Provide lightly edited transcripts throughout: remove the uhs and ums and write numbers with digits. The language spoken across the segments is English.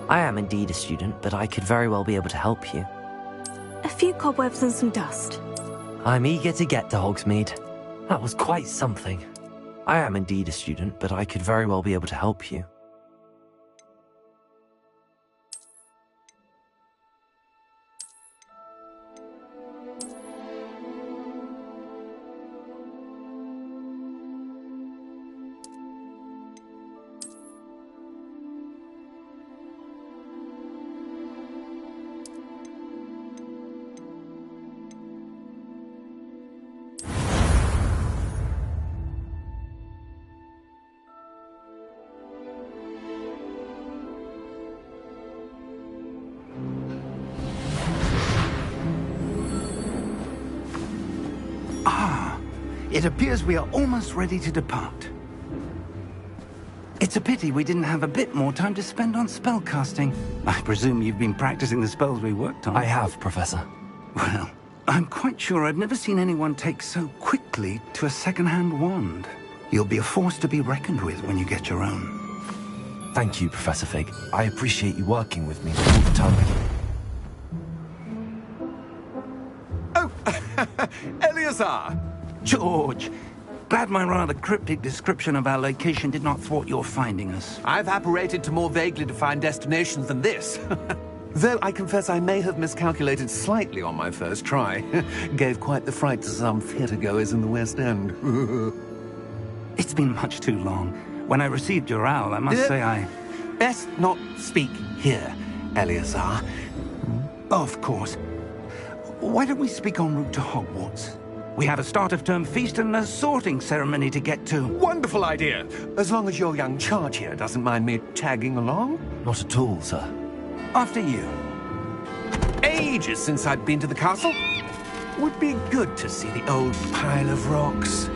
I am indeed a student, but I could very well be able to help you. A few cobwebs and some dust. I'm eager to get to Hogsmeade. That was quite something. I am indeed a student, but I could very well be able to help you. It appears we are almost ready to depart. It's a pity we didn't have a bit more time to spend on spellcasting. I presume you've been practicing the spells we worked on. I have, Professor. Well, I'm quite sure I've never seen anyone take so quickly to a second-hand wand. You'll be a force to be reckoned with when you get your own. Thank you, Professor Fig. I appreciate you working with me all the time. Oh, Eleazar! George, glad my rather cryptic description of our location did not thwart your finding us. I've apparated to more vaguely defined destinations than this. Though I confess I may have miscalculated slightly on my first try. Gave quite the fright to some theatre-goers in the West End. It's been much too long. When I received your owl, I must say I... Best not speak here, Eleazar. Of course. Why don't we speak en route to Hogwarts? We have a start-of-term feast and a sorting ceremony to get to. Wonderful idea! As long as your young charge here doesn't mind me tagging along. Not at all, sir. After you. Ages since I'd been to the castle. Would be good to see the old pile of rocks.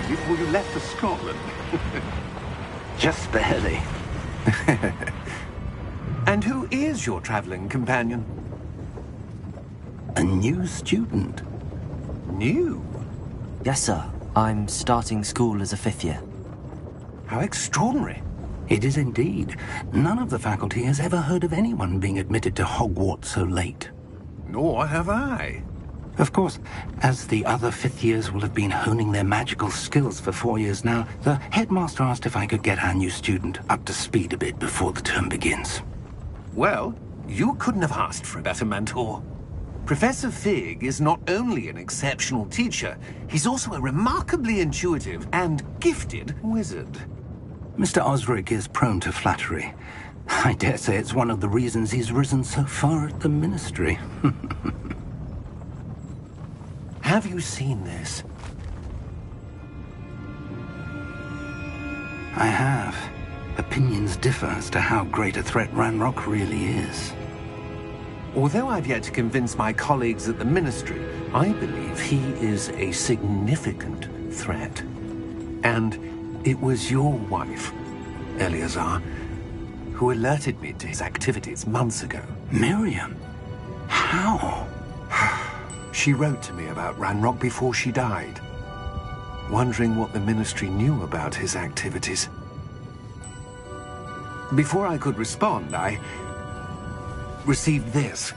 Before you left for Scotland. Just barely. And who is your traveling companion? A new student. New? Yes, sir. I'm starting school as a 5th year. How extraordinary. It is indeed. None of the faculty has ever heard of anyone being admitted to Hogwarts so late. Nor have I. Of course, as the other 5th years will have been honing their magical skills for 4 years now, the headmaster asked if I could get our new student up to speed a bit before the term begins. Well, you couldn't have asked for a better mentor. Professor Fig is not only an exceptional teacher, he's also a remarkably intuitive and gifted wizard. Mr. Osric is prone to flattery. I dare say it's one of the reasons he's risen so far at the Ministry. Have you seen this? I have. Opinions differ as to how great a threat Ranrock really is. Although I've yet to convince my colleagues at the Ministry, I believe he is a significant threat. And it was your wife, Eleazar, who alerted me to his activities months ago. Miriam? How? She wrote to me about Ranrock before she died, wondering what the Ministry knew about his activities. Before I could respond, I received this.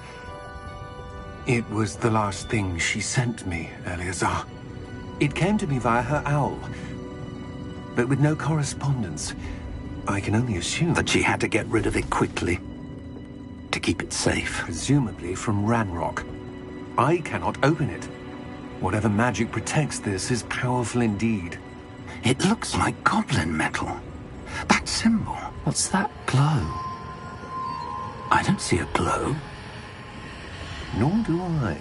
It was the last thing she sent me, Eleazar. It came to me via her owl, but with no correspondence. I can only assume That she had to get rid of it quickly to keep it safe. presumably from Ranrock. I cannot open it. Whatever magic protects this is powerful indeed. It looks like goblin metal. That symbol. What's that glow? I don't see a glow. Nor do I.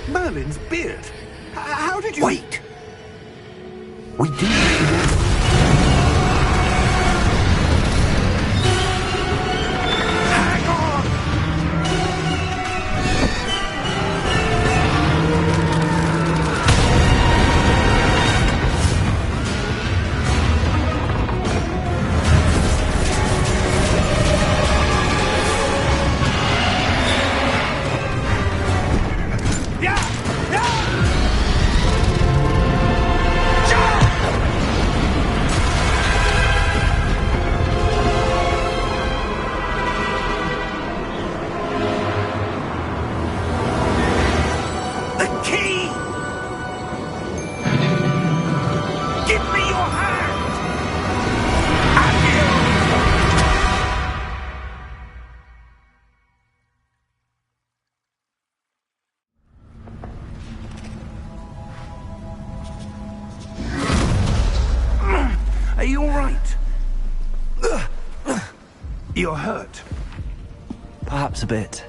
Merlin's beard! How did you... Wait! We do. Hang on! Are you all right? You're hurt. Perhaps a bit.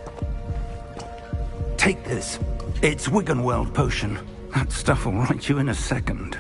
Take this. It's Wiggenweld potion. That stuff will right you in a second.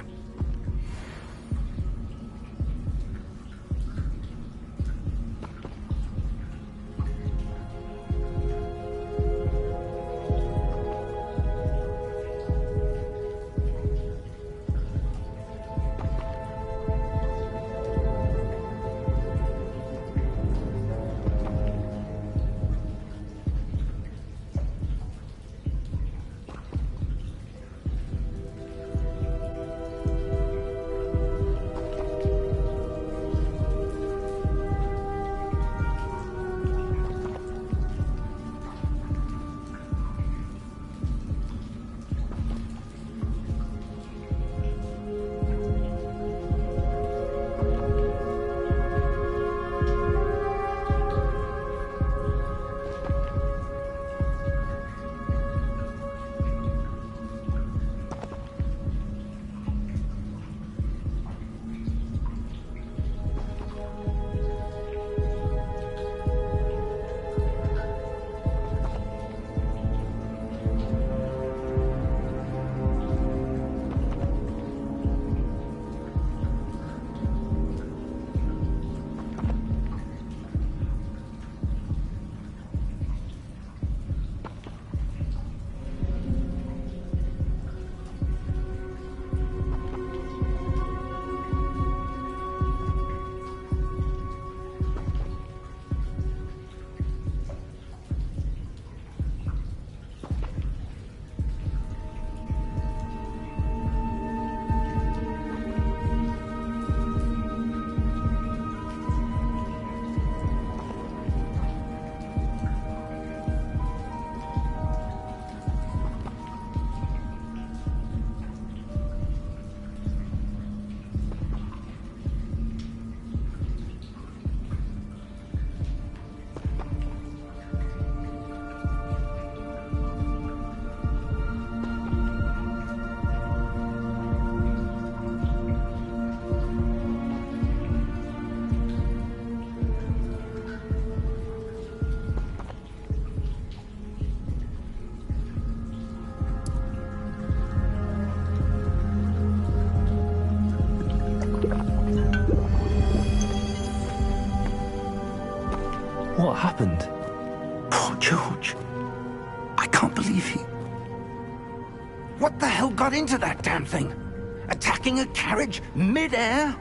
What happened? Poor George. I can't believe he... What the hell got into that damn thing? Attacking a carriage mid-air?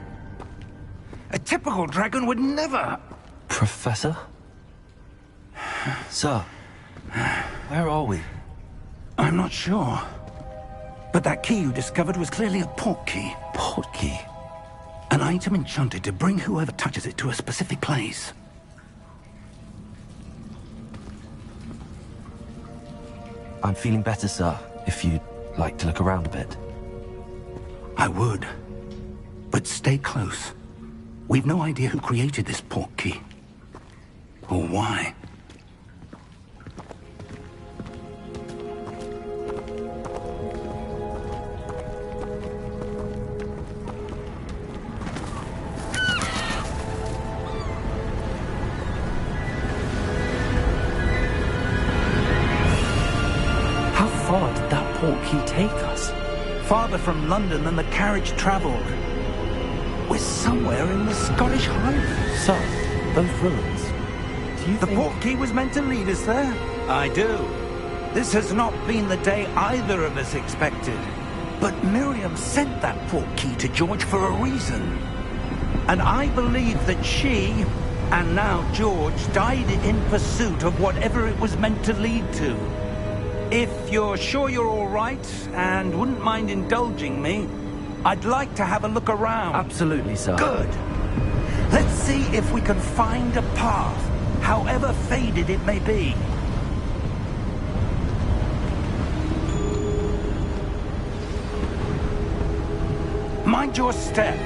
A typical dragon would never... Professor? Sir, where are we? I'm not sure. But that key you discovered was clearly a port key. Port key? An item enchanted to bring whoever touches it to a specific place. I'm feeling better, sir, if you'd like to look around a bit. I would. But stay close. We've no idea who created this portkey. Or why. How far did that portkey take us? Farther from London than the carriage travelled. We're somewhere in the Scottish Highlands. Sir, those ruins. Do you The think... portkey was meant to lead us there? I do. This has not been the day either of us expected. But Miriam sent that portkey to George for a reason. And I believe that she, and now George, died in pursuit of whatever it was meant to lead to. If you're sure you're all right, and wouldn't mind indulging me, I'd like to have a look around. Absolutely, sir. Good. Let's see if we can find a path, however faded it may be. Mind your step.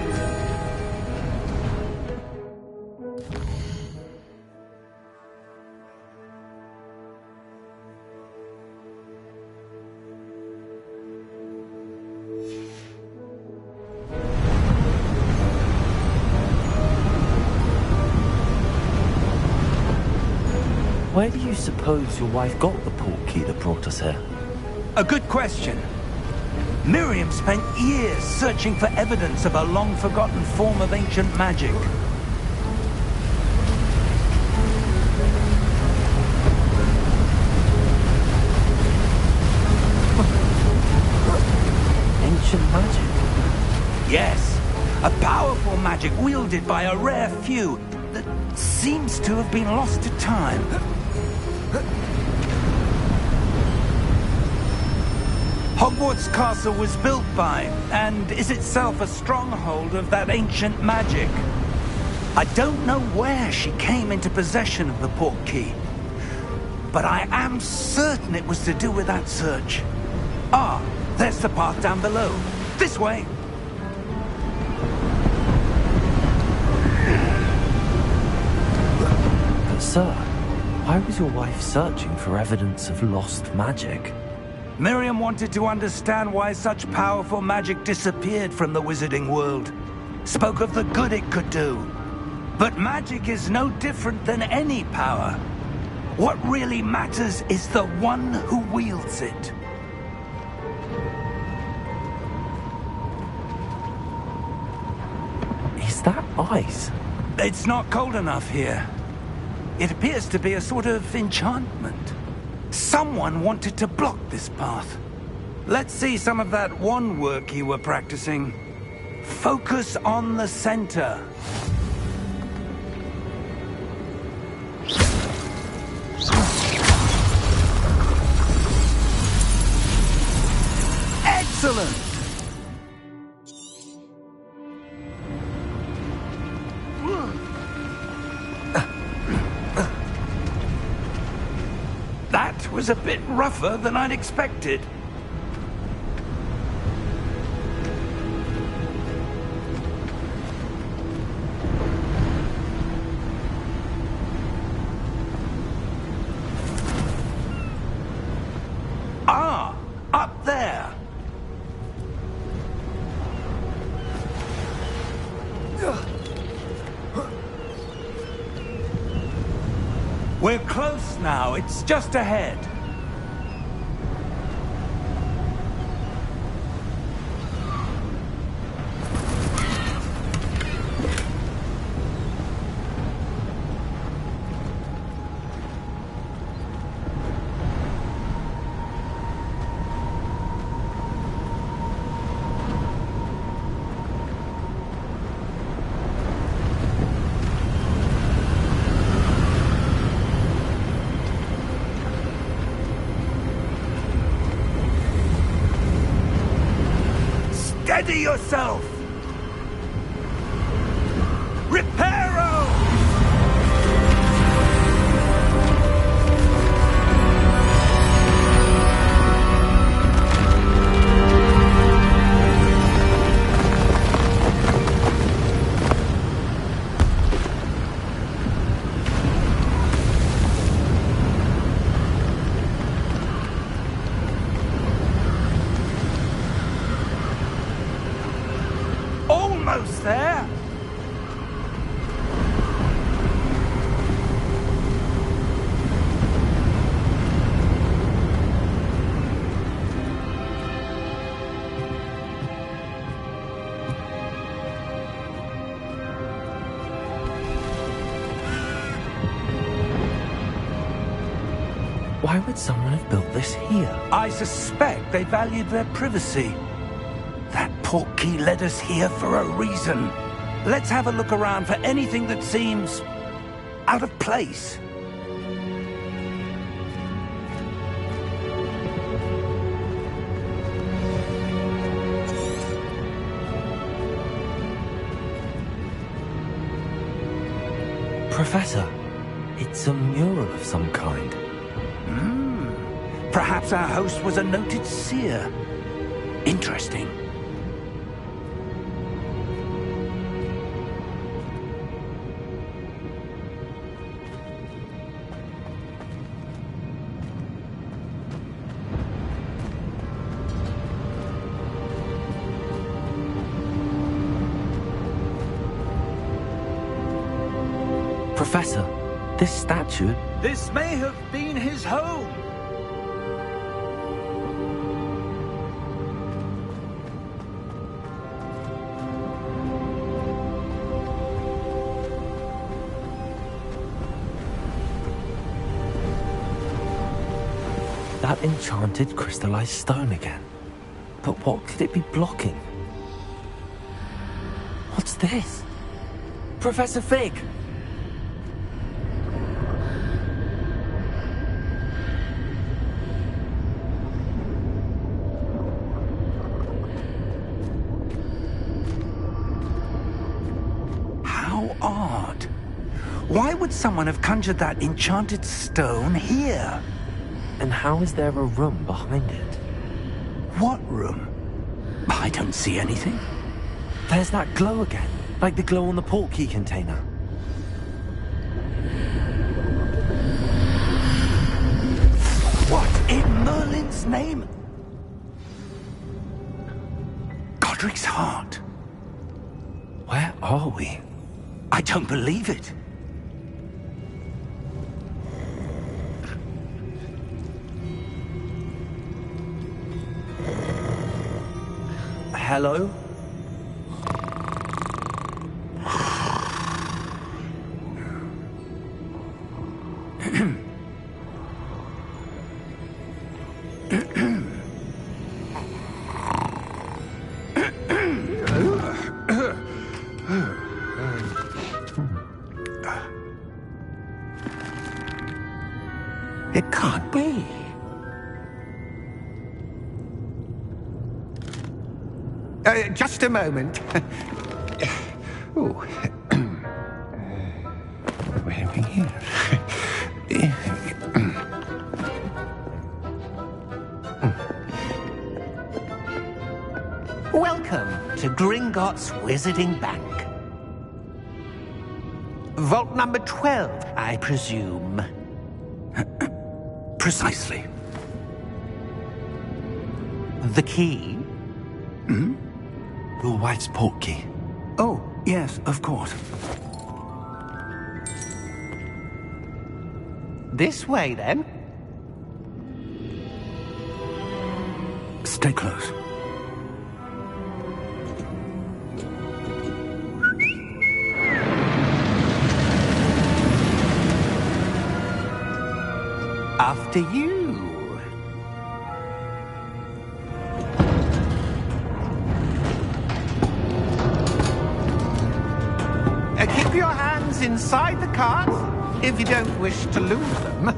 Where do you suppose your wife got the portkey that brought us here? A good question. Miriam spent years searching for evidence of a long-forgotten form of ancient magic. Ancient magic? Yes, a powerful magic wielded by a rare few that seems to have been lost to time. Hogwarts Castle was built by, and is itself a stronghold of that ancient magic. I don't know where she came into possession of the portkey, but I am certain it was to do with that search. Ah, there's the path down below. This way. But sir, why was your wife searching for evidence of lost magic? Miriam wanted to understand why such powerful magic disappeared from the wizarding world. Spoke of the good it could do. But magic is no different than any power. What really matters is the one who wields it. Is that ice? It's not cold enough here. It appears to be a sort of enchantment. Someone wanted to block this path. Let's see some of that wand work you were practicing. Focus on the center. Excellent! That was a bit rougher than I'd expected. Ah, up there. We're close now. It's just ahead. Steady yourself! Reparo! Almost there! Why would someone have built this here? I suspect they valued their privacy. That portkey led us here for a reason. Let's have a look around for anything that seems out of place. Professor, it's a mural of some kind. Perhaps our host was a noted seer. Interesting. Professor, this statue... This may have been his home. That enchanted crystallized stone again. But what could it be blocking? What's this? Professor Fig! How odd. Why would someone have conjured that enchanted stone here? And how is there a room behind it? What room? I don't see anything. There's that glow again, like the glow on the portkey container. What in Merlin's name? Godric's heart. Where are we? I don't believe it. Hello? It can't be. Just a moment. Oh. Where are we here? Welcome to Gringotts Wizarding Bank. Vault number 12, I presume. Precisely. The key? Your wife's portkey. Oh, yes, of course. This way, then. Stay close. After you. Keep your hands inside the cart if you don't wish to lose them.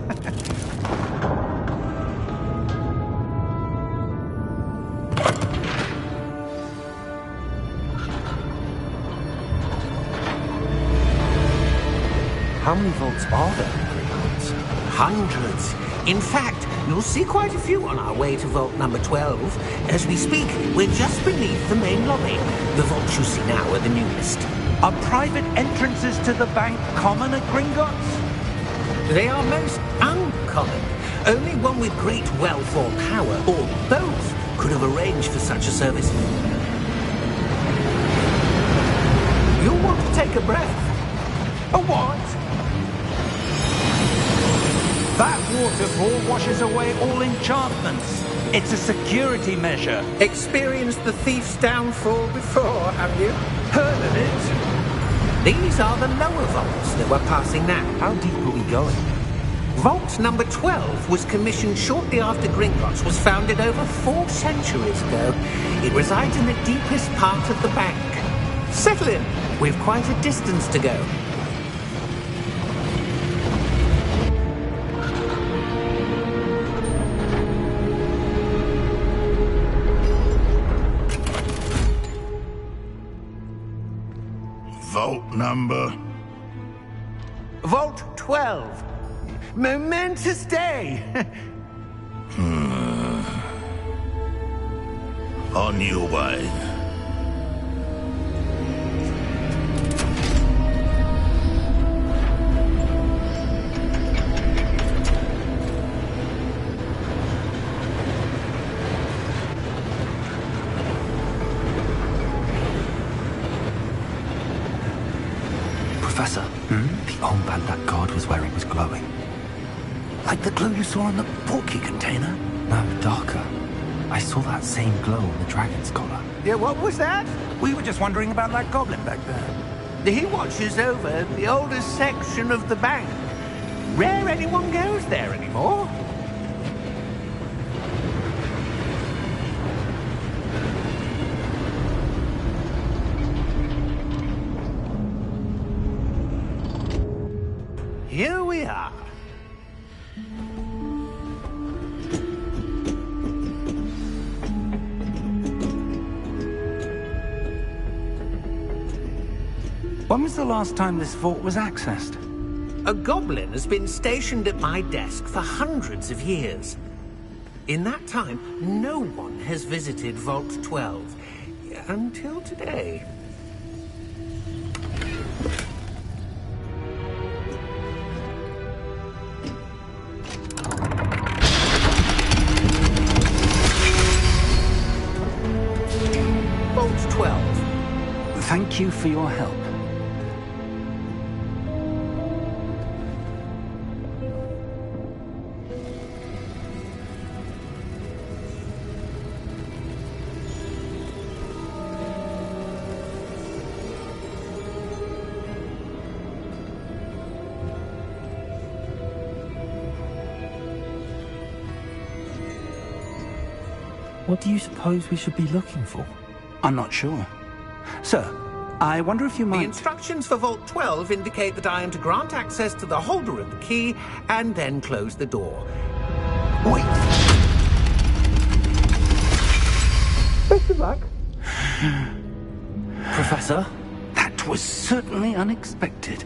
How many vaults are there in Gringotts? Hundreds. In fact, you'll see quite a few on our way to vault number 12. As we speak, we're just beneath the main lobby. The vaults you see now are the newest. Are private entrances to the bank common at Gringotts? They are most uncommon. Only one with great wealth or power, or both, could have arranged for such a service. You'll want to take a breath. A what? That waterfall washes away all enchantments. It's a security measure. Experienced the thief's downfall before, have you? Heard of it? These are the lower vaults that we're passing now. How deep are we going? Vault number 12 was commissioned shortly after Gringotts was founded over 4 centuries ago. It resides in the deepest part of the bank. Settle in. We've quite a distance to go. Vault number? Vault 12. Momentous day. On your way. Professor, the armband that guard was wearing was glowing. Like the glow you saw in the porky container? No, darker. I saw that same glow on the dragon's collar. Yeah, what was that? We were just wondering about that goblin back there. He watches over the oldest section of the bank. Rare anyone goes there anymore. Here we are. When was the last time this vault was accessed? A goblin has been stationed at my desk for hundreds of years. In that time, no one has visited Vault 12. Until today. Vault 12. Thank you for your help. What do you suppose we should be looking for? I'm not sure. Sir, I wonder if you The might... instructions for Vault 12 indicate that I am to grant access to the holder of the key and then close the door. Wait! Best of luck. Professor? That was certainly unexpected.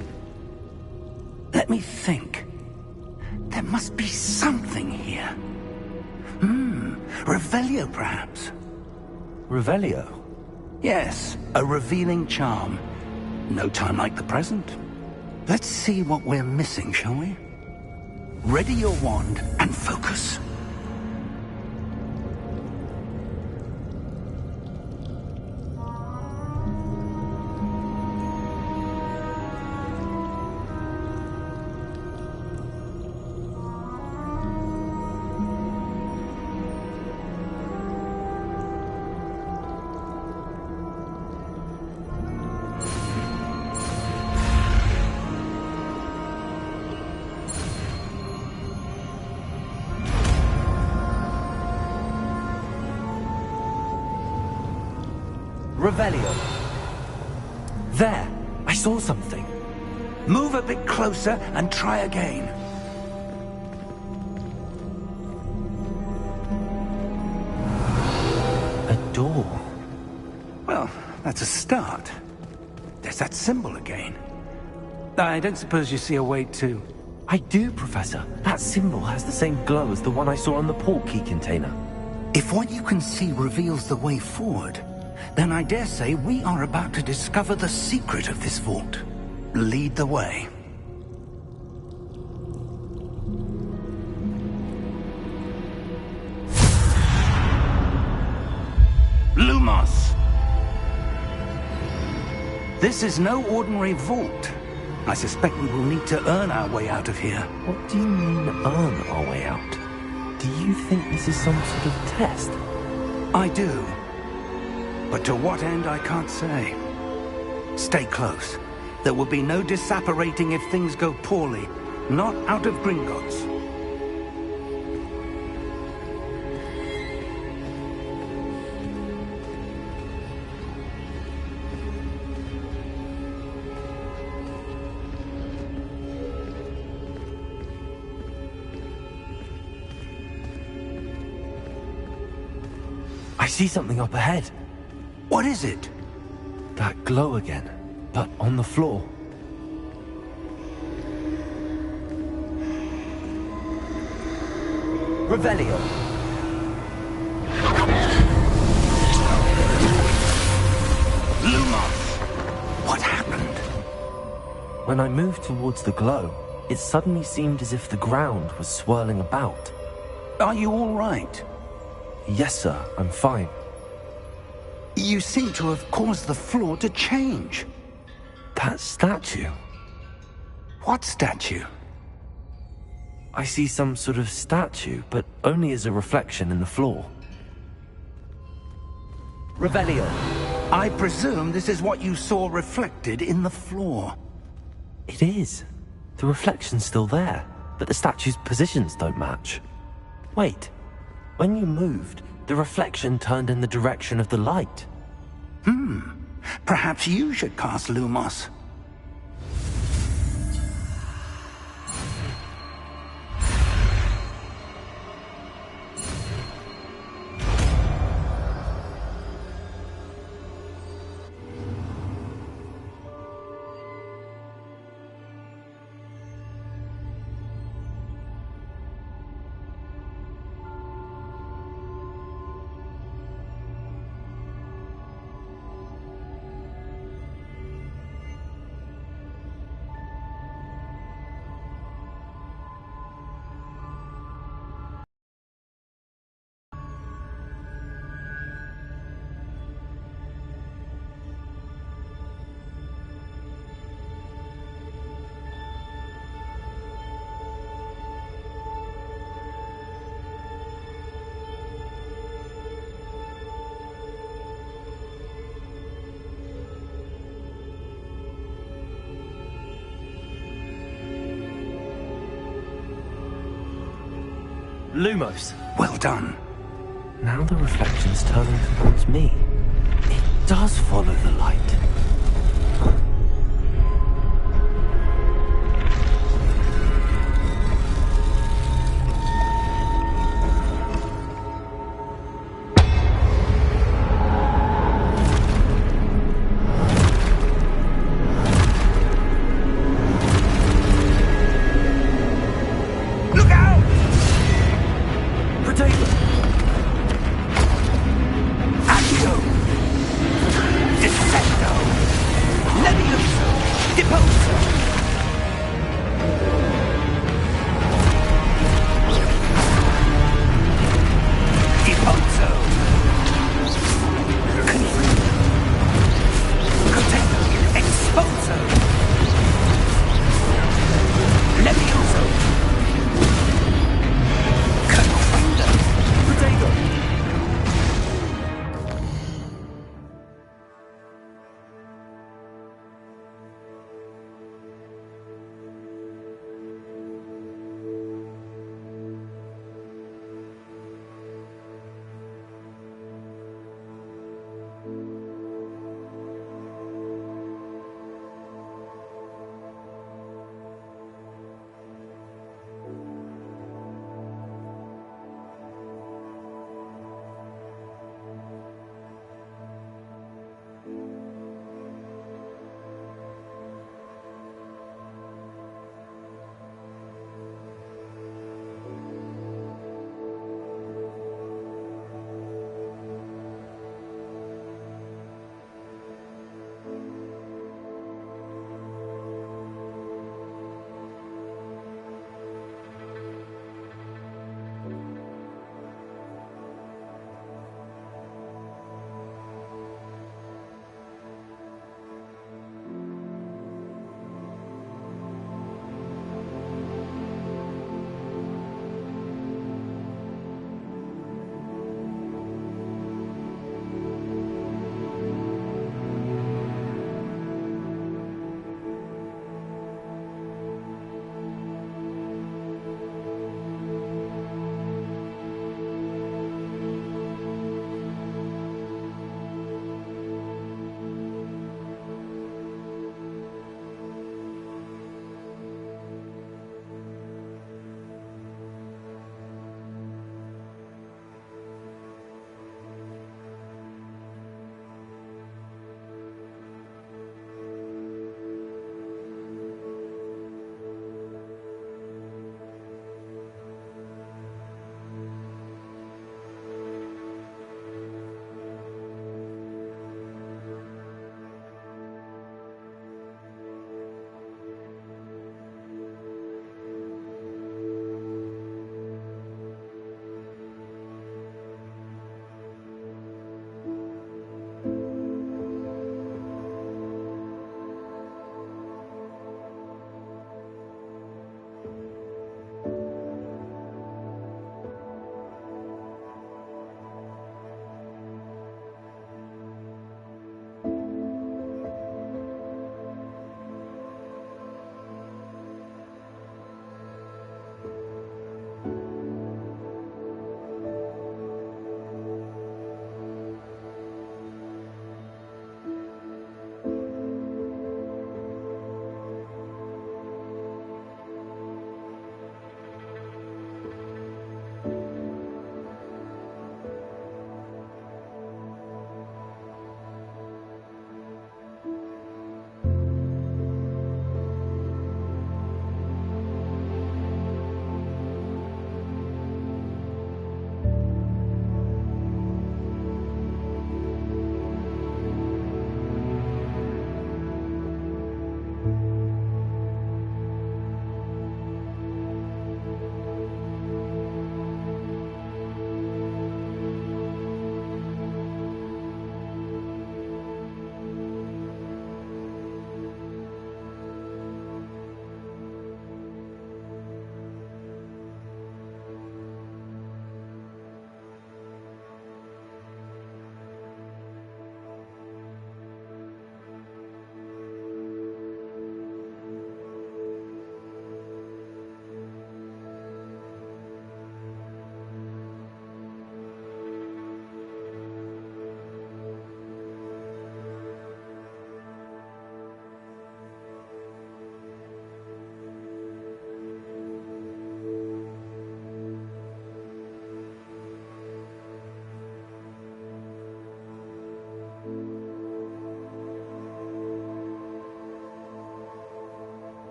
Let me think. There must be something here. Revelio, perhaps? Revelio? Yes, a revealing charm. No time like the present. Let's see what we're missing, shall we? Ready your wand and focus. Revelio. There! I saw something. Move a bit closer and try again. A door. Well, that's a start. There's that symbol again. I don't suppose you see a way to... I do, Professor. That symbol has the same glow as the one I saw on the port key container. If what you can see reveals the way forward, then I dare say we are about to discover the secret of this vault. Lead the way. Lumos! This is no ordinary vault. I suspect we will need to earn our way out of here. What do you mean, earn our way out? Do you think this is some sort of test? I do. But to what end, I can't say. Stay close. There will be no disapparating if things go poorly. Not out of Gringotts. I see something up ahead. What is it? That glow again, but on the floor. Revelio. Lumos! What happened? When I moved towards the glow, it suddenly seemed as if the ground was swirling about. Are you all right? Yes, sir, I'm fine. You seem to have caused the floor to change. That statue. What statue? I see some sort of statue, but only as a reflection in the floor. Revelio. I presume this is what you saw reflected in the floor. It is. The reflection's still there, but the statue's positions don't match. Wait. When you moved, the reflection turned in the direction of the light. Perhaps you should cast Lumos. Lumos. Well done. Now the reflection's turning towards me. It does follow the light. Accio! Defendo!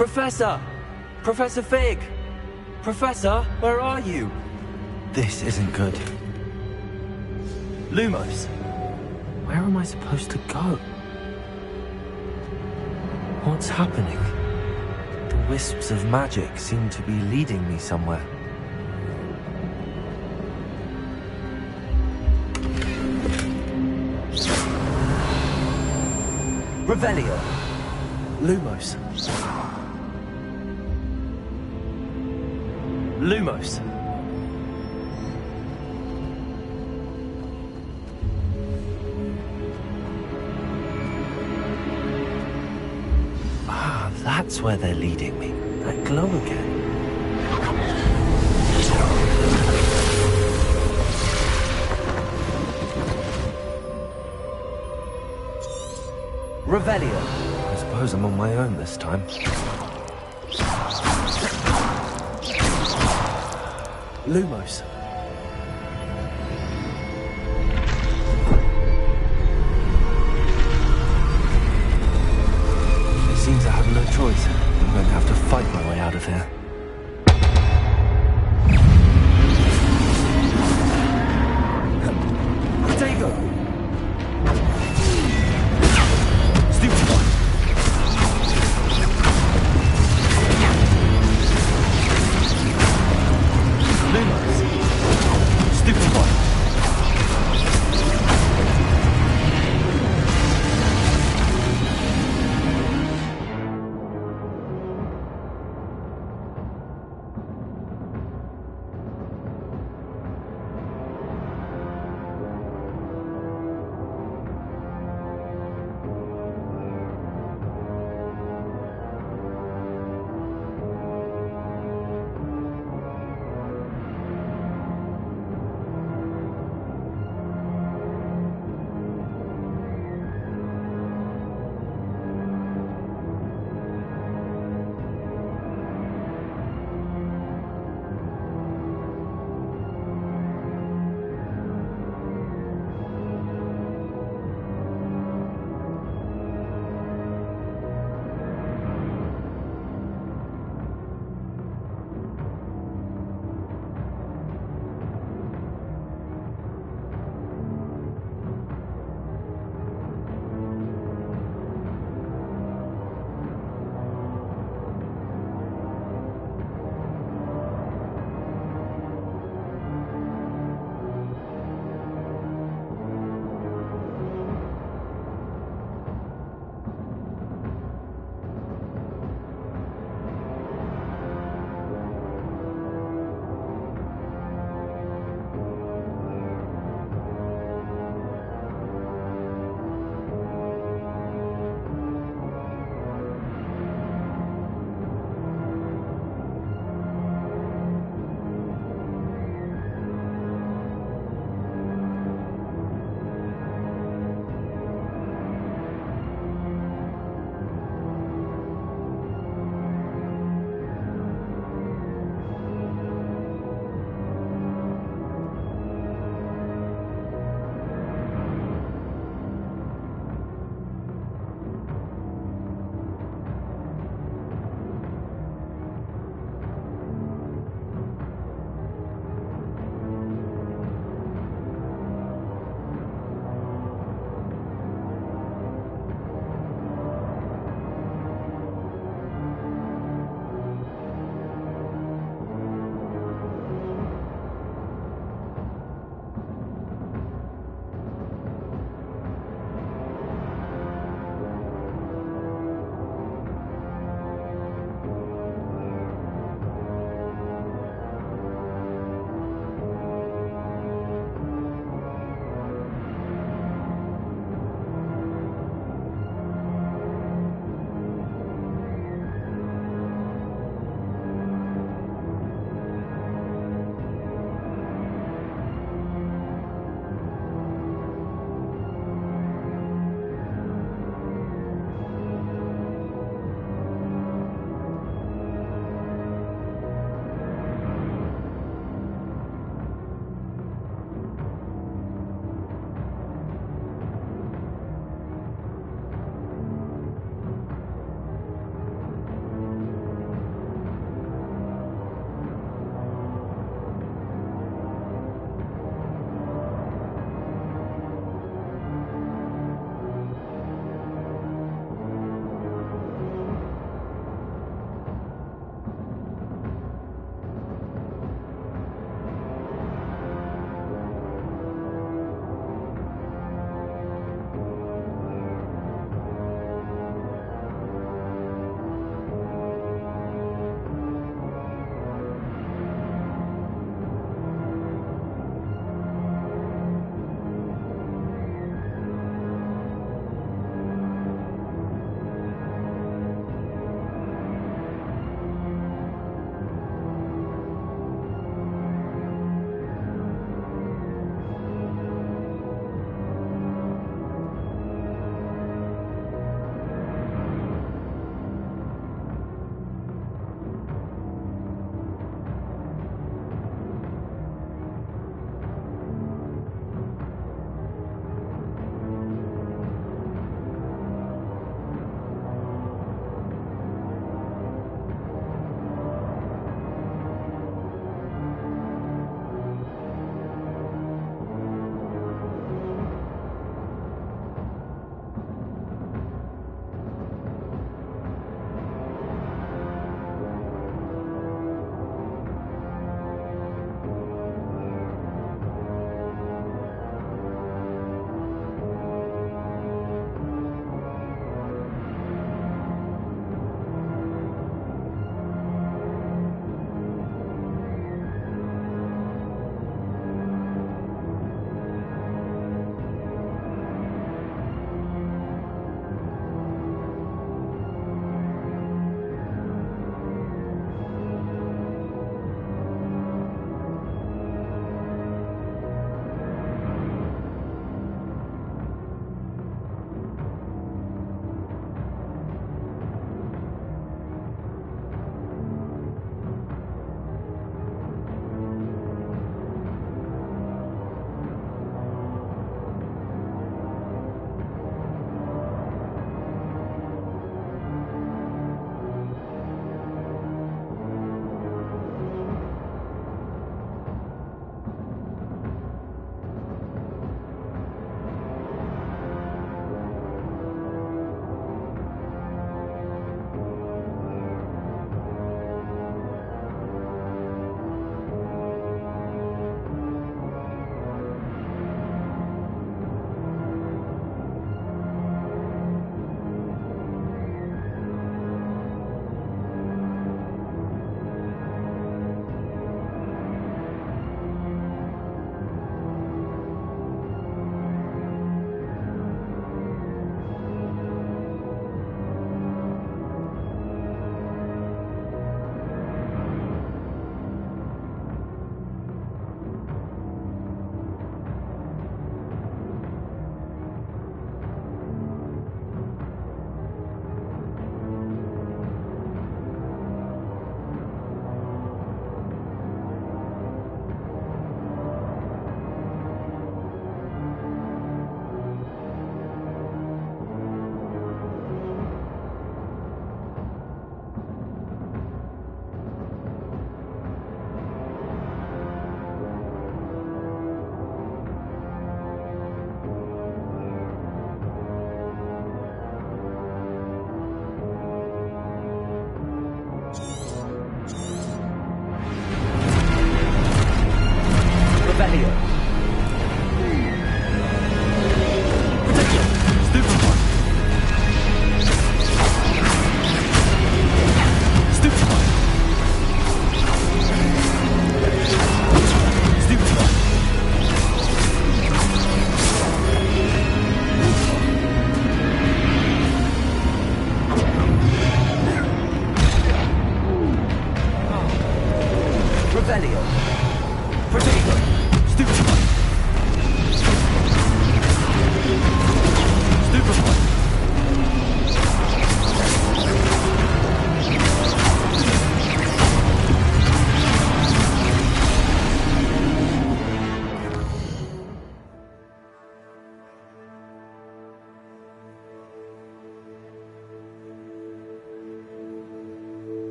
Professor! Professor Fig! Professor, where are you? This isn't good. Lumos, where am I supposed to go? What's happening? The wisps of magic seem to be leading me somewhere. Revelio! Lumos. Lumos. Ah, that's where they're leading me. That glow again. Revelio. I suppose I'm on my own this time. Lumos. It seems I have no choice. I'm going to have to fight my way out of here. Protego! Stupid one! Lumos! Stupid one!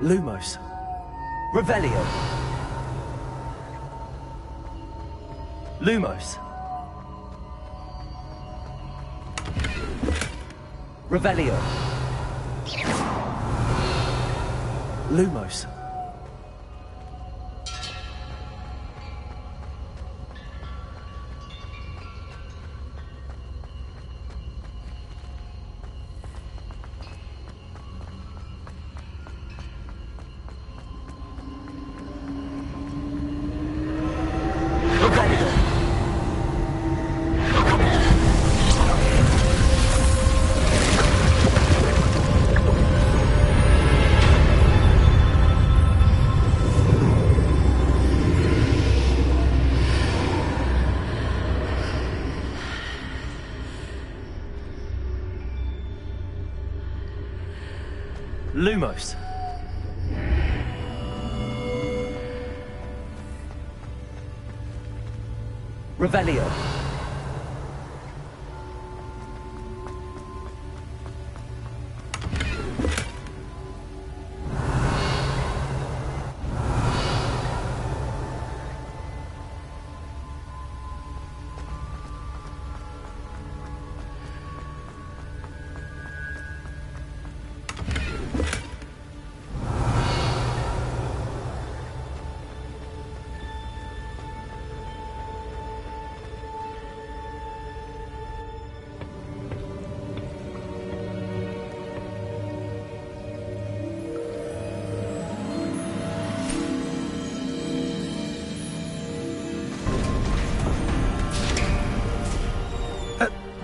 Lumos. Revelio. Lumos. Revelio. Lumos. Lumos. Revelio.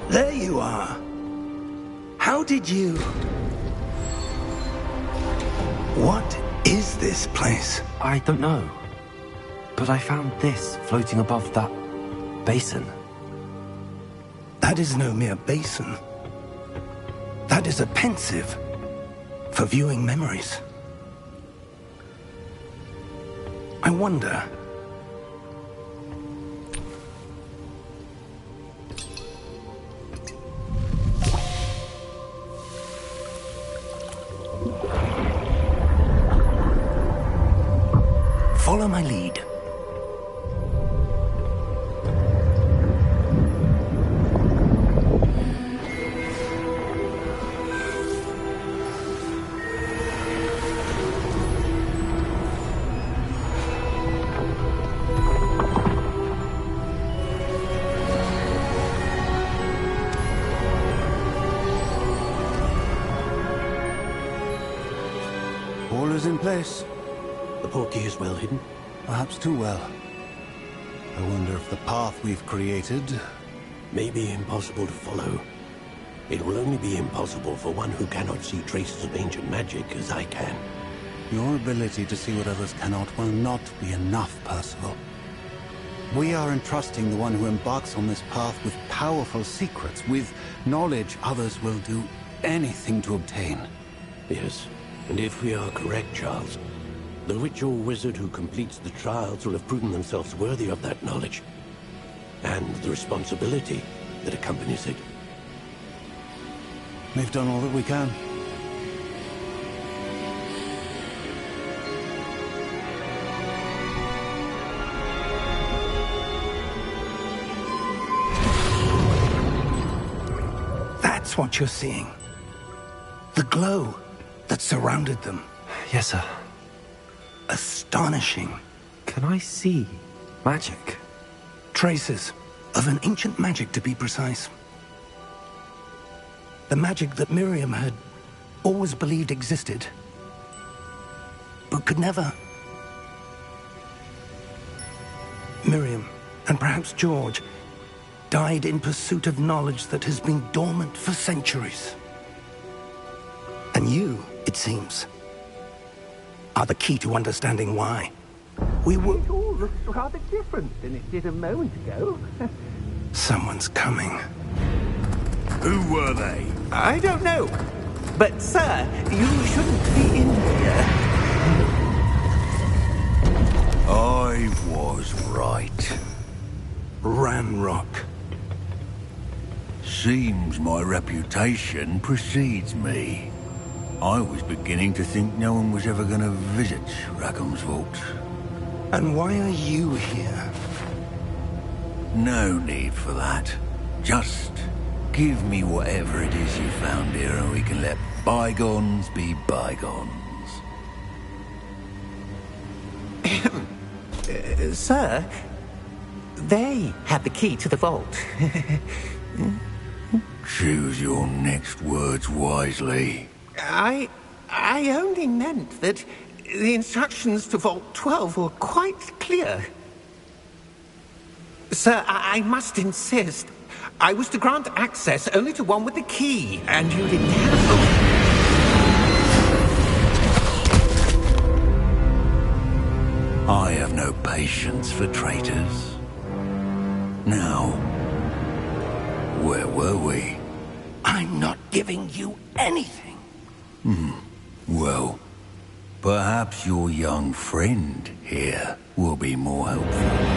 There you are. How did you... What is this place? I don't know. But I found this floating above that basin. That is no mere basin. That is a pensive for viewing memories. I wonder... Follow my lead. All is in place. The portkey is well hidden. Perhaps too well. I wonder if the path we've created... May be impossible to follow. It will only be impossible for one who cannot see traces of ancient magic as I can. Your ability to see what others cannot will not be enough, Percival. We are entrusting the one who embarks on this path with powerful secrets, with knowledge others will do anything to obtain. Yes, and if we are correct, Charles, the witch or wizard who completes the trials will have proven themselves worthy of that knowledge, and the responsibility that accompanies it. We've done all that we can. That's what you're seeing. The glow that surrounded them. Yes, sir. Astonishing. Can I see magic? Traces of an ancient magic, to be precise. The magic that Miriam had always believed existed, but could never. Miriam, and perhaps George, died in pursuit of knowledge that has been dormant for centuries. And you, it seems, are the key to understanding why. We were... It all looks rather different than it did a moment ago. Someone's coming. Who were they? I don't know. But, sir, you shouldn't be in here. I was right. Ranrock. Seems my reputation precedes me. I was beginning to think no one was ever going to visit Rackham's vault. And why are you here? No need for that. Just give me whatever it is you found here and we can let bygones be bygones. Sir, they have the key to the vault. Choose your next words wisely. I only meant that the instructions to Vault 12 were quite clear. Sir, I must insist. I was to grant access only to one with the key, and you didn't have I have no patience for traitors. Now, where were we? I'm not giving you anything. Well, perhaps your young friend here will be more helpful.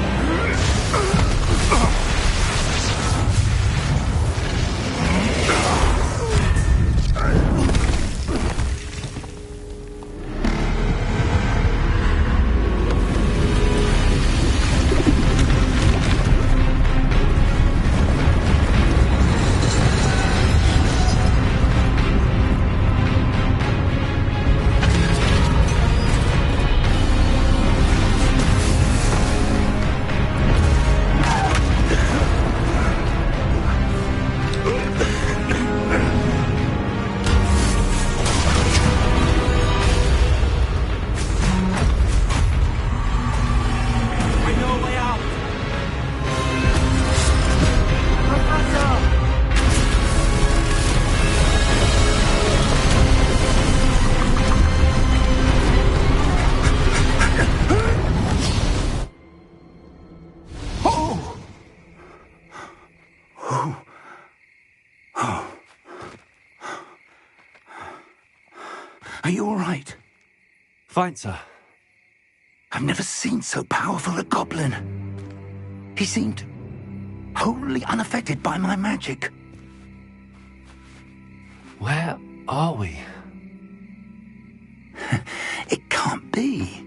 Are you all right? Fine, sir. I've never seen so powerful a goblin. He seemed wholly unaffected by my magic. Where are we? It can't be.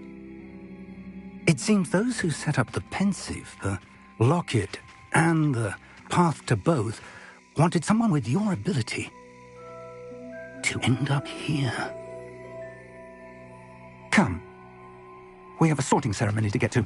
It seems those who set up the pensive, the locket, and the path to both wanted someone with your ability to end up here. Come. We have a sorting ceremony to get to.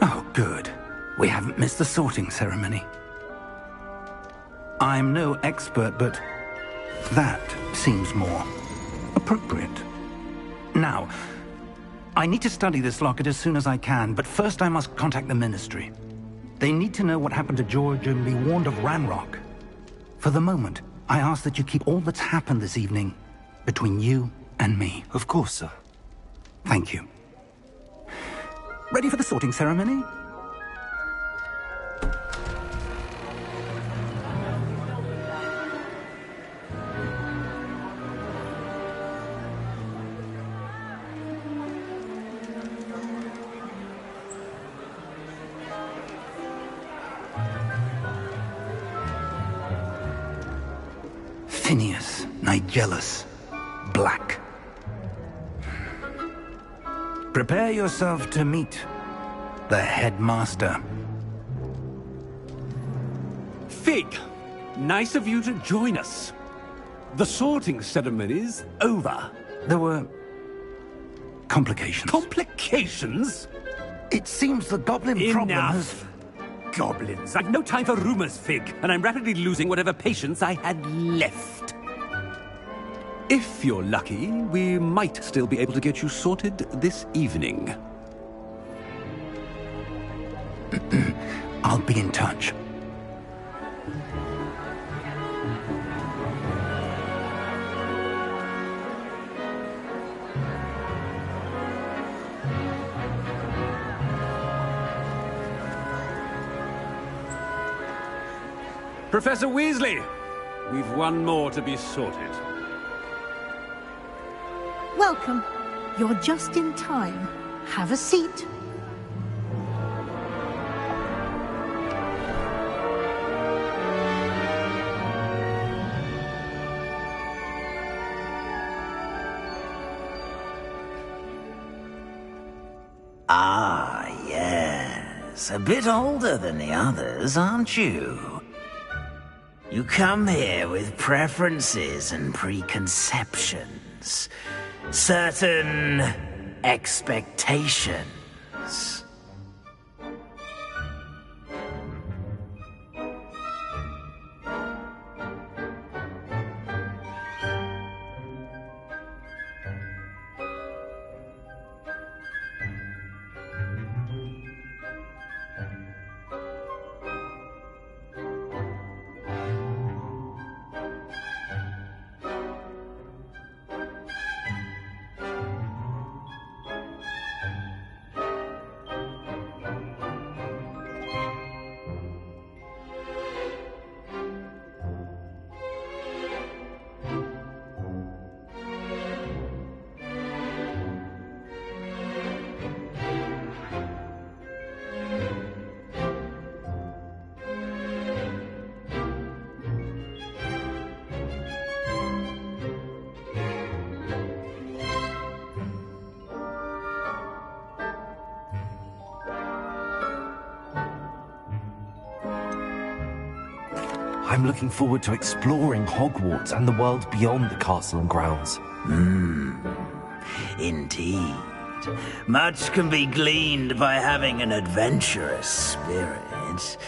Oh, good. We haven't missed the sorting ceremony. I'm no expert, but That seems more appropriate. Now, I need to study this locket as soon as I can, but first I must contact the Ministry. They need to know what happened to George and be warned of Ranrock. For the moment, I ask that you keep all that's happened this evening between you and me. Of course, sir. Thank you. Ready for the sorting ceremony? Phineas, Nigellus, Black. Prepare yourself to meet the headmaster. Fig, nice of you to join us. The sorting ceremony's over. There were complications. Complications? It seems the goblin problem has... Enough! Goblins. I've no time for rumors, Fig, and I'm rapidly losing whatever patience I had left. If you're lucky, we might still be able to get you sorted this evening. I'll be in touch. Professor Weasley, we've one more to be sorted. Welcome. You're just in time. Have a seat. Ah, yes. A bit older than the others, aren't you? You come here with preferences and preconceptions. Certain expectations. I'm looking forward to exploring Hogwarts and the world beyond the castle and grounds. Indeed. Much can be gleaned by having an adventurous spirit,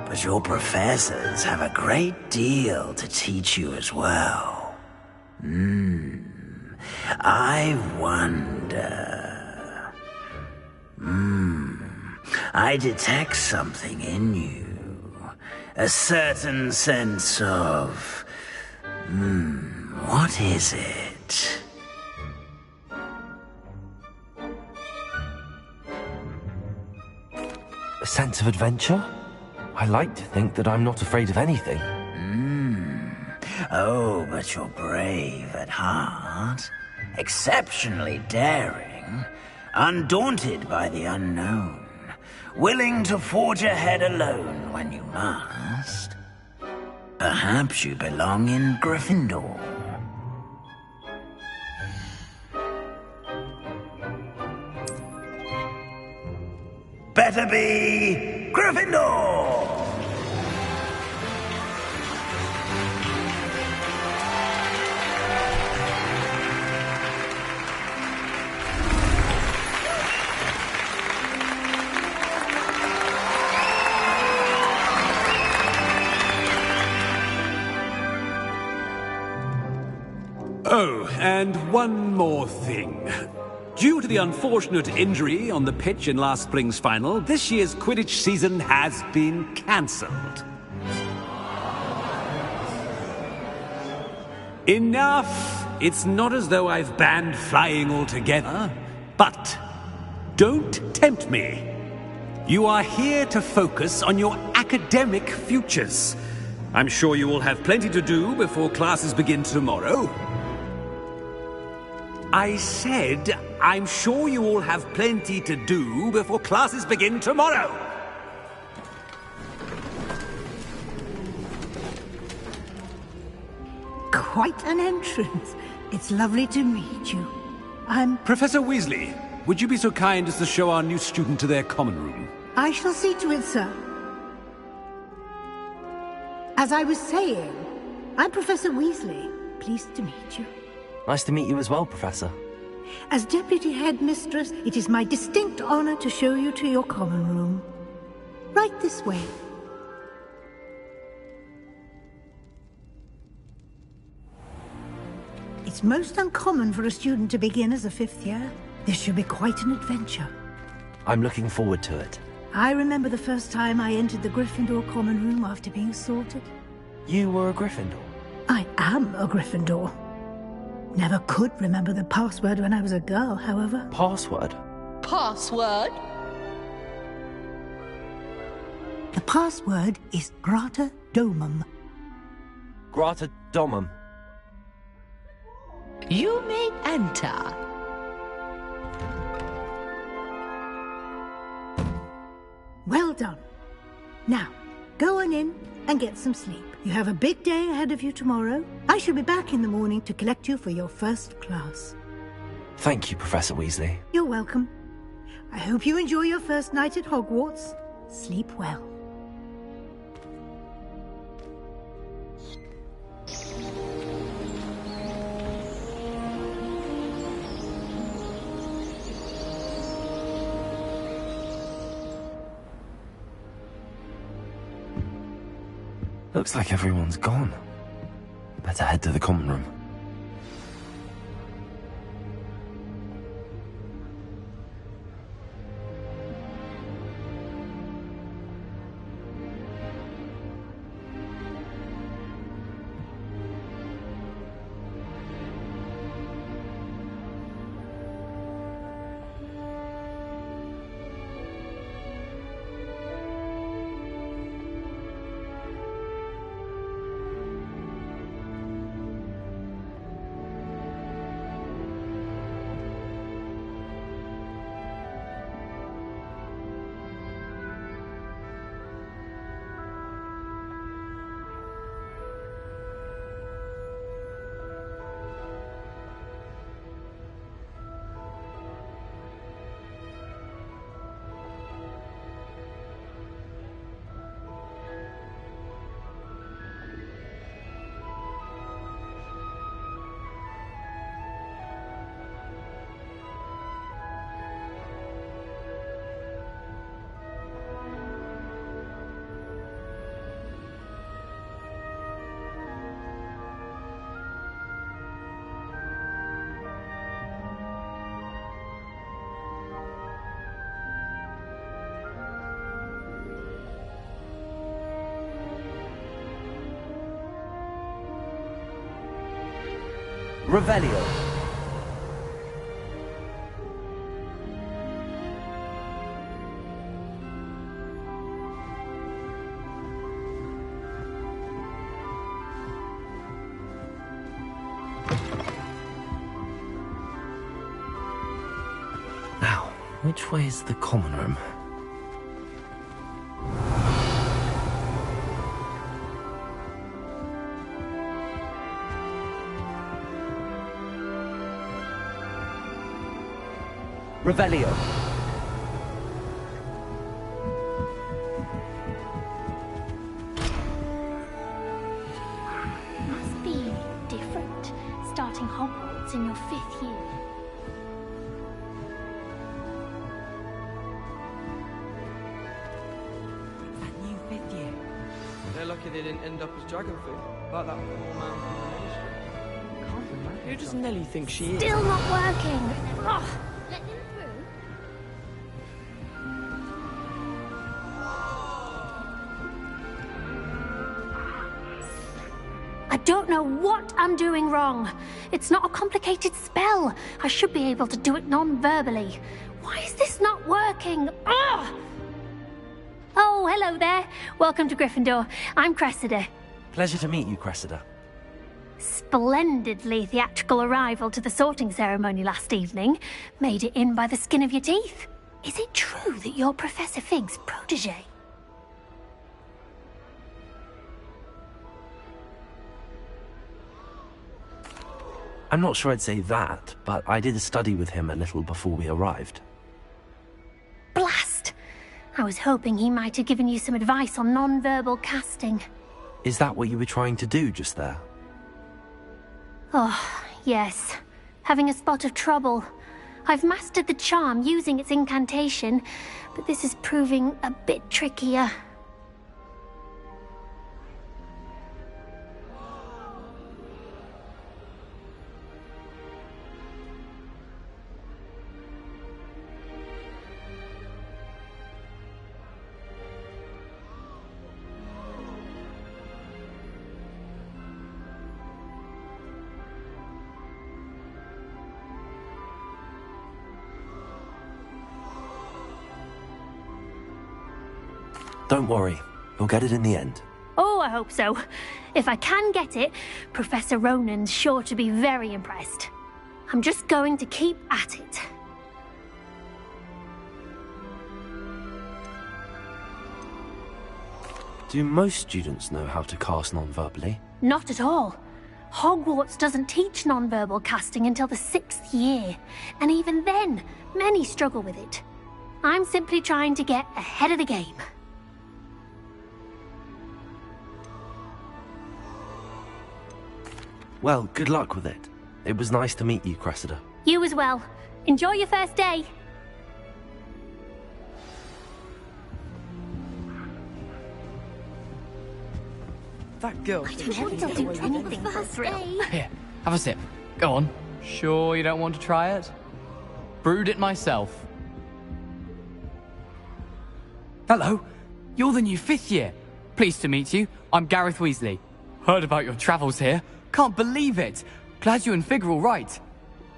but your professors have a great deal to teach you as well. I wonder... I detect something in you. A certain sense of... what is it? A sense of adventure? I like to think that I'm not afraid of anything. Oh, but you're brave at heart. Exceptionally daring. Undaunted by the unknown. Willing to forge ahead alone when you must. Perhaps you belong in Gryffindor. Better be Gryffindor! Oh, and one more thing. Due to the unfortunate injury on the pitch in last spring's final, this year's Quidditch season has been cancelled. Enough! It's not as though I've banned flying altogether, but don't tempt me. You are here to focus on your academic futures. I'm sure you will have plenty to do before classes begin tomorrow. I said, I'm sure you all have plenty to do before classes begin tomorrow. Quite an entrance. It's lovely to meet you. I'm... Professor Weasley, would you be so kind as to show our new student to their common room? I shall see to it, sir. As I was saying, I'm Professor Weasley. Pleased to meet you. Nice to meet you as well, Professor. As Deputy Headmistress, it is my distinct honor to show you to your common room. Right this way. It's most uncommon for a student to begin as a fifth year. This should be quite an adventure. I'm looking forward to it. I remember the first time I entered the Gryffindor common room after being sorted. You were a Gryffindor? I am a Gryffindor. Never could remember the password when I was a girl, however. Password? Password? The password is Grata Domum. Grata Domum. You may enter. Well done. Now, go on in and get some sleep. You have a big day ahead of you tomorrow. I shall be back in the morning to collect you for your first class. Thank you, Professor Weasley. You're welcome. I hope you enjoy your first night at Hogwarts. Sleep well. Looks like everyone's gone. Better head to the common room. Revelio. Now, which way is the common room? Revelio. Must be different, starting Hogwarts in your 5th year. That new 5th year. They're lucky they didn't end up as dragon food, like that poor man from the ministry. Can't imagine. Who does Nelly think she is? Still not working. Ugh. Let him through. I don't know what I'm doing wrong. It's not a complicated spell. I should be able to do it non-verbally. Why is this not working? Ugh! Oh, hello there. Welcome to Gryffindor. I'm Cressida. Pleasure to meet you, Cressida. Splendidly theatrical arrival to the sorting ceremony last evening. Made it in by the skin of your teeth. Is it true that you're Professor Fig's protege? I'm not sure I'd say that, but I did study with him a little before we arrived. Blast! I was hoping he might have given you some advice on non-verbal casting. Is that what you were trying to do just there? Oh, yes. Having a spot of trouble. I've mastered the charm using its incantation, but this is proving a bit trickier. Don't worry, you'll get it in the end. Oh, I hope so. If I can get it, Professor Ronan's sure to be very impressed. I'm just going to keep at it. Do most students know how to cast non-verbally? Not at all. Hogwarts doesn't teach non-verbal casting until the 6th year, and even then, many struggle with it. I'm simply trying to get ahead of the game. Well, good luck with it. It was nice to meet you, Cressida. You as well. Enjoy your first day. That girl. I don't think they'll do anything for a thrill. Here, have a sip. Go on. Sure you don't want to try it? Brewed it myself. Hello. You're the new 5th year. Pleased to meet you. I'm Gareth Weasley. Heard about your travels here. Can't believe it. Glad you and Fig are all right.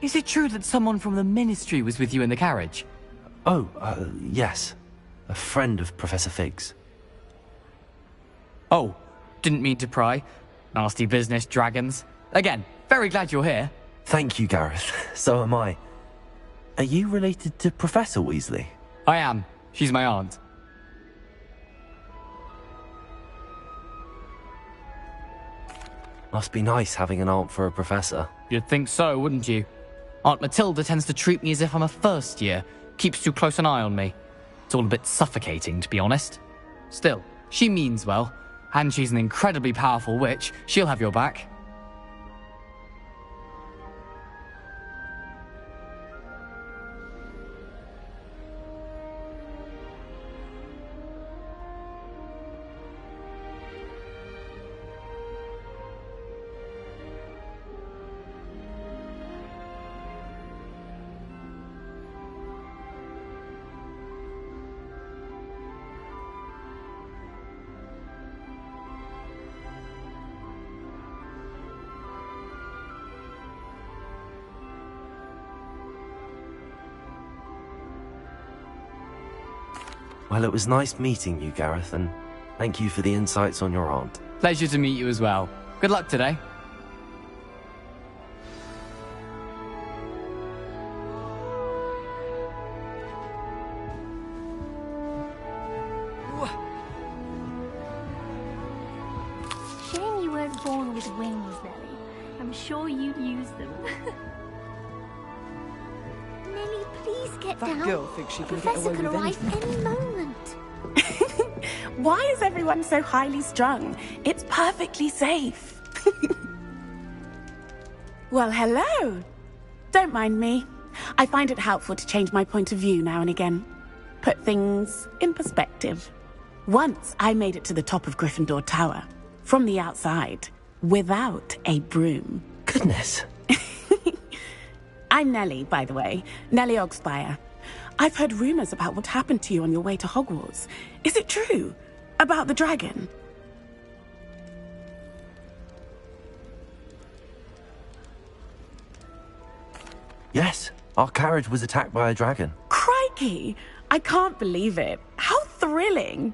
Is it true that someone from the Ministry was with you in the carriage? Oh, yes. A friend of Professor Fig's. Oh, didn't mean to pry. Nasty business, dragons. Again, very glad you're here. Thank you, Gareth. So am I. Are you related to Professor Weasley? I am. She's my aunt. Must be nice having an aunt for a professor. You'd think so, wouldn't you? Aunt Matilda tends to treat me as if I'm a first year. Keeps too close an eye on me. It's all a bit suffocating, to be honest. Still, she means well. And she's an incredibly powerful witch. She'll have your back. Well, it was nice meeting you, Gareth, and thank you for the insights on your aunt. Pleasure to meet you as well. Good luck today. Shame you weren't born with wings, Nelly. I'm sure you'd use them. Nelly, please get down. That girl thinks she can get Professor away could with arrive anything. any moment. Why is everyone so highly strung? It's perfectly safe. Well, hello. Don't mind me. I find it helpful to change my point of view now and again. Put things in perspective. Once I made it to the top of Gryffindor Tower, from the outside, without a broom. Goodness. I'm Nellie, by the way. Nellie Ogspire. I've heard rumors about what happened to you on your way to Hogwarts. Is it true? About the dragon? Yes, our carriage was attacked by a dragon. Crikey! I can't believe it. How thrilling!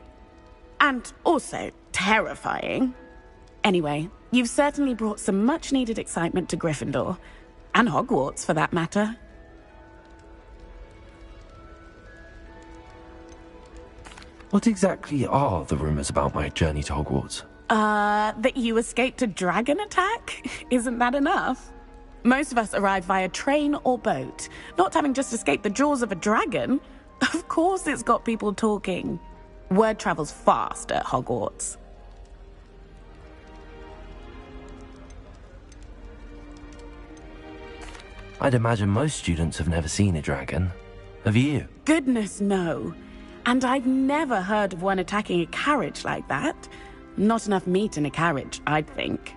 And also terrifying. Anyway, you've certainly brought some much-needed excitement to Gryffindor. And Hogwarts, for that matter. What exactly are the rumors about my journey to Hogwarts? That you escaped a dragon attack? Isn't that enough? Most of us arrive via train or boat, not having just escaped the jaws of a dragon. Of course it's got people talking. Word travels fast at Hogwarts. I'd imagine most students have never seen a dragon. Have you? Goodness, no. And I've never heard of one attacking a carriage like that. Not enough meat in a carriage, I'd think.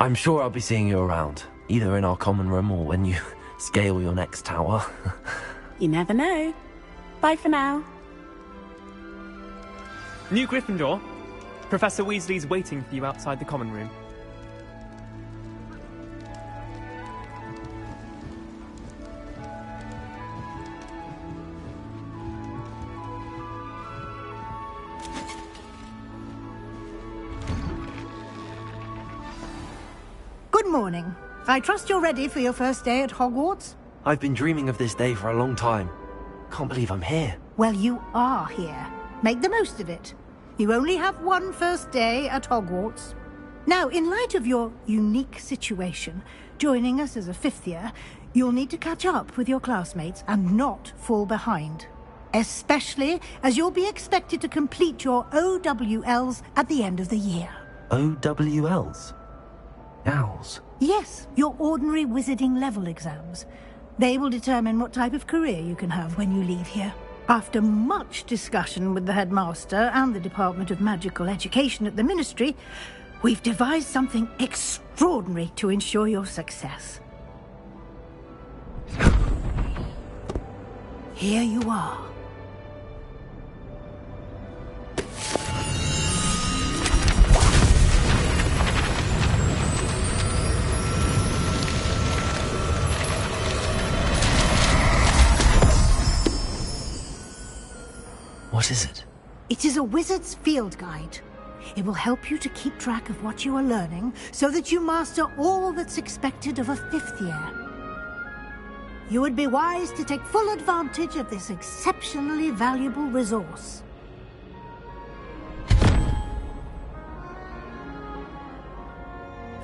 I'm sure I'll be seeing you around, either in our common room or when you scale your next tower. You never know. Bye for now. New Gryffindor. Professor Weasley's waiting for you outside the common room. Good morning. I trust you're ready for your first day at Hogwarts? I've been dreaming of this day for a long time. Can't believe I'm here. Well, you are here. Make the most of it. You only have one first day at Hogwarts. Now, in light of your unique situation, joining us as a fifth year, you'll need to catch up with your classmates and not fall behind. Especially as you'll be expected to complete your OWLs at the end of the year. OWLs? Owls? Yes, your ordinary wizarding level exams. They will determine what type of career you can have when you leave here. After much discussion with the headmaster and the Department of Magical Education at the Ministry, we've devised something extraordinary to ensure your success. Here you are. What is it? It is a wizard's field guide. It will help you to keep track of what you are learning so that you master all that's expected of a fifth year. You would be wise to take full advantage of this exceptionally valuable resource.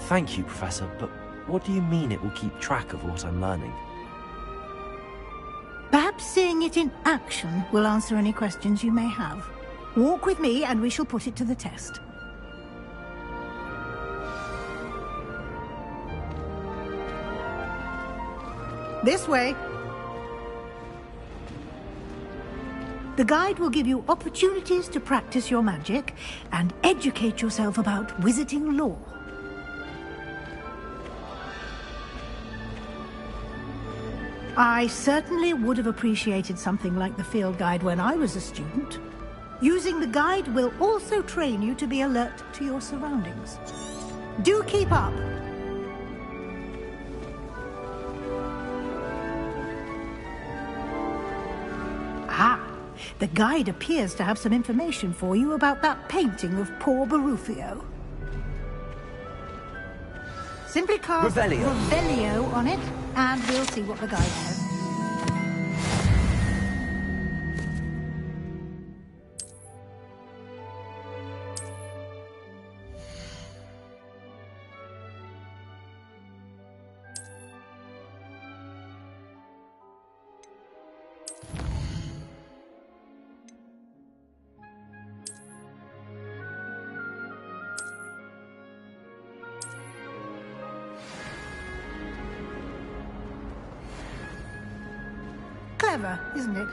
Thank you, Professor, but what do you mean it will keep track of what I'm learning? Perhaps seeing it in action will answer any questions you may have. Walk with me and we shall put it to the test. This way. The guide will give you opportunities to practice your magic and educate yourself about wizarding lore. I certainly would have appreciated something like the field guide when I was a student. Using the guide will also train you to be alert to your surroundings. Do keep up! Ah, the guide appears to have some information for you about that painting of poor Barufio. Simply cast Revelio on it, and we'll see what the guide says. Clever, isn't it?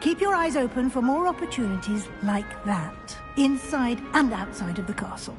Keep your eyes open for more opportunities like that, inside and outside of the castle.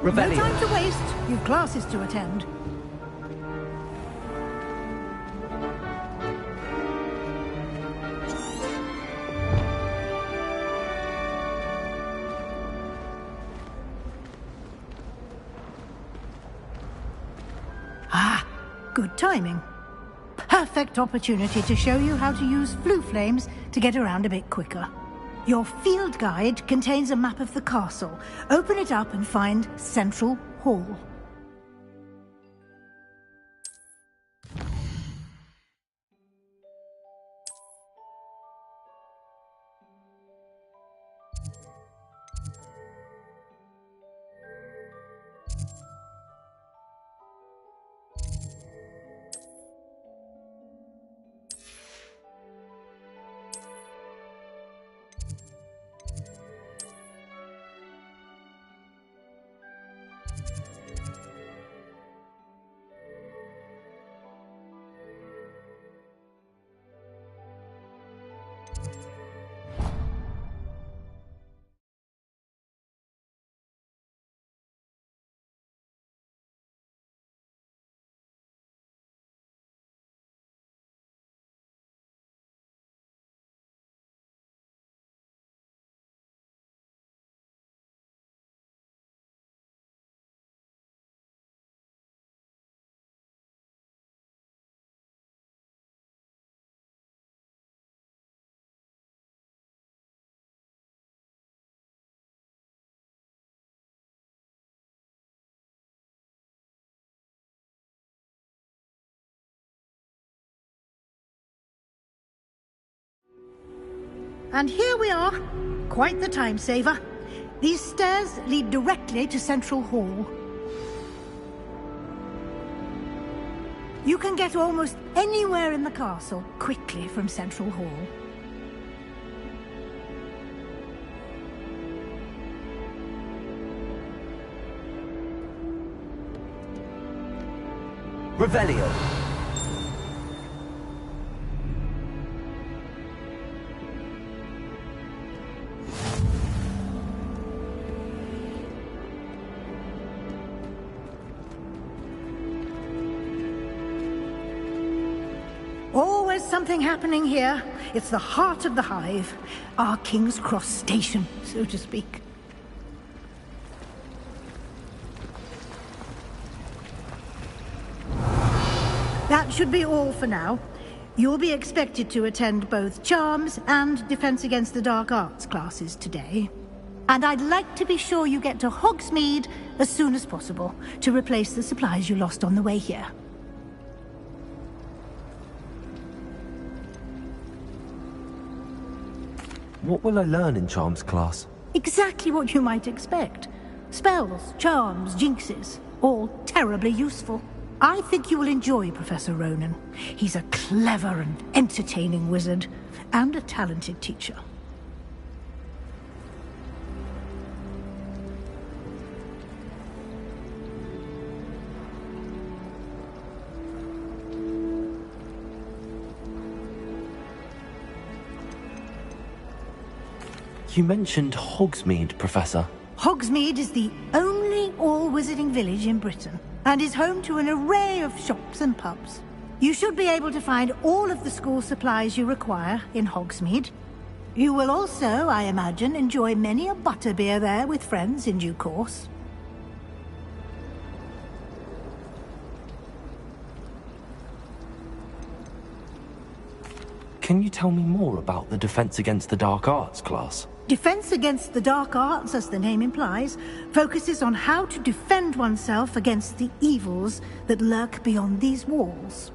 Revelio. No time to waste. You've classes to attend. Ah, good timing. Perfect opportunity to show you how to use flue flames to get around a bit quicker. Your field guide contains a map of the castle. Open it up and find Central Hall. And here we are. Quite the time saver. These stairs lead directly to Central Hall. You can get almost anywhere in the castle quickly from Central Hall. Revelio. Always something happening here. It's the heart of the hive. Our King's Cross station, so to speak. That should be all for now. You'll be expected to attend both Charms and Defense Against the Dark Arts classes today. And I'd like to be sure you get to Hogsmeade as soon as possible to replace the supplies you lost on the way here. What will I learn in Charms class? Exactly what you might expect. Spells, charms, jinxes, all terribly useful. I think you will enjoy Professor Ronan. He's a clever and entertaining wizard, and a talented teacher. You mentioned Hogsmeade, Professor. Hogsmeade is the only all-wizarding village in Britain, and is home to an array of shops and pubs. You should be able to find all of the school supplies you require in Hogsmeade. You will also, I imagine, enjoy many a butterbeer there with friends in due course. Can you tell me more about the Defense Against the Dark Arts class? Defense Against the Dark Arts, as the name implies, focuses on how to defend oneself against the evils that lurk beyond these walls.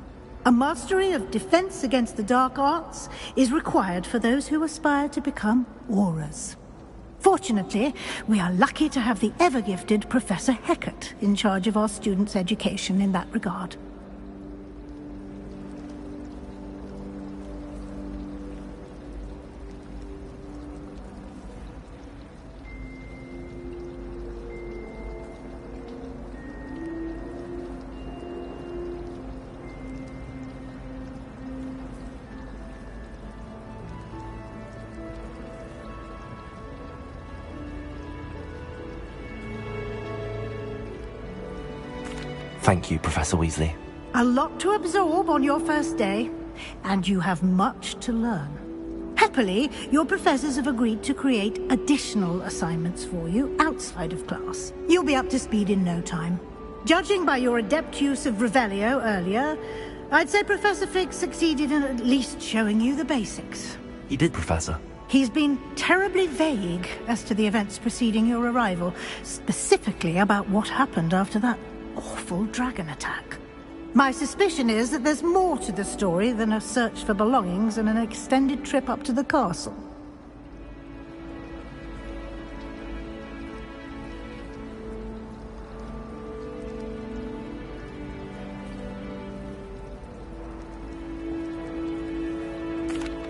A mastery of Defense Against the Dark Arts is required for those who aspire to become Aurors. Fortunately, we are lucky to have the ever-gifted Professor Hecat in charge of our students' education in that regard. Thank you, Professor Weasley. A lot to absorb on your first day, and you have much to learn. Happily, your professors have agreed to create additional assignments for you outside of class. You'll be up to speed in no time. Judging by your adept use of Revelio earlier, I'd say Professor Fig succeeded in at least showing you the basics. He did, Professor. He's been terribly vague as to the events preceding your arrival, specifically about what happened after that awful dragon attack. My suspicion is that there's more to the story than a search for belongings and an extended trip up to the castle.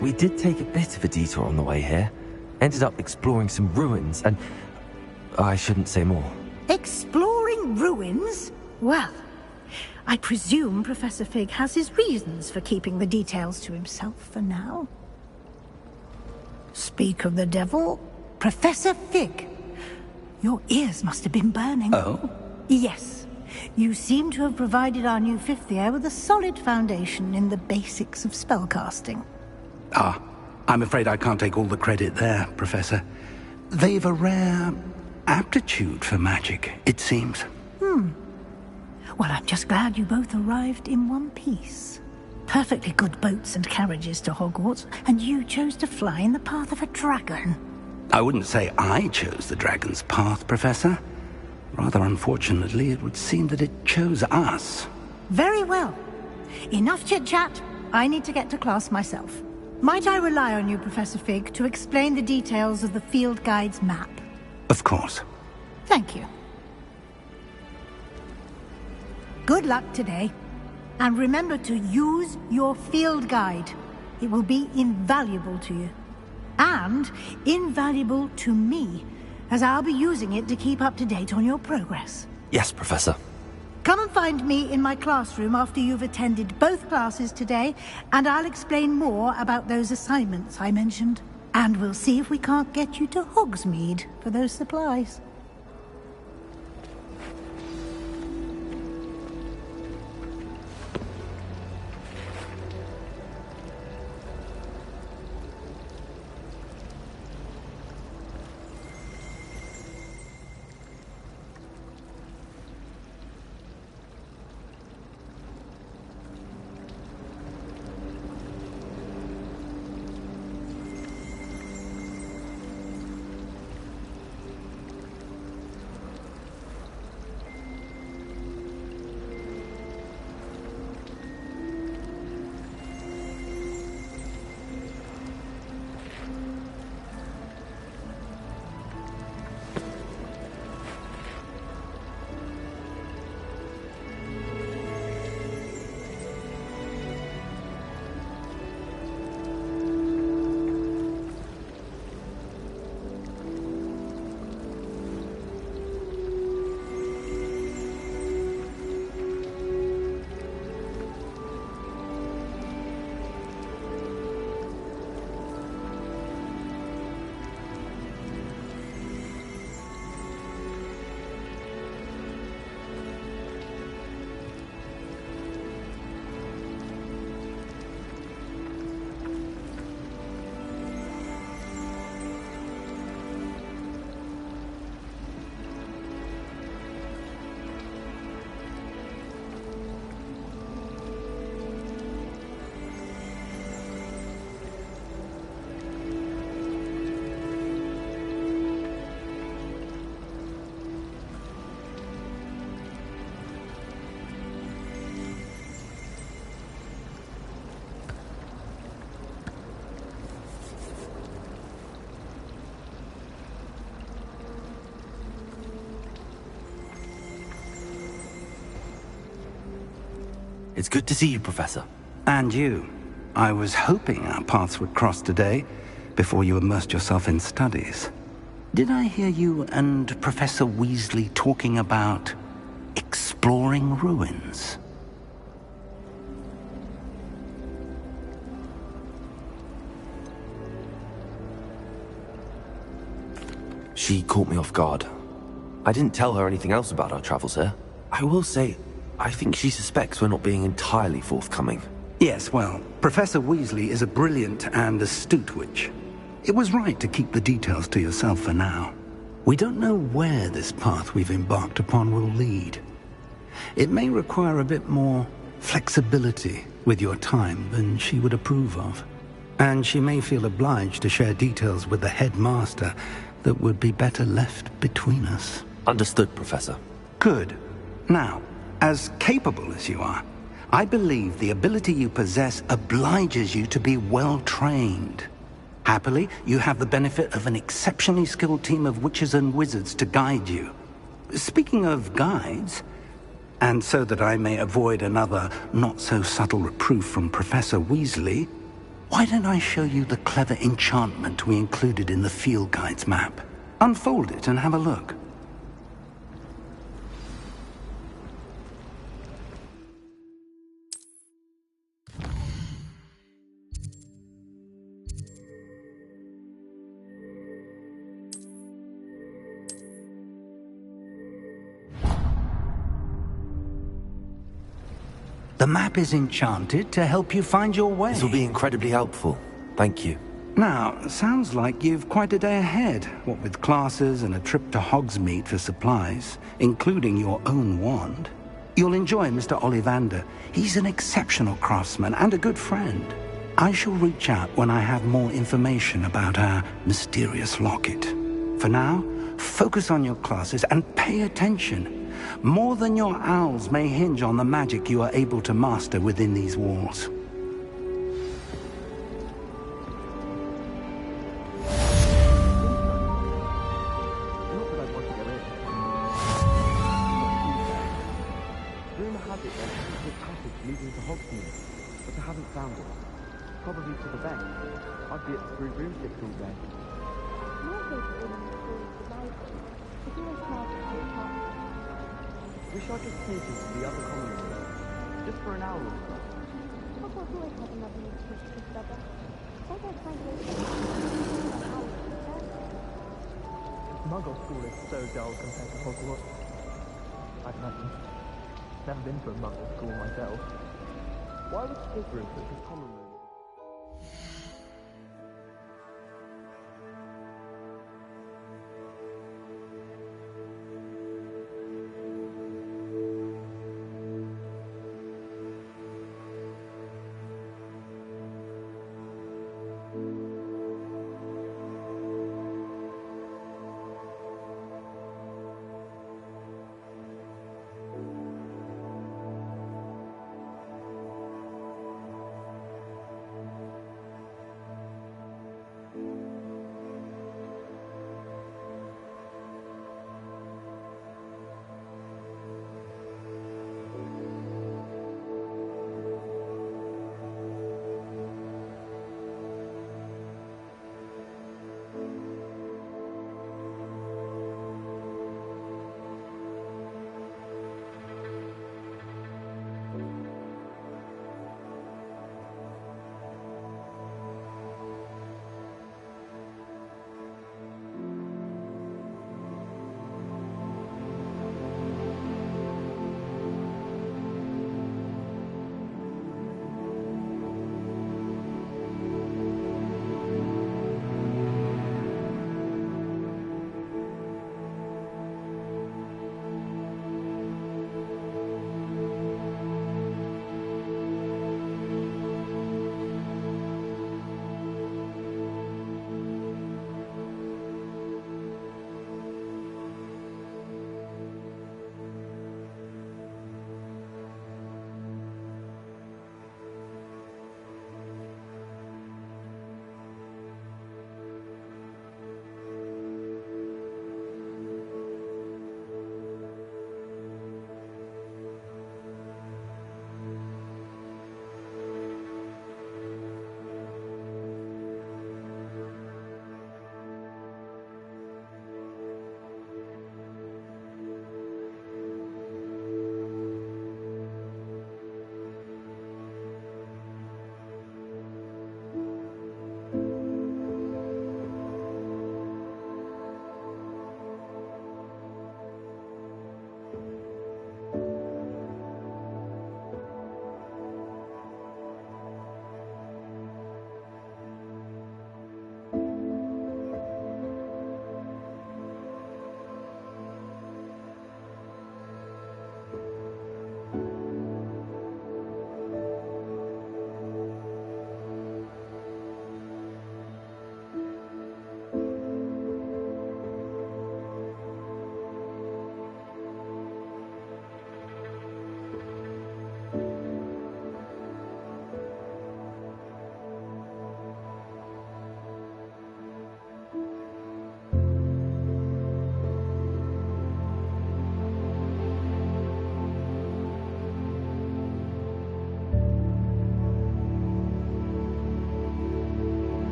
We did take a bit of a detour on the way here. Ended up exploring some ruins and... I shouldn't say more. Exploring ruins? Well, I presume Professor Fig has his reasons for keeping the details to himself for now. Speak of the devil, Professor Fig. Your ears must have been burning. Oh? Yes. You seem to have provided our new fifth year with a solid foundation in the basics of spellcasting. Ah, I'm afraid I can't take all the credit there, Professor. They've a rare aptitude for magic, it seems. Well, I'm just glad you both arrived in one piece. Perfectly good boats and carriages to Hogwarts, and you chose to fly in the path of a dragon. I wouldn't say I chose the dragon's path, Professor. Rather unfortunately, it would seem that it chose us. Very well. Enough chit-chat. I need to get to class myself. Might I rely on you, Professor Fig, to explain the details of the field guide's map? Of course. Thank you. Good luck today. And remember to use your field guide. It will be invaluable to you. And invaluable to me, as I'll be using it to keep up to date on your progress. Yes, Professor. Come and find me in my classroom after you've attended both classes today, and I'll explain more about those assignments I mentioned. And we'll see if we can't get you to Hogsmeade for those supplies. It's good to see you, Professor. And you. I was hoping our paths would cross today, before you immersed yourself in studies. Did I hear you and Professor Weasley talking about exploring ruins? She caught me off guard. I didn't tell her anything else about our travels here. I will say, I think she suspects we're not being entirely forthcoming. Yes, well, Professor Weasley is a brilliant and astute witch. It was right to keep the details to yourself for now. We don't know where this path we've embarked upon will lead. It may require a bit more flexibility with your time than she would approve of. And she may feel obliged to share details with the headmaster that would be better left between us. Understood, Professor. Good. Now, as capable as you are, I believe the ability you possess obliges you to be well-trained. Happily, you have the benefit of an exceptionally skilled team of witches and wizards to guide you. Speaking of guides, and so that I may avoid another not-so-subtle reproof from Professor Weasley, why don't I show you the clever enchantment we included in the field guide's map? Unfold it and have a look. The map is enchanted to help you find your way. This will be incredibly helpful. Thank you. Now, sounds like you've quite a day ahead, what with classes and a trip to Hogsmeade for supplies, including your own wand. You'll enjoy Mr. Ollivander. He's an exceptional craftsman and a good friend. I shall reach out when I have more information about our mysterious locket. For now, focus on your classes and pay attention. More than your owls may hinge on the magic you are able to master within these walls. I'd be at the three broomsticks all day. Wish I could take you to the other common room, just for an hour or so. Muggle school is so dull compared to Hogwarts. I'd imagine. Never been to a Muggle school myself. Why was Slytherin such a common room?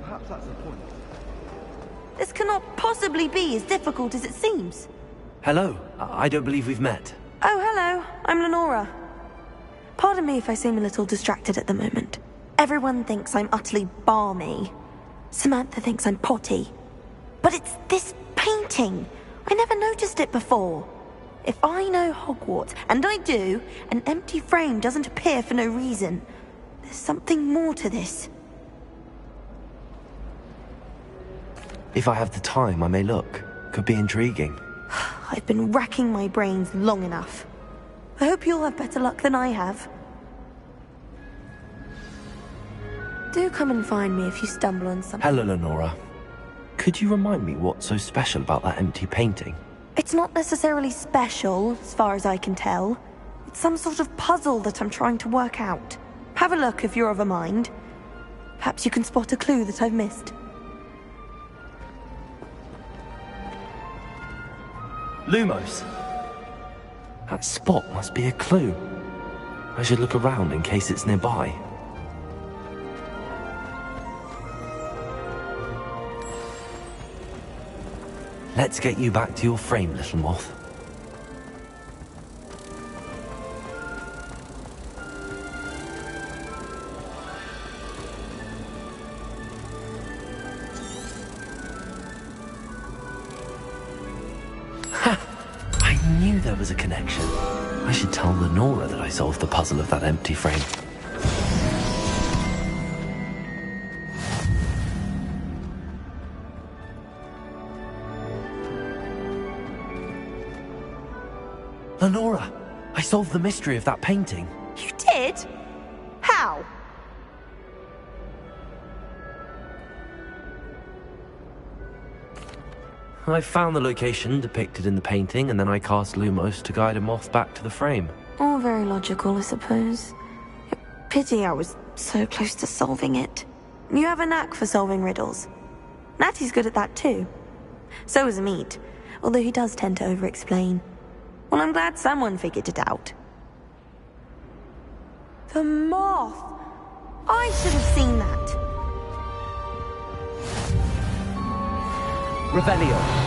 Perhaps that's the point. This cannot possibly be as difficult as it seems. Hello. I don't believe we've met. Oh, hello. I'm Lenora. Pardon me if I seem a little distracted at the moment. Everyone thinks I'm utterly balmy. Samantha thinks I'm potty. But it's this painting. I never noticed it before. If I know Hogwarts, and I do, an empty frame doesn't appear for no reason. There's something more to this. If I have the time, I may look. Could be intriguing. I've been racking my brains long enough. I hope you'll have better luck than I have. Do come and find me if you stumble on something. Hello, Lenora. Could you remind me what's so special about that empty painting? It's not necessarily special, as far as I can tell. It's some sort of puzzle that I'm trying to work out. Have a look if you're of a mind. Perhaps you can spot a clue that I've missed. Lumos! That spot must be a clue. I should look around in case it's nearby. Let's get you back to your frame, little moth. I knew there was a connection. I should tell Lenora that I solved the puzzle of that empty frame. Lenora, I solved the mystery of that painting. You did? How? I found the location depicted in the painting, and then I cast Lumos to guide a moth back to the frame. All very logical, I suppose. Pity I was so close to solving it. You have a knack for solving riddles. Natty's good at that too. So is Amit, although he does tend to over-explain. Well, I'm glad someone figured it out. The moth! I should have seen that. Revelio.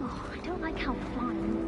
Oh, I don't like how flying.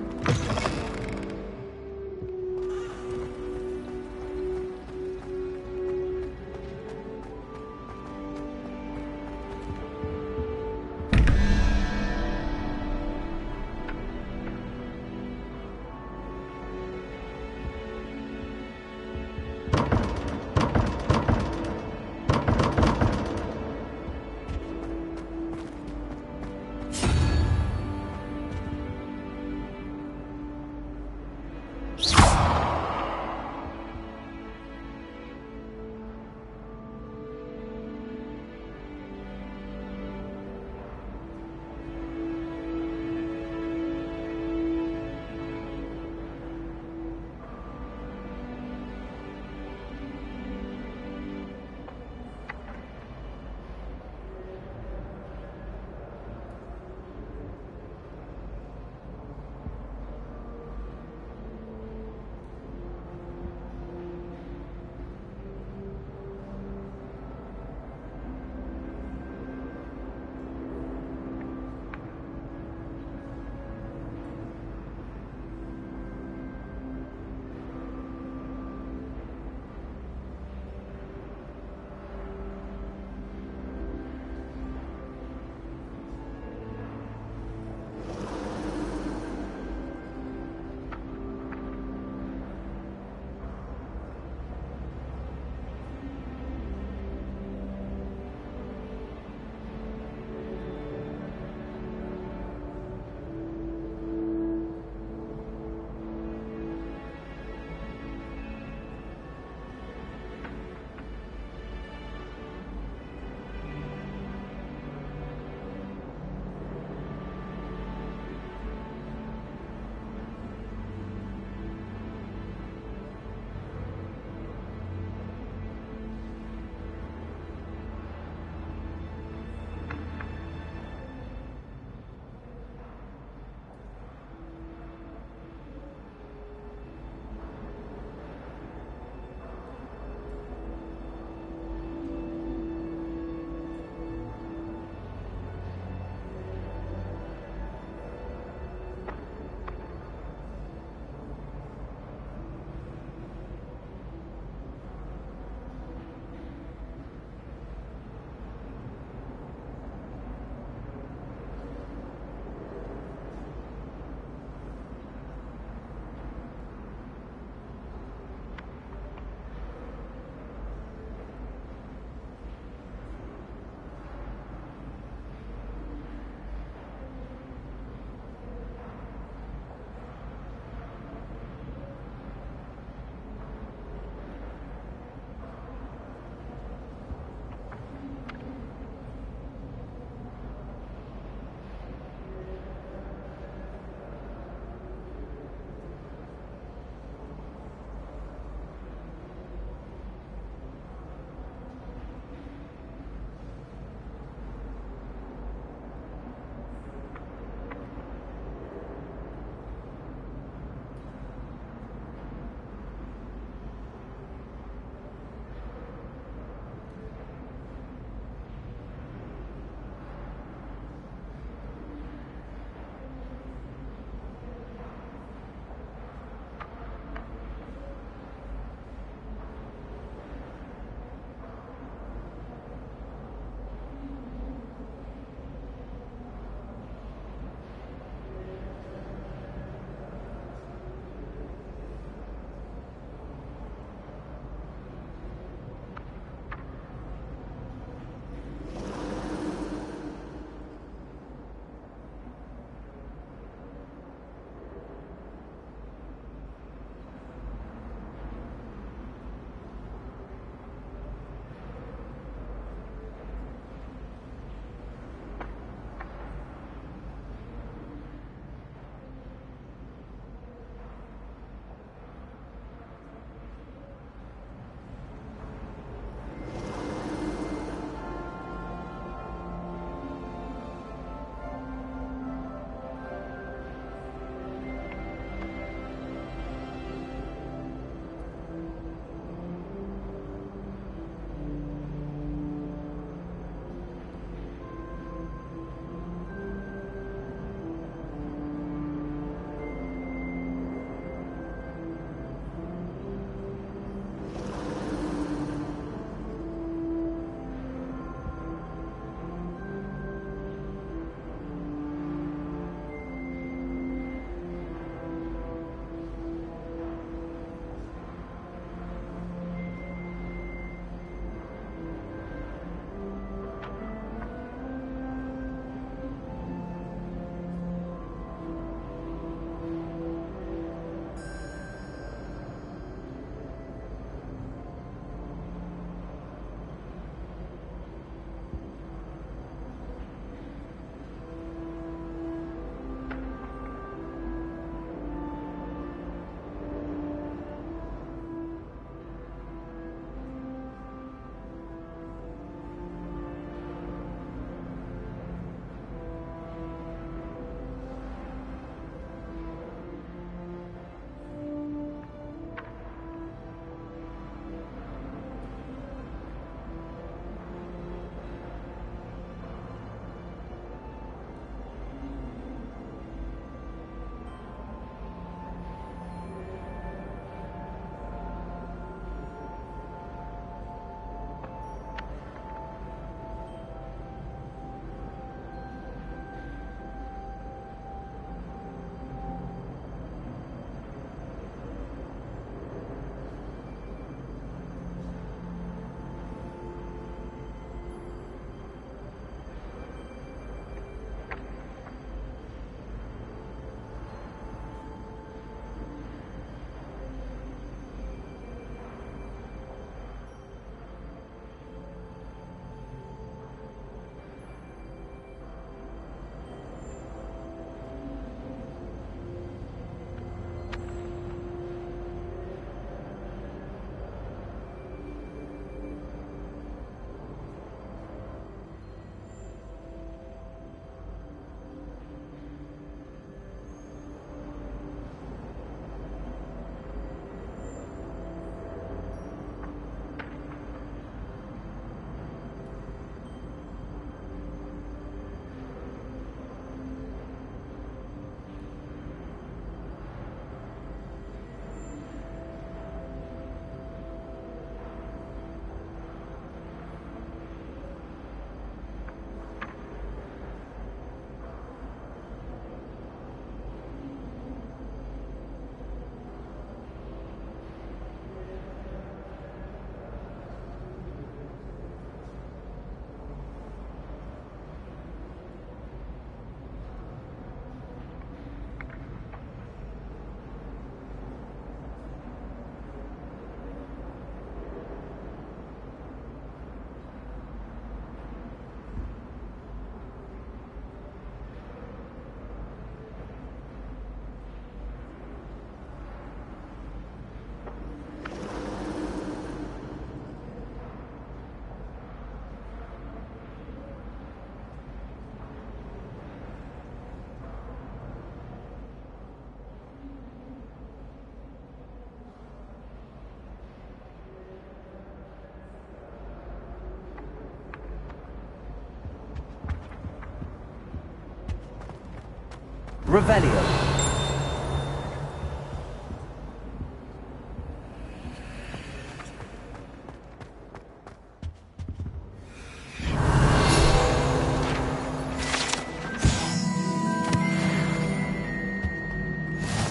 Revelio.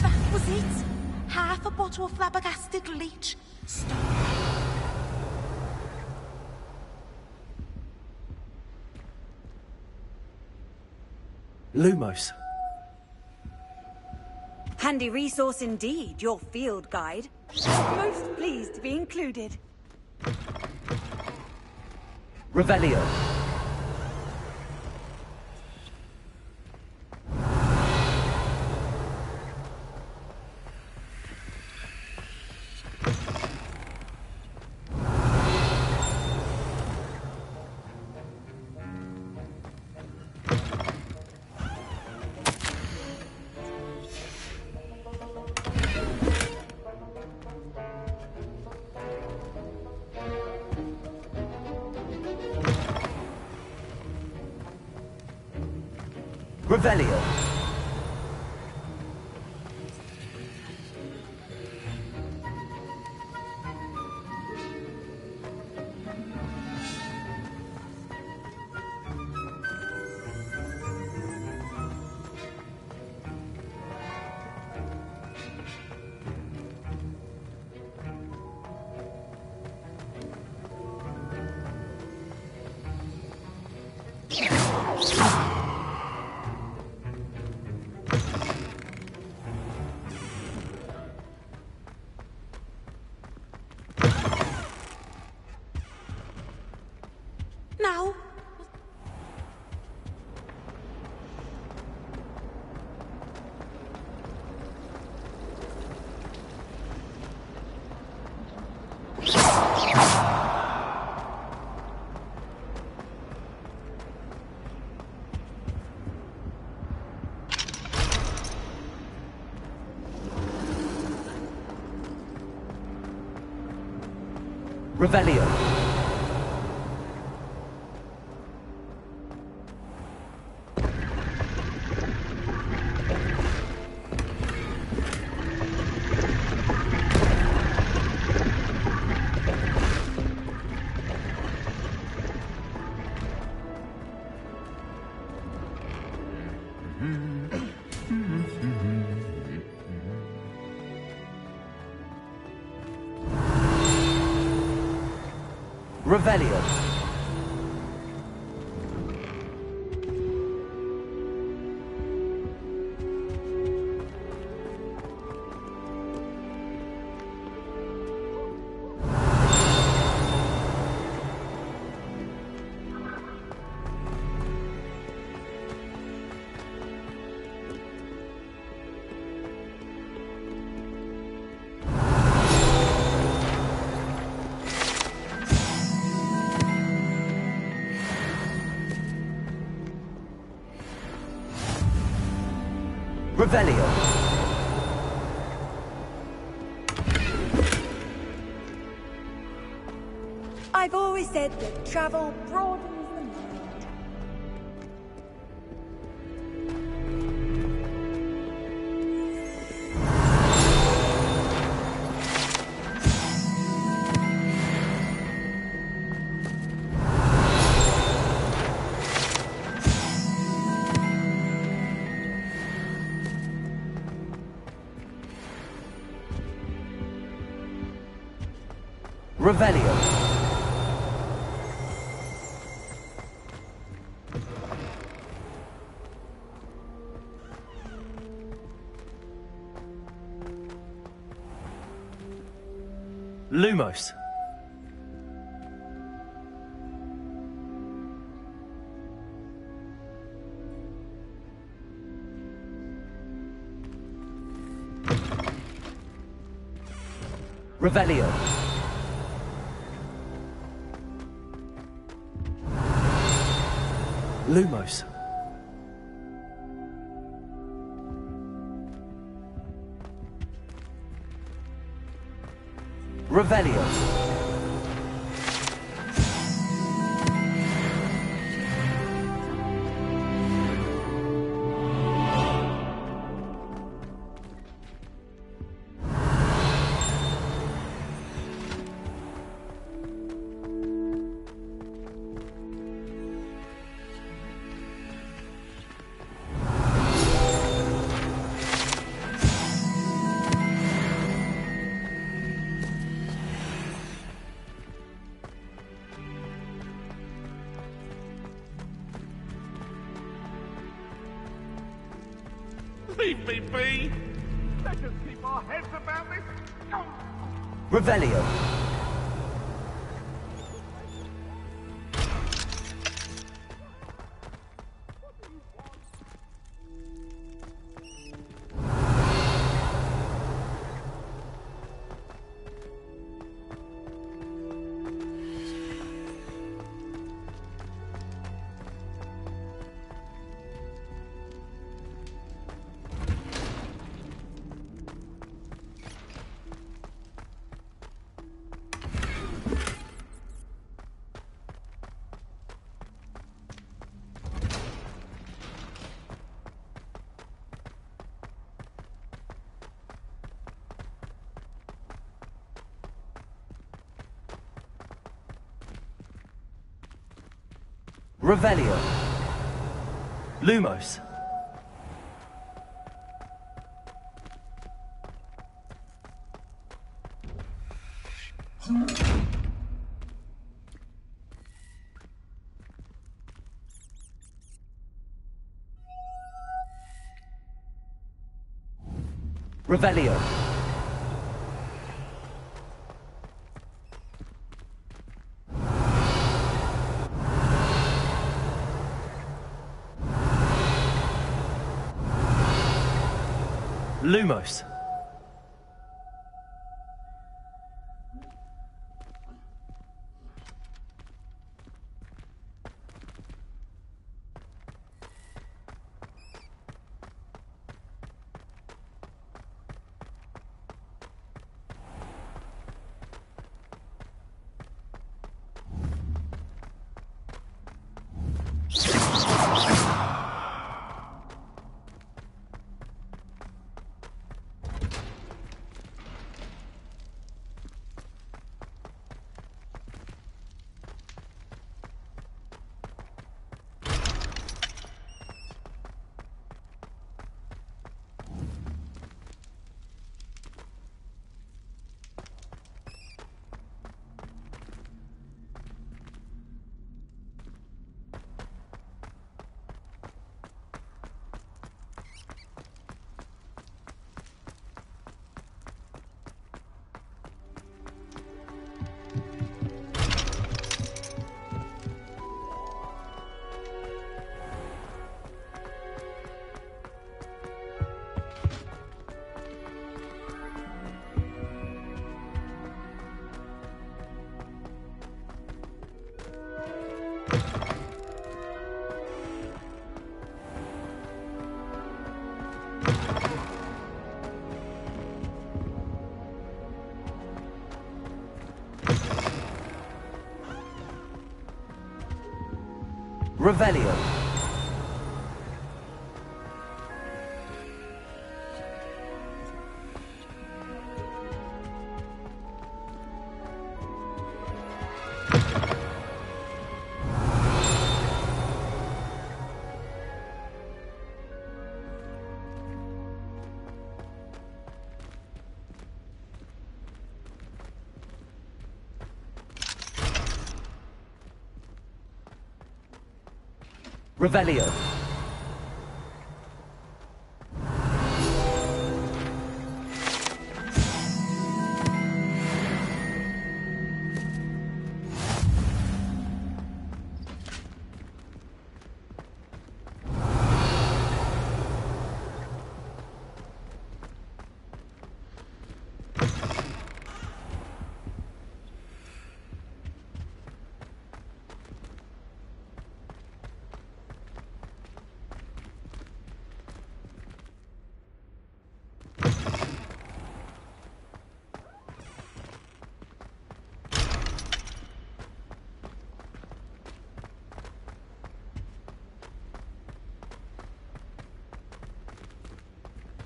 That was it. Half a bottle of flabbergasted leech. Stop. Lumos. Handy resource indeed, your field guide. Most pleased to be included. Revelio. Revelio. Now. Revelio. Revelio. Revelio. I've always said that travel broadens the mind. Revelio. Lumos. Revelio. Lumos. Revelio. Leave me be! Let us keep our heads about this! Revelio. Revelio. Lumos. Revelio. Lumos. Revelio. Revelio.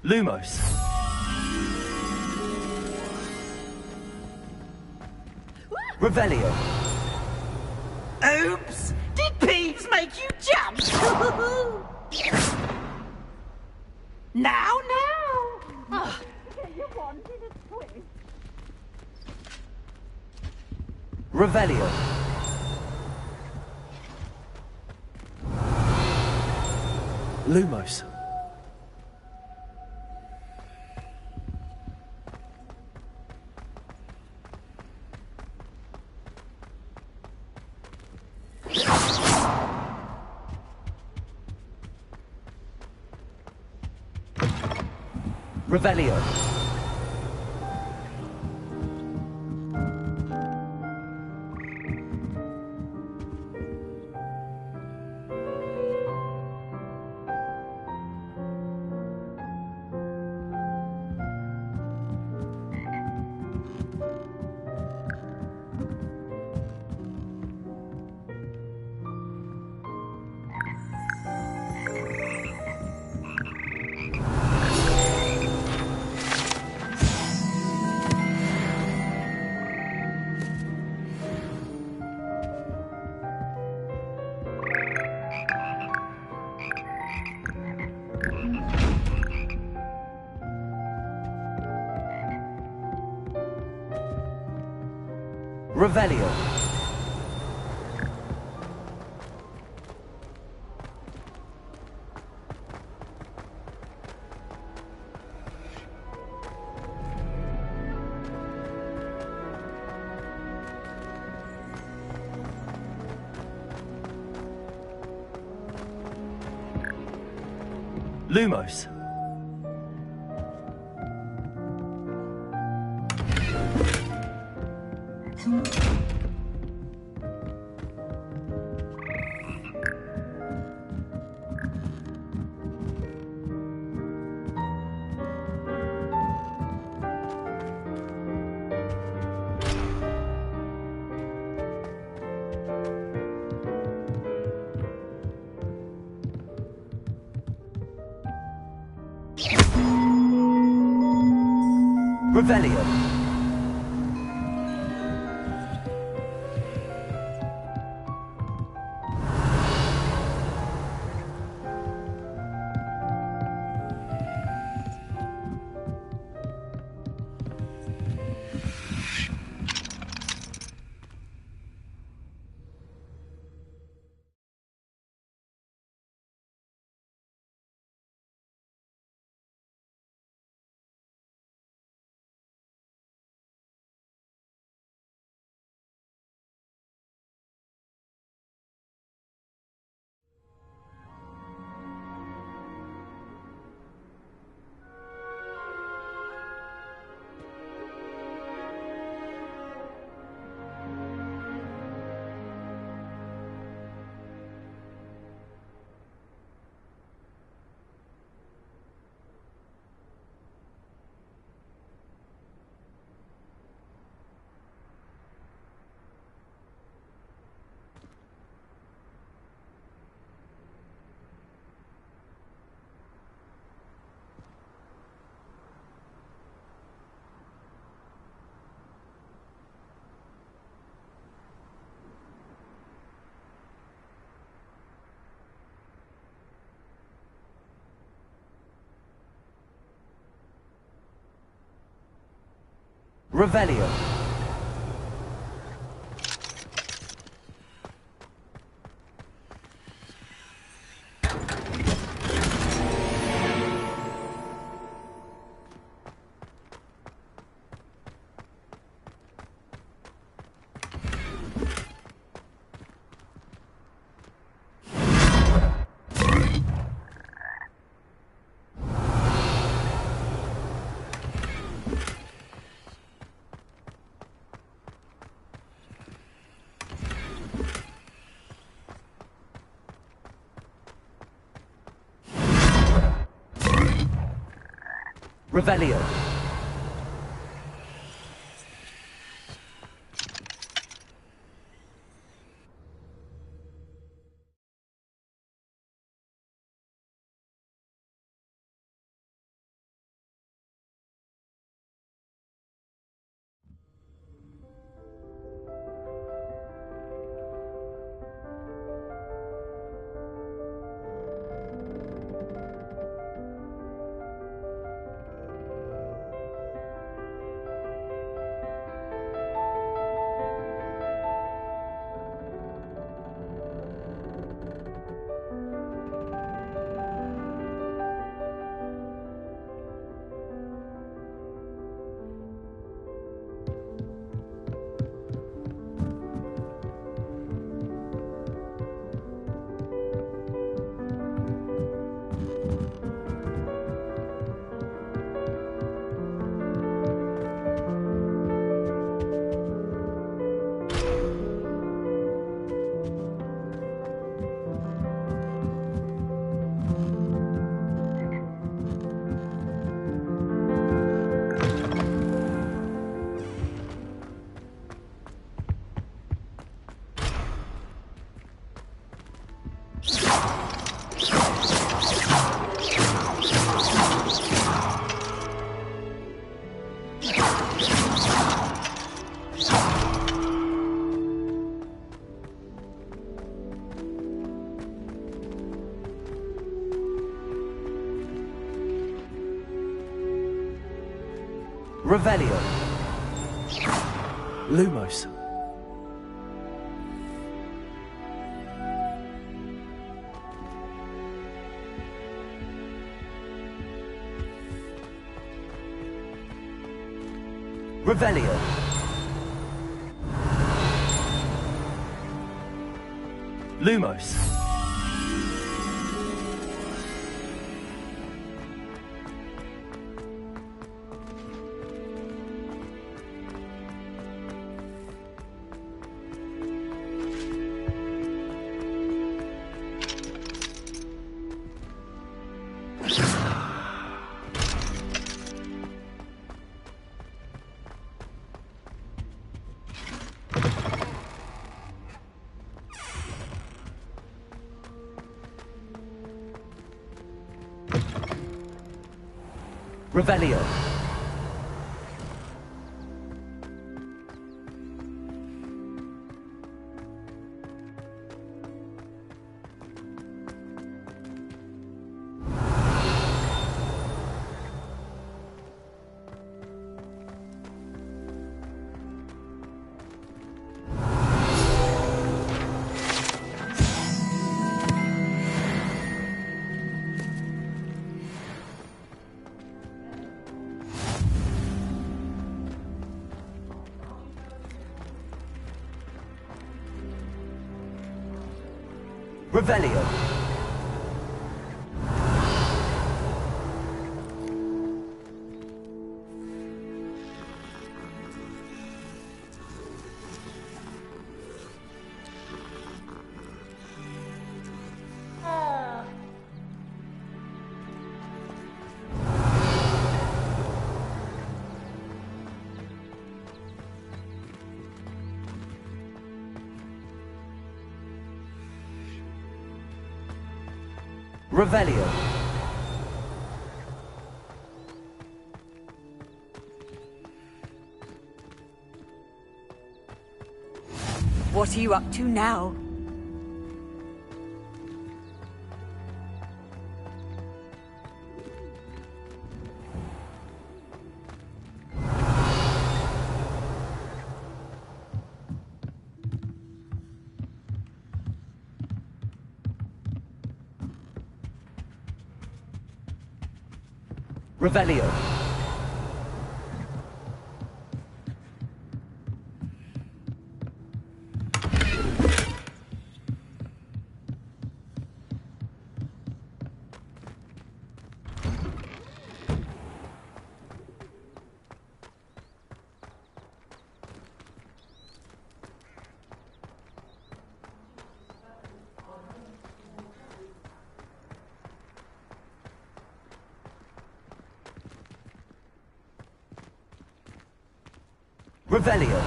Lumos. Revelio. Oops! Did Peeves make you jump? Now. Oh, you wanted a twist. Revelio. Lumos. Revelio. Revelio. Lumos. Revelio. Revelio. Revelio. Revelio. Lumos. Revelio. Lumos. Revelio. Revelio. Revelio. What are you up to now? Revelio. Revelio.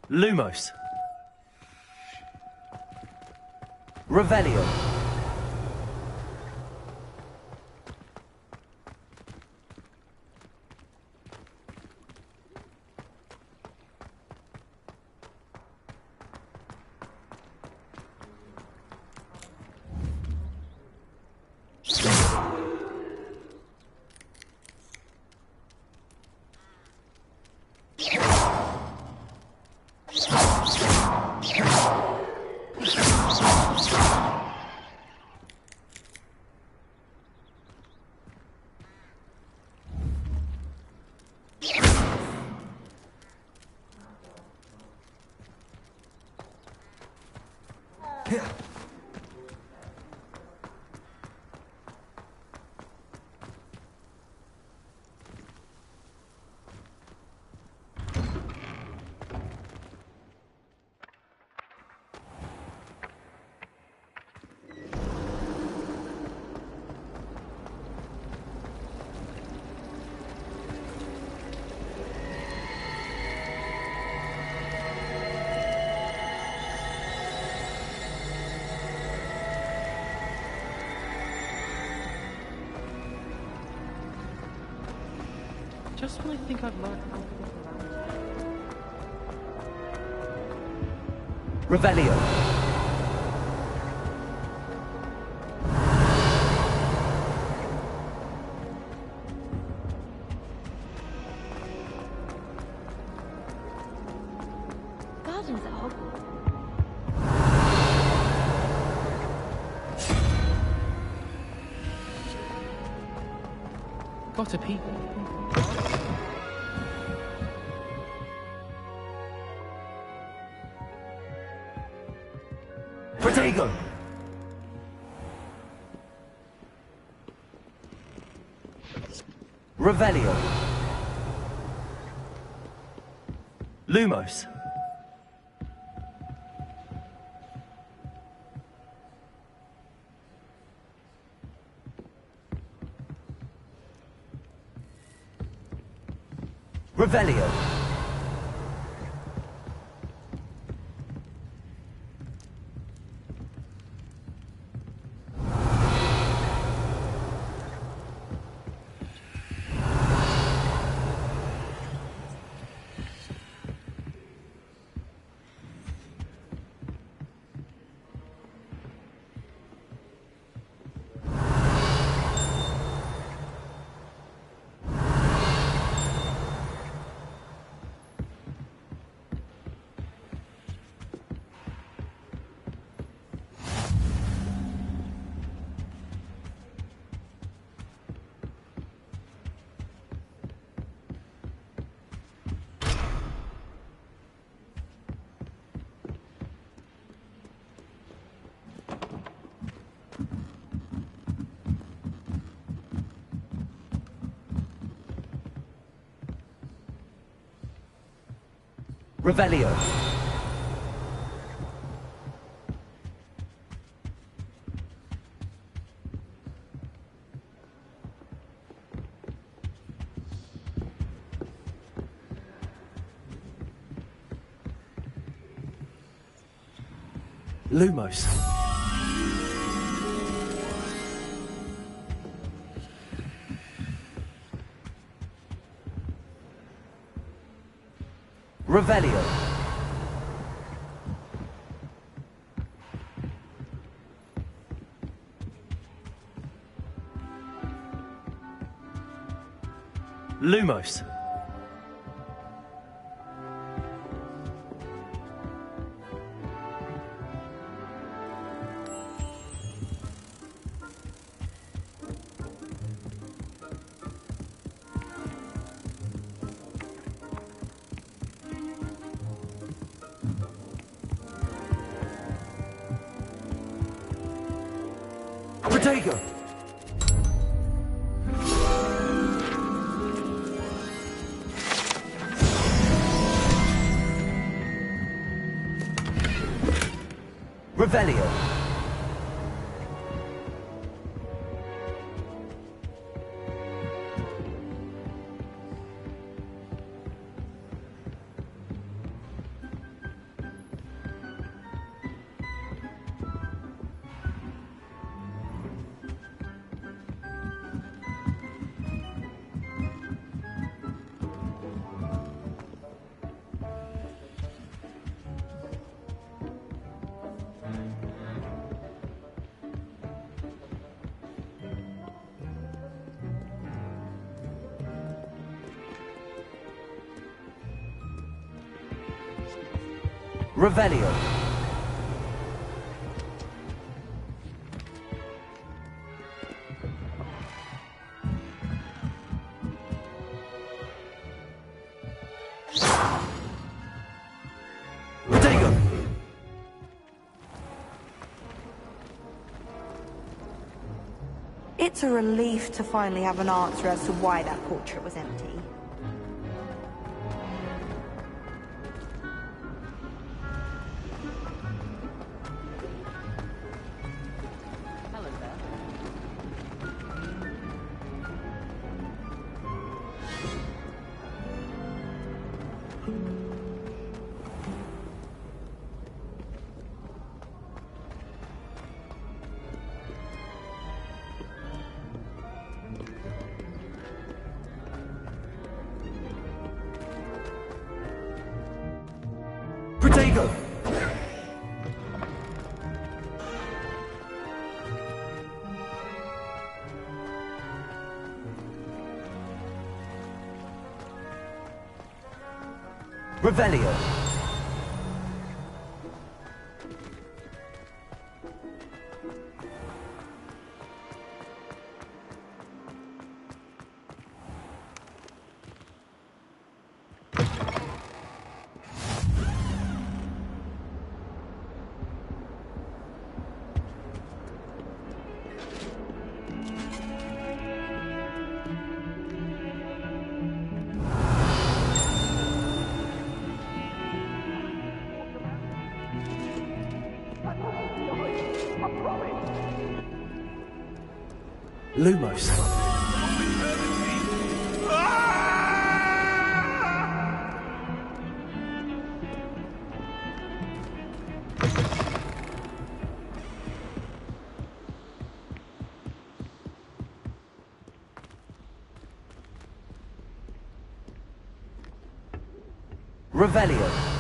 Lumos. Revelio. Just when I think I've learned how to Revelio. lessons at Hogwarts. Got a peep. Protego! Revelio. Lumos. Revelio. Revelio. Lumos. Revelio. Lumos. Protego. Revelio. Revelio. Protego. It's a relief to finally have an answer as to why that portrait was empty. Protego. Revelio. Lumos. Revelio.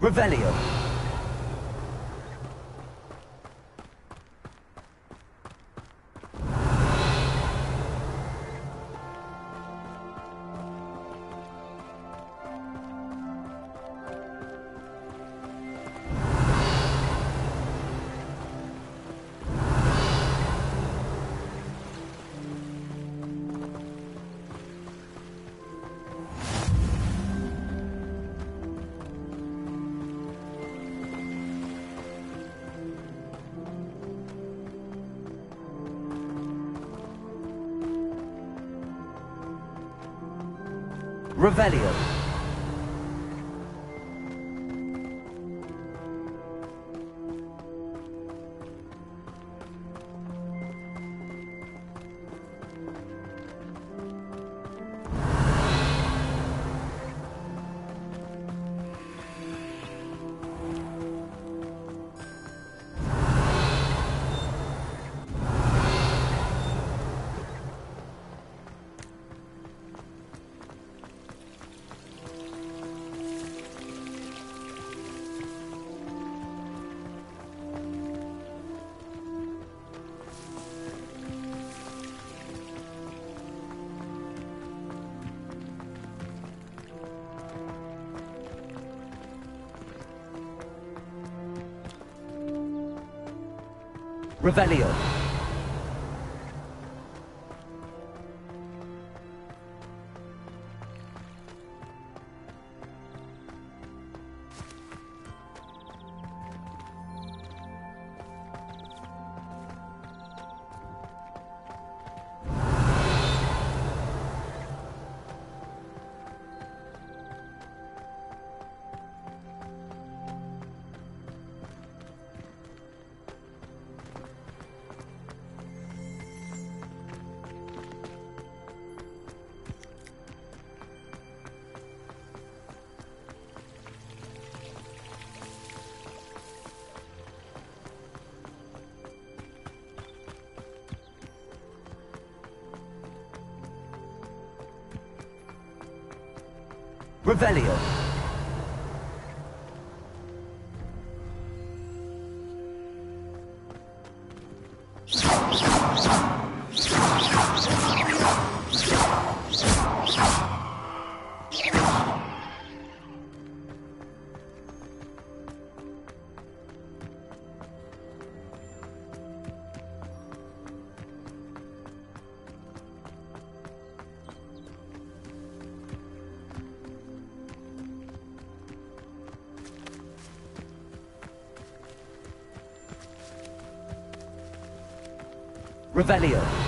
Revelio. Revelio. Revelio. Revelio. Revelio.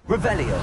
Revelio.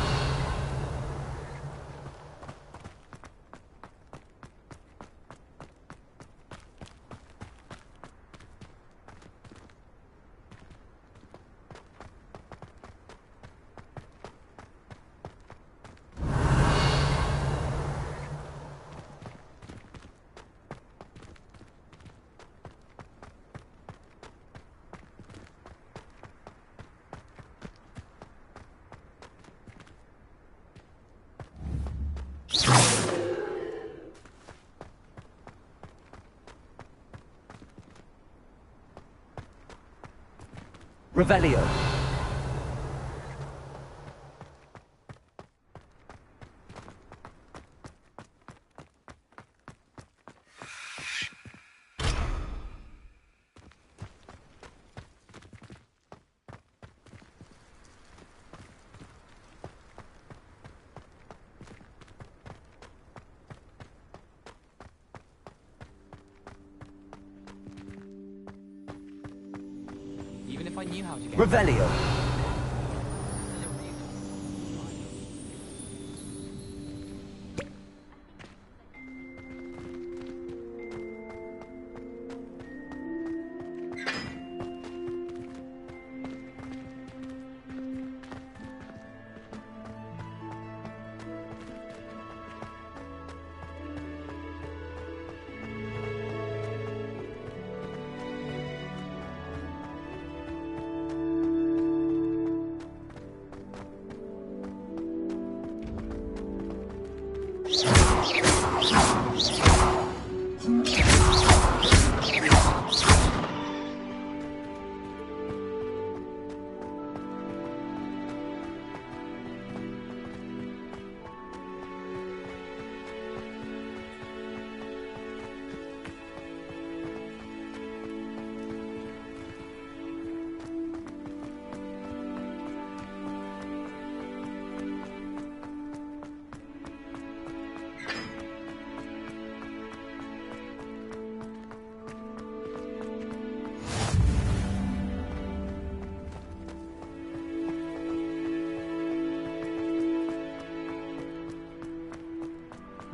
Revelio. Even if I knew how to get Revelio.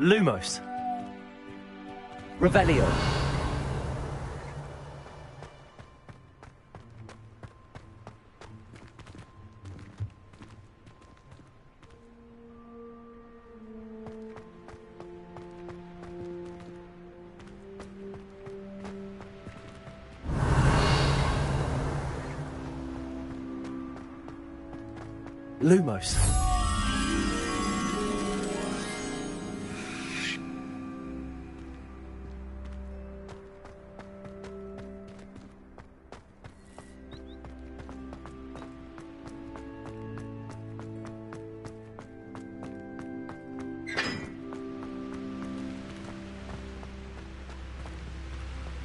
Lumos. Revelio. Lumos.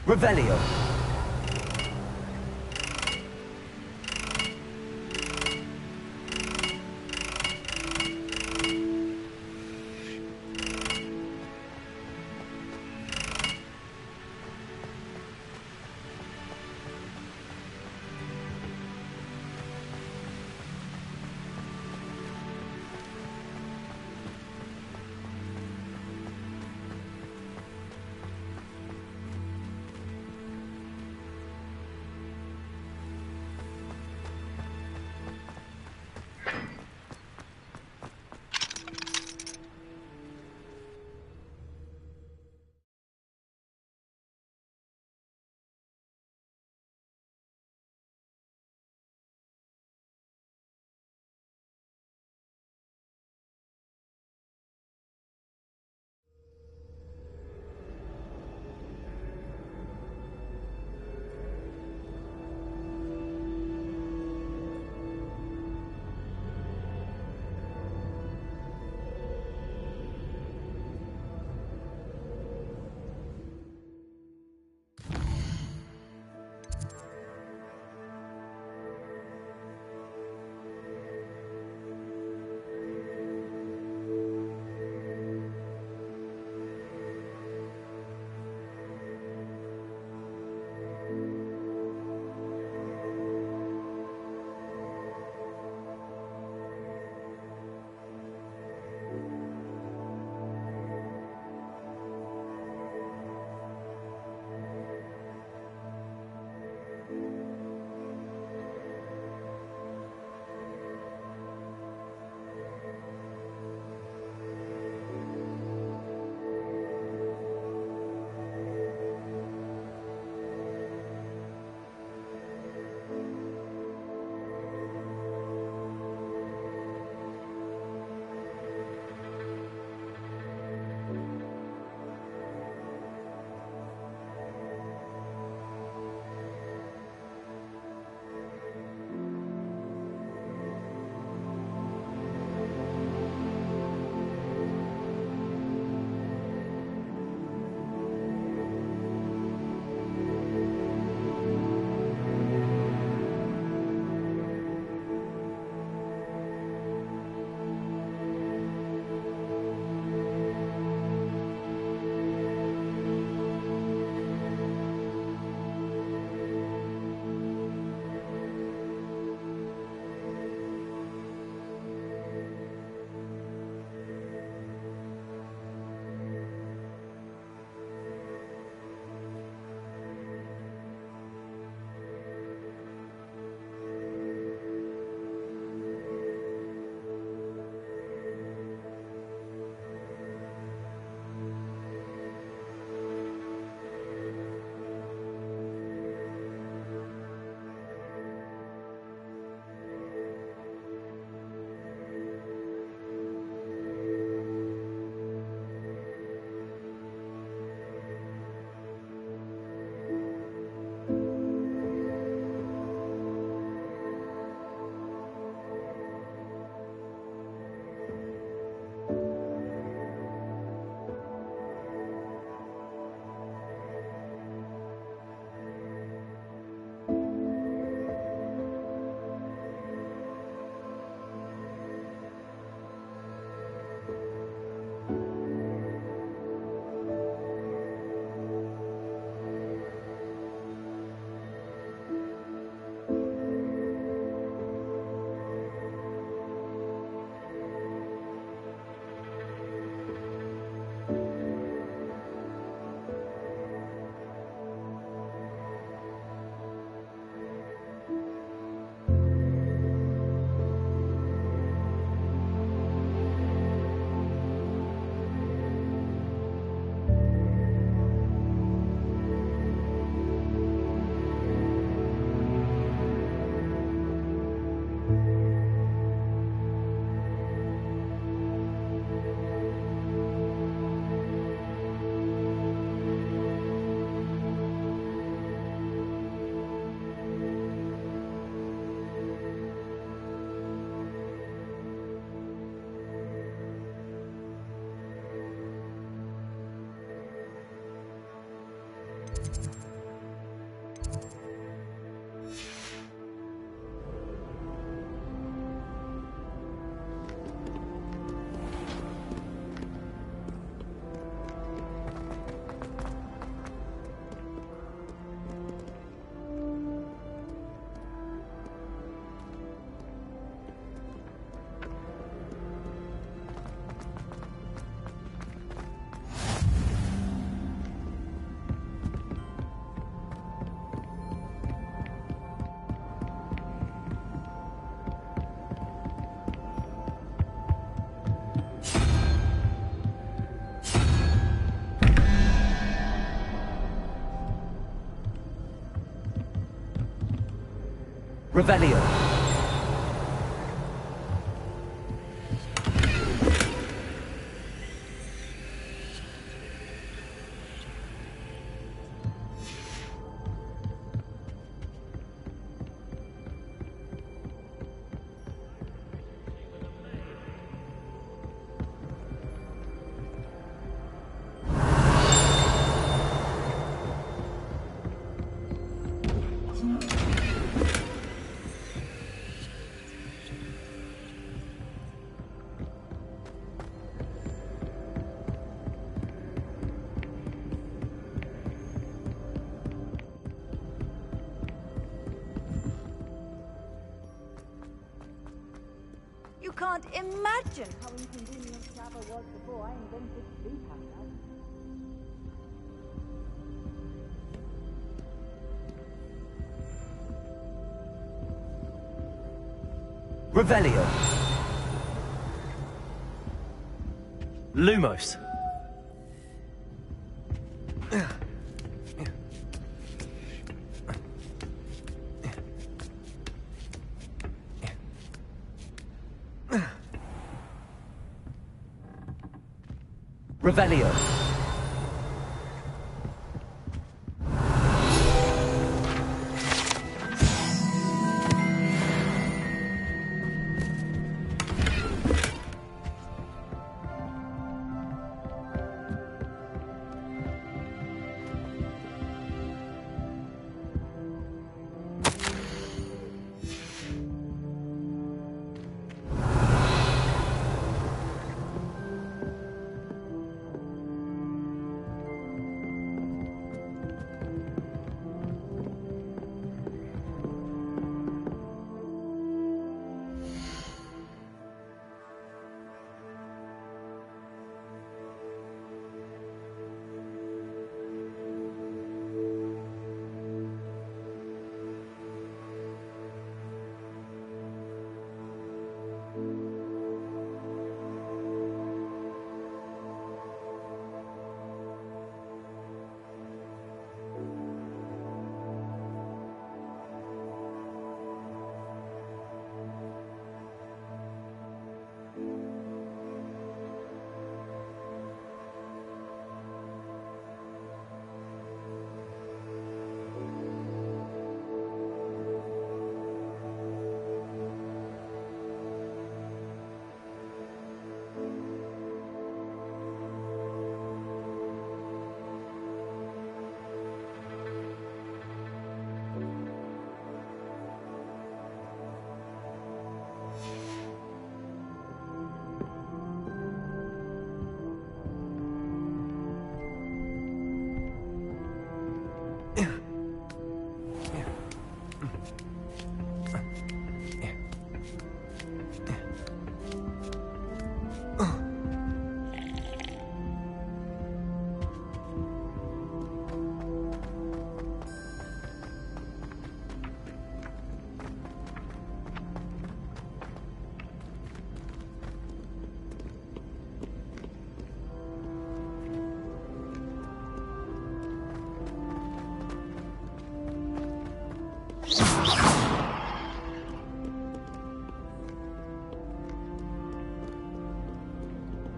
Revelio. Revelio. You can't imagine how inconvenient travel was before I invented sleep apparatus. Revelio. Lumos. Revelio.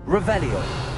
Revelio.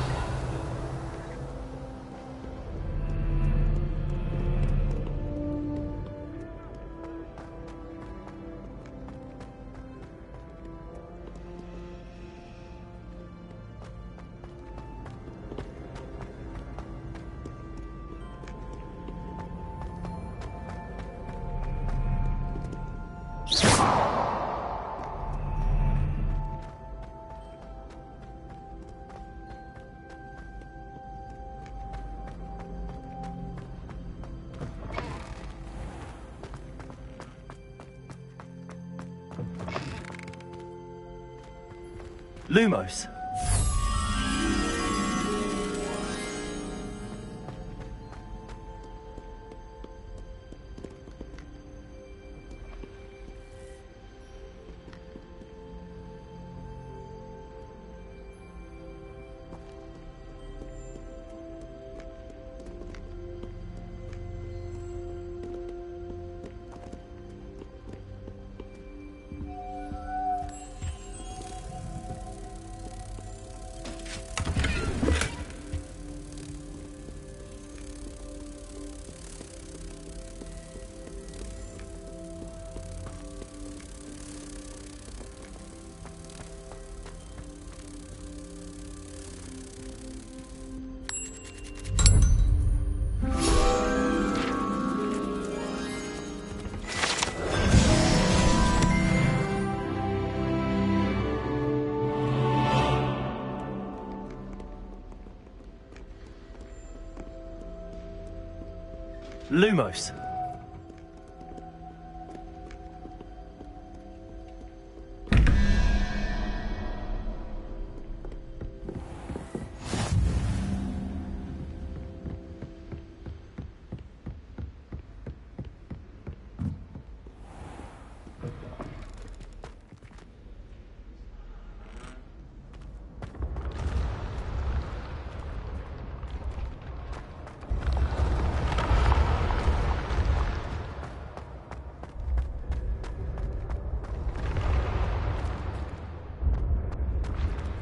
Lumos. Lumos.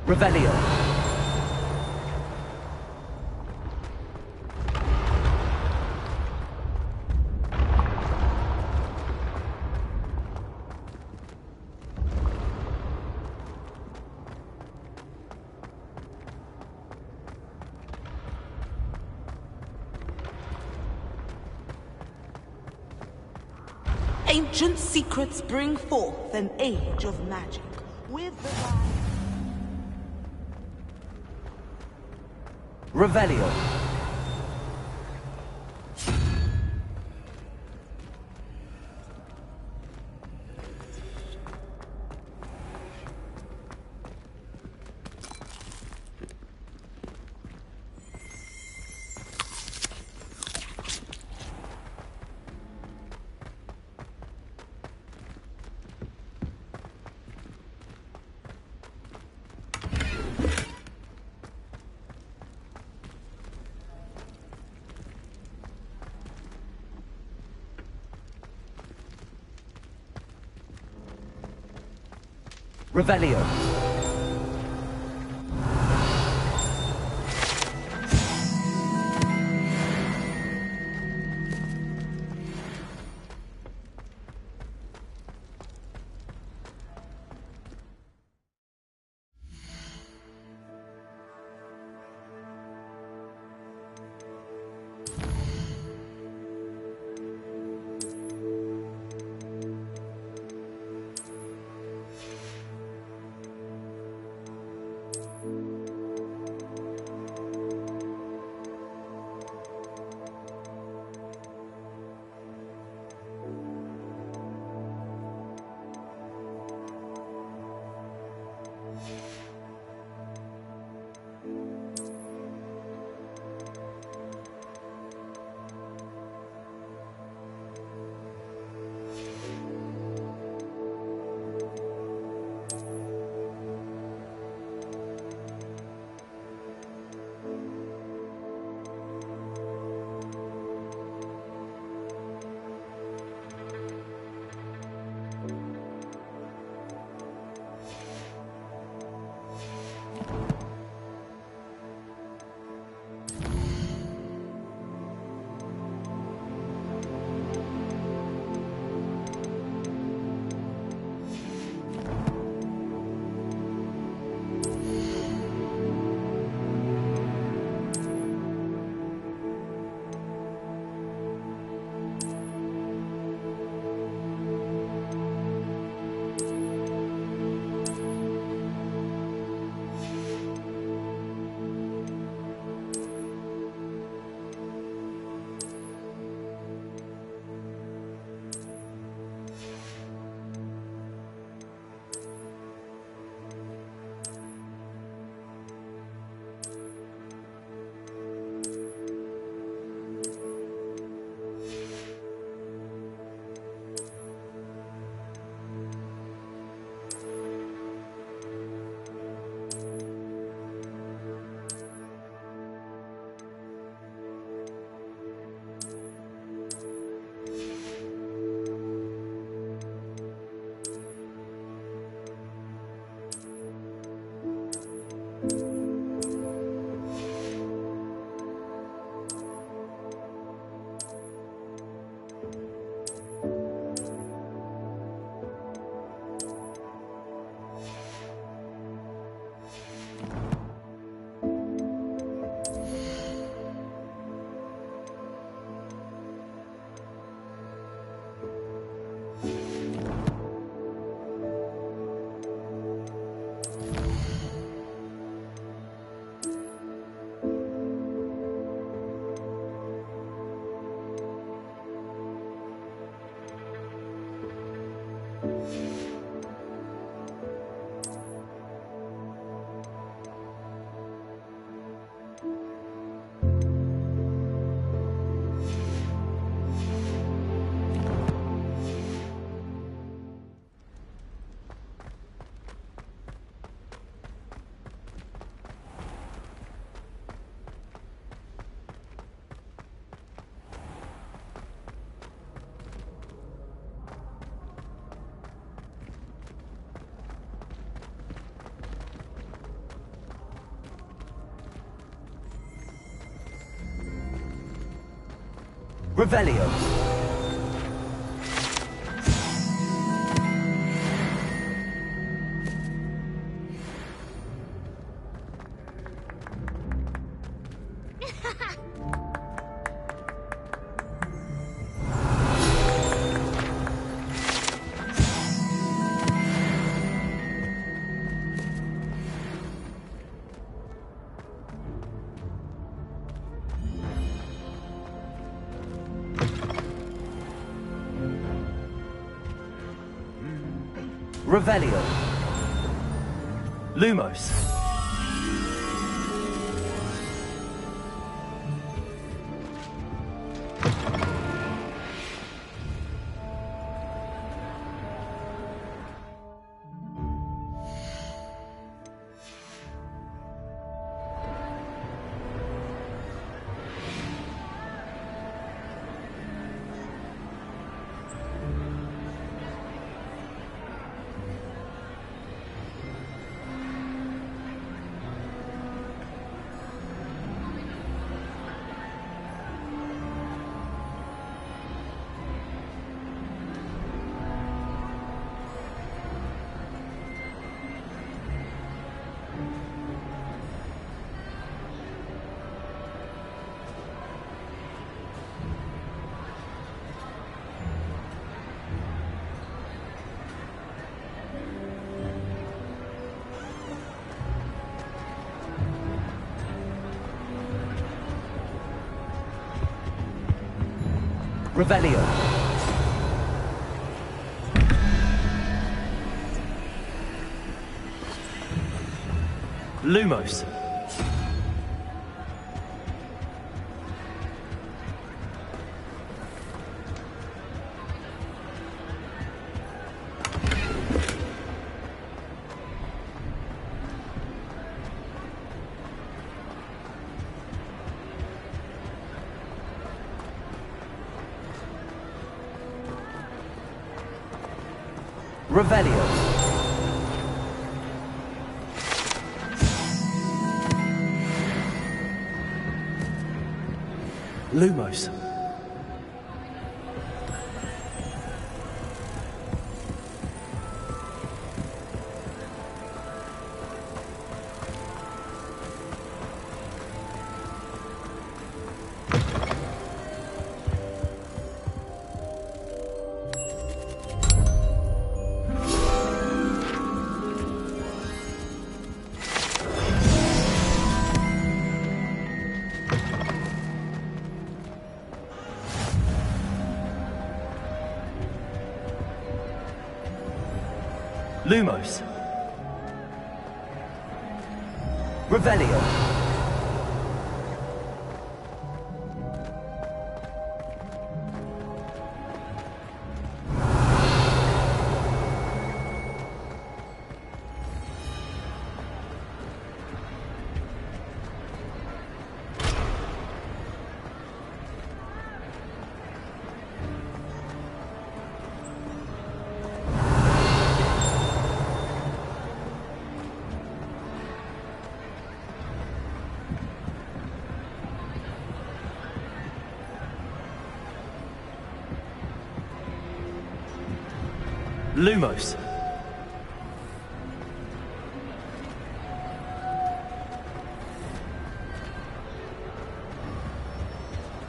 Revelio. Ancient secrets bring forth an age of magic. With the Revelio. Revelio. Revelio. Revelio. Lumos. Revelio. Lumos. Revelio. Lumos. Lumos. Revelio. Lumos.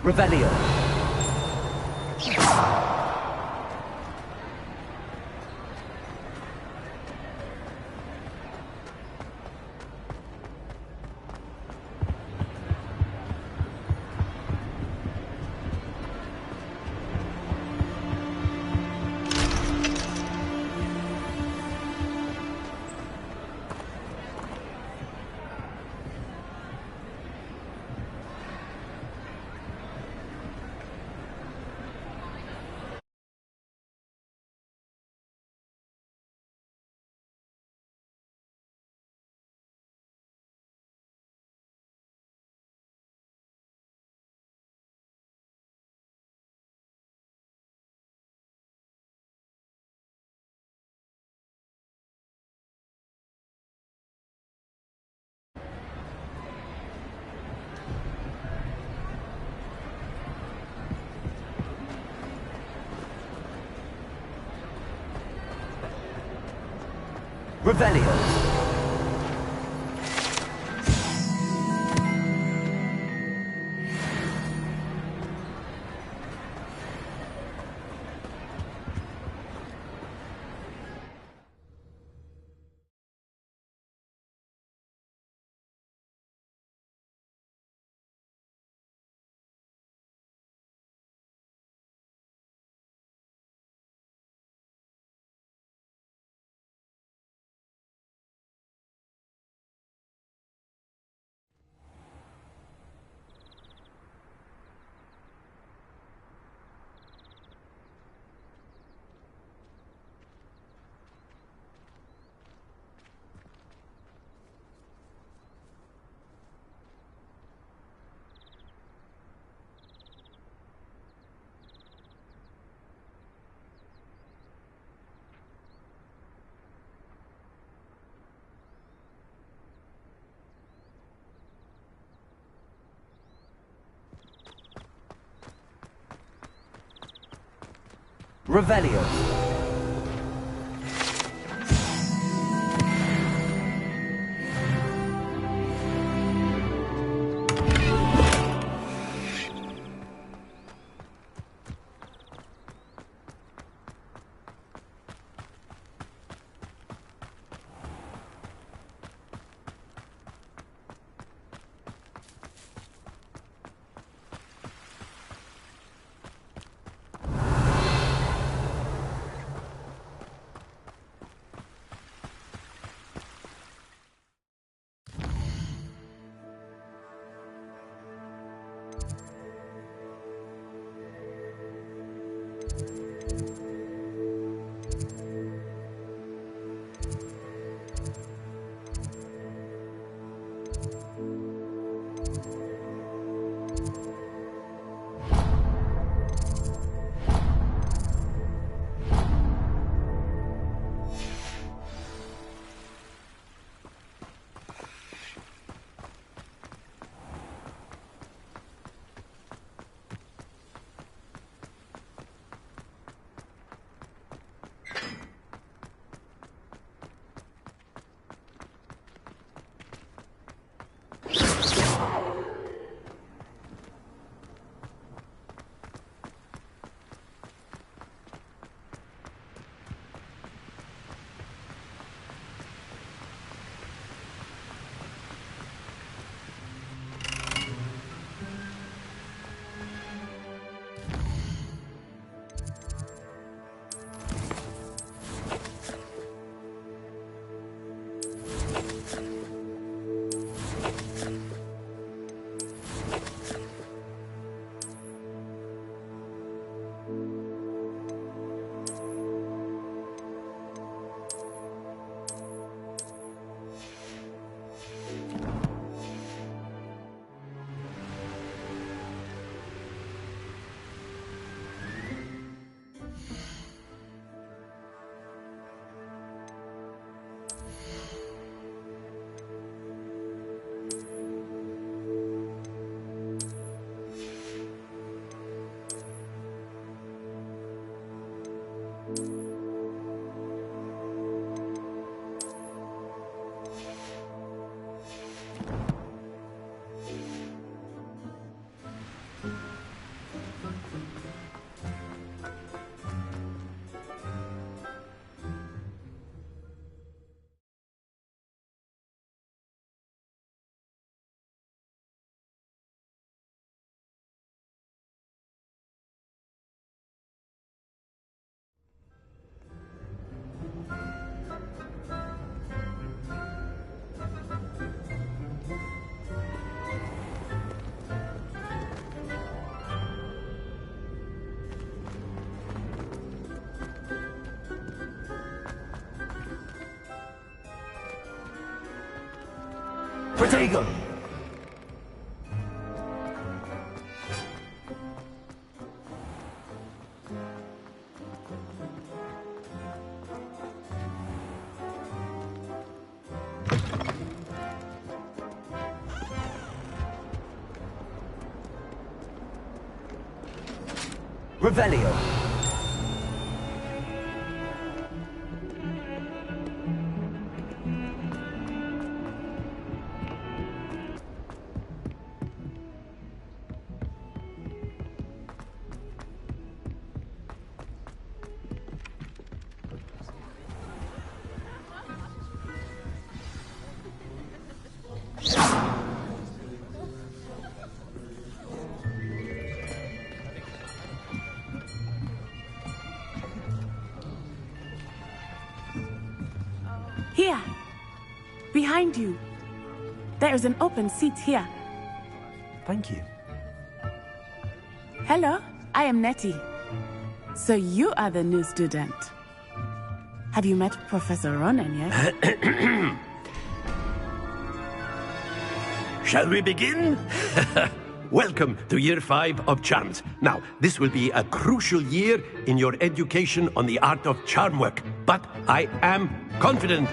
Revelio. Revelio. Revelio. Protego! Revelio. Here. Behind you. There is an open seat here. Thank you. Hello, I am Nettie. So you are the new student. Have you met Professor Ronan yet? Shall we begin? Welcome to Year 5 of Charms. Now, this will be a crucial year in your education on the art of charm work. But I am confident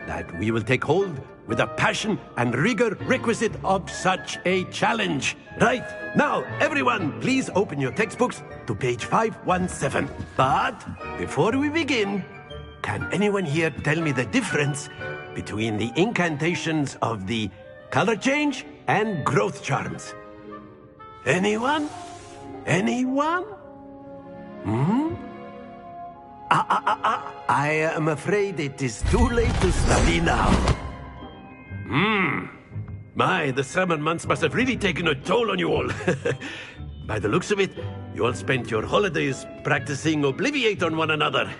that we will take hold with the passion and rigor requisite of such a challenge. Right, now, everyone, please open your textbooks to page 517. But before we begin, can anyone here tell me the difference between the incantations of the color change and growth charms? Anyone? Anyone? I am afraid it is too late to study now. My, the summer months must have really taken a toll on you all. By the looks of it, you all spent your holidays practicing Obliviate on one another.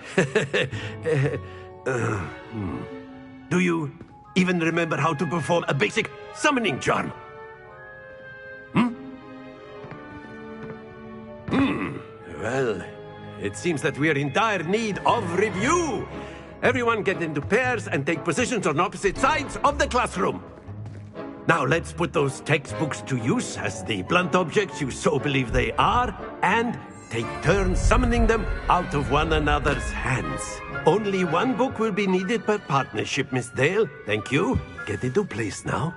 Do you even remember how to perform a basic summoning charm? Well, it seems that we are in dire need of review. Everyone get into pairs and take positions on opposite sides of the classroom. Now let's put those textbooks to use as the blunt objects you so believe they are, and take turns summoning them out of one another's hands. Only one book will be needed per partnership, Miss Dale. Thank you. Get into place now.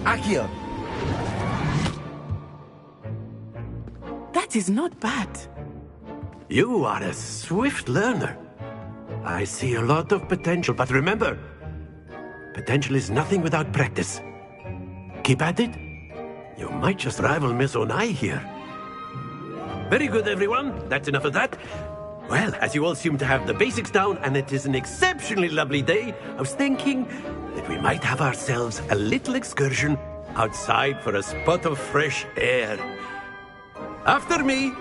Accio! That is not bad. You are a swift learner. I see a lot of potential, but remember, potential is nothing without practice. Keep at it. You might just rival Miss Onai here. Very good, everyone. That's enough of that. Well, as you all seem to have the basics down, and it is an exceptionally lovely day, I was thinking that we might have ourselves a little excursion outside for a spot of fresh air. After me!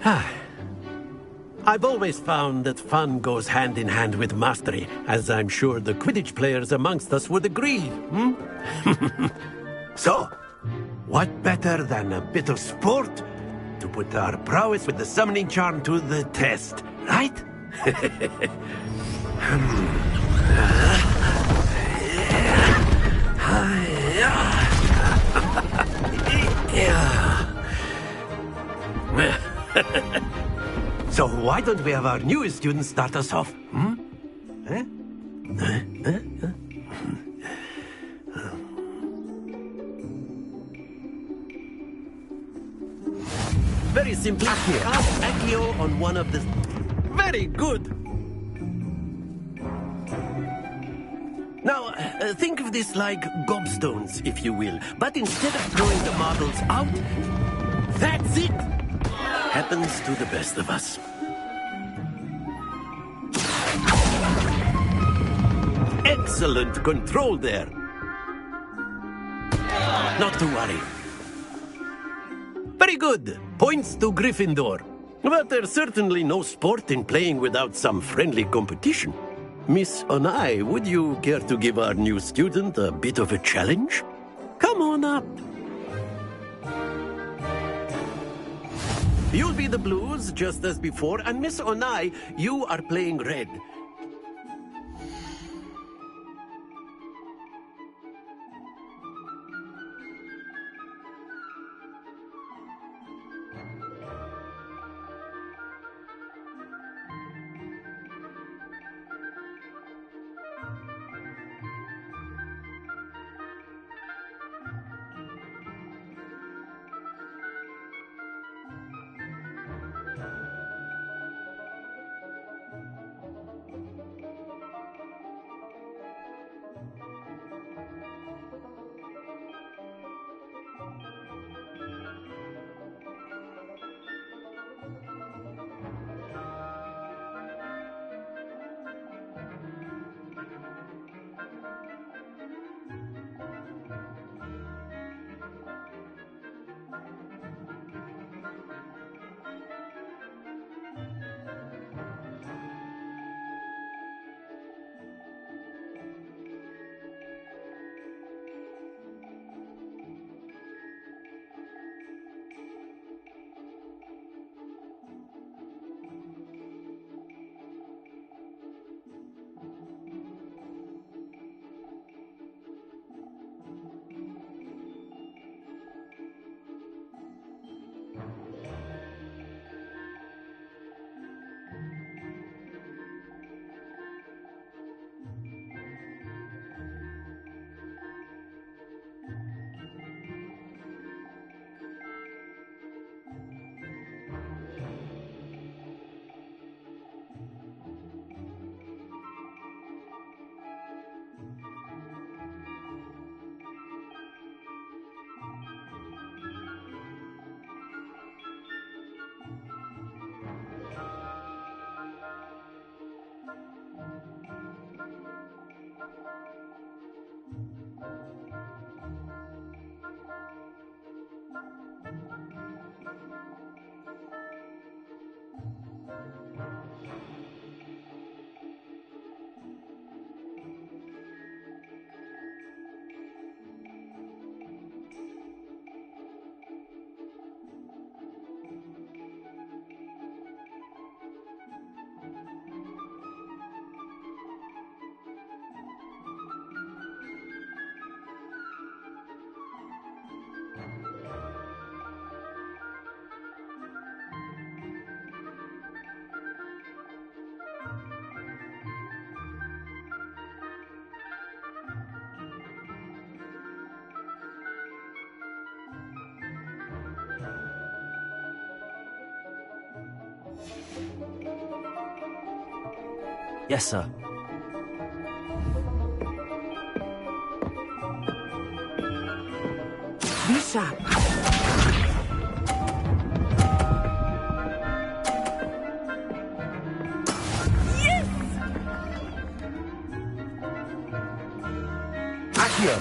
I've always found that fun goes hand in hand with mastery, as I'm sure the Quidditch players amongst us would agree, hmm? So, what better than a bit of sport to put our prowess with the summoning charm to the test, right? So why don't we have our newest student start us off? Hmm? Very simply, cast Accio on one of the... Very good! Now, think of this like gobstones, if you will. But instead of throwing the marbles out, that's it! Happens to the best of us. Excellent control there. Not to worry. Very good. Points to Gryffindor. But there's certainly no sport in playing without some friendly competition. Miss Onai, would you care to give our new student a bit of a challenge? Come on up. You'll be the blues, just as before, and Miss Onai, you are playing red. Yes, sir. Be sharp. Yes! Accio.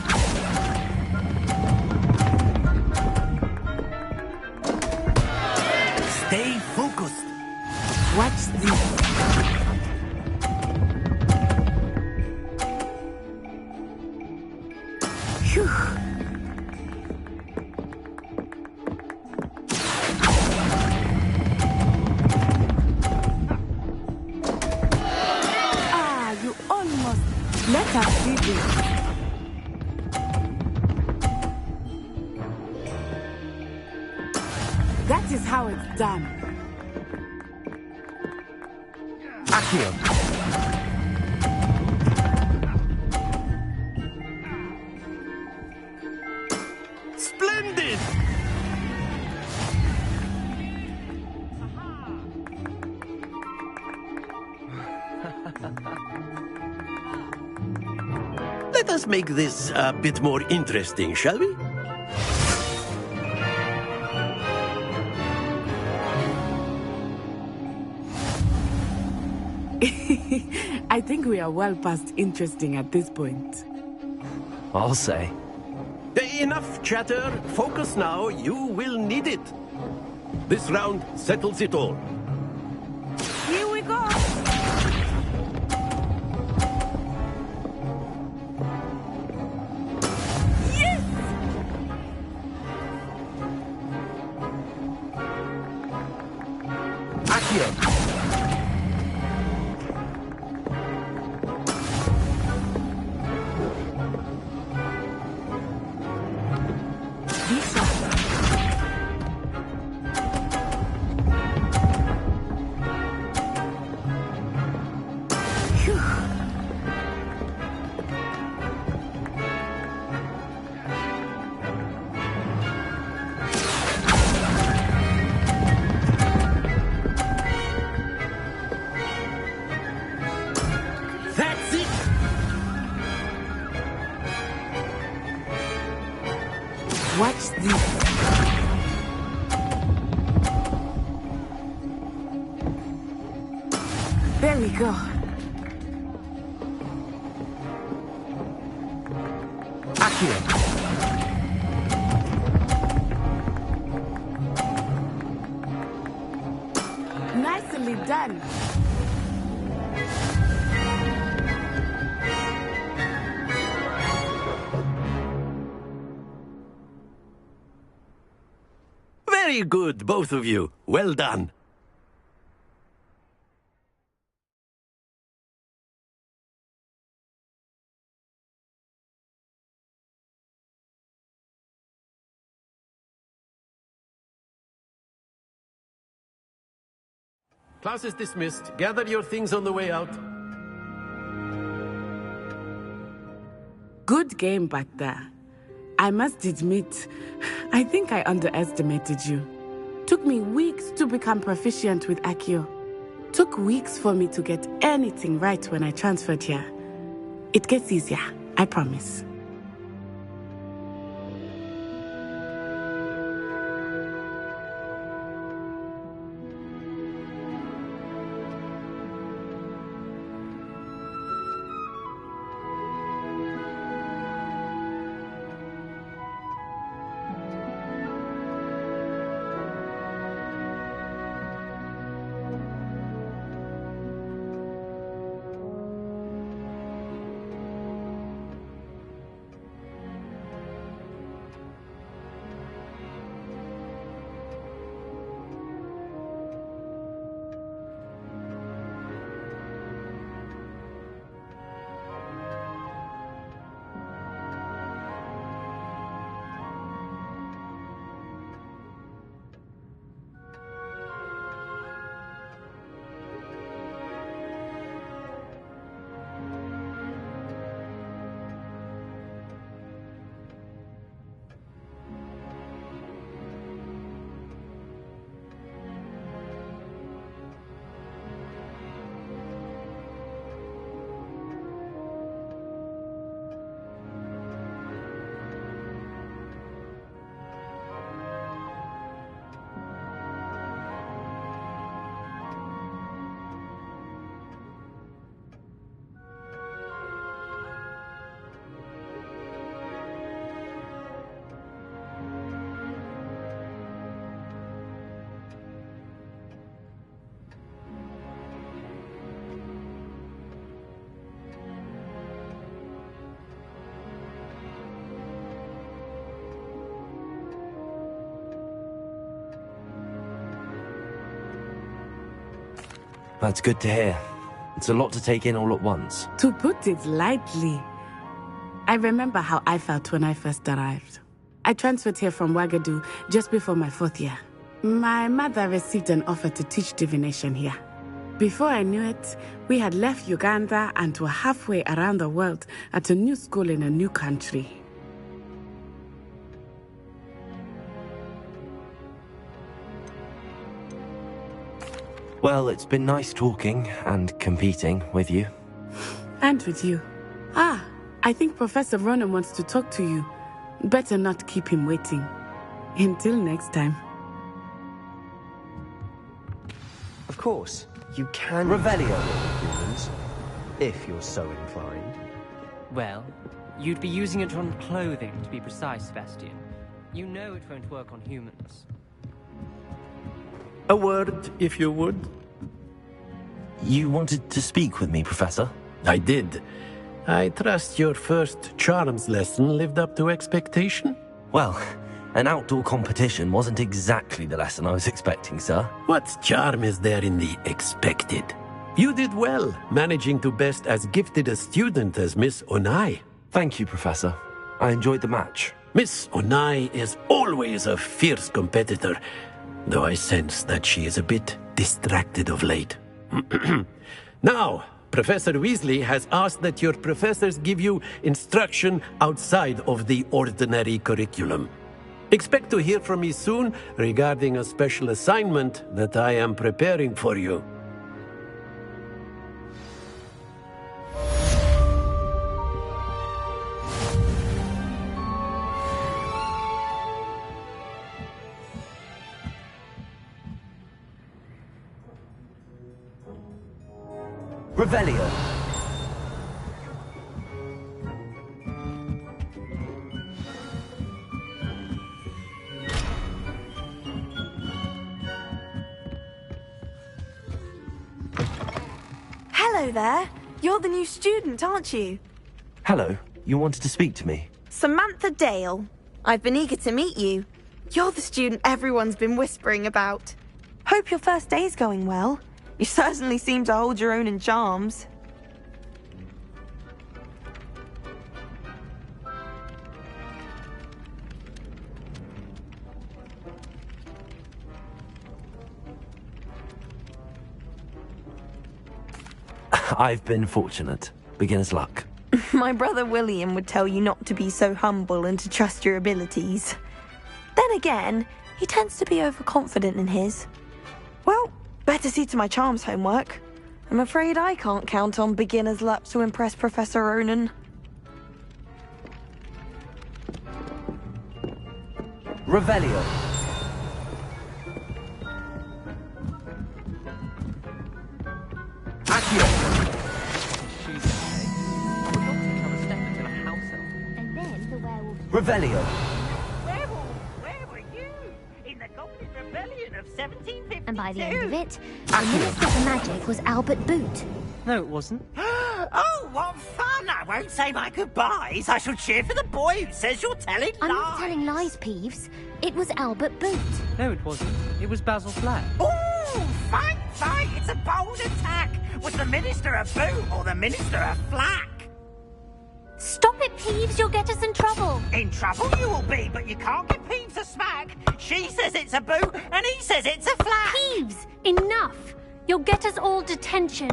Stay focused. Watch this. Phew. Ah, you almost. Let us see this. That is how it's done. Accio. Splendid! Let us make this a bit more interesting, shall we? I think we are well past interesting at this point. I'll say. Enough chatter. Focus now. You will need it. This round settles it all. Here we go. Yes! Accio. That's it! Watch this. There we go. Accio. Nicely done. Very good, both of you. Well done. Class is dismissed. Gather your things on the way out. Good game back there. I must admit, I think I underestimated you. Took me weeks to become proficient with Accio. Took weeks for me to get anything right when I transferred here. It gets easier, I promise. That's good to hear. It's a lot to take in all at once. To put it lightly, I remember how I felt when I first arrived. I transferred here from Wagadu just before my 4th year. My mother received an offer to teach divination here. Before I knew it, we had left Uganda and were halfway around the world at a new school in a new country. Well, it's been nice talking and competing with you. And with you. Ah, I think Professor Ronan wants to talk to you. Better not keep him waiting. Until next time. Of course, you can Revelio. humans, if you're so inclined. Well, you'd be using it on clothing, to be precise, Sebastian. You know it won't work on humans. A word, if you would. You wanted to speak with me, Professor? I did. I trust your first charms lesson lived up to expectation? Well, an outdoor competition wasn't exactly the lesson I was expecting, sir. What charm is there in the expected? You did well, managing to best as gifted a student as Miss Onai. Thank you, Professor. I enjoyed the match. Miss Onai is always a fierce competitor, though I sense that she is a bit distracted of late. Now, Professor Weasley has asked that your professors give you instruction outside of the ordinary curriculum. Expect to hear from me soon regarding a special assignment that I am preparing for you. Revelio. Hello there. You're the new student, aren't you? Hello. You wanted to speak to me? Samantha Dale. I've been eager to meet you. You're the student everyone's been whispering about. Hope your first day's going well. You certainly seem to hold your own in charms. I've been fortunate. Beginner's luck. My brother William would tell you not to be so humble and to trust your abilities. Then again, he tends to be overconfident in his. Well, better see to my charms homework. I'm afraid I can't count on beginner's luck to impress Professor Ronan. Revelio. Revelio. Where were you? In the Goblin Rebellion of 1752? And by the end of it, the Minister for Magic was Albert Boot. No, it wasn't. Oh, what fun! I won't say my goodbyes. I shall cheer for the boy who says you're telling I'm lies. not telling lies, Peeves. It was Albert Boot. No, it wasn't. It was Basil Flack. Ooh, fight! It's a bold attack. Was the Minister a boot or the Minister a flack? Stop it, Peeves. You'll get us in trouble. In trouble you will be, but you can't get Peeves a smack. She says it's a boot, and he says it's a flack. Peeves, enough. You'll get us all detention.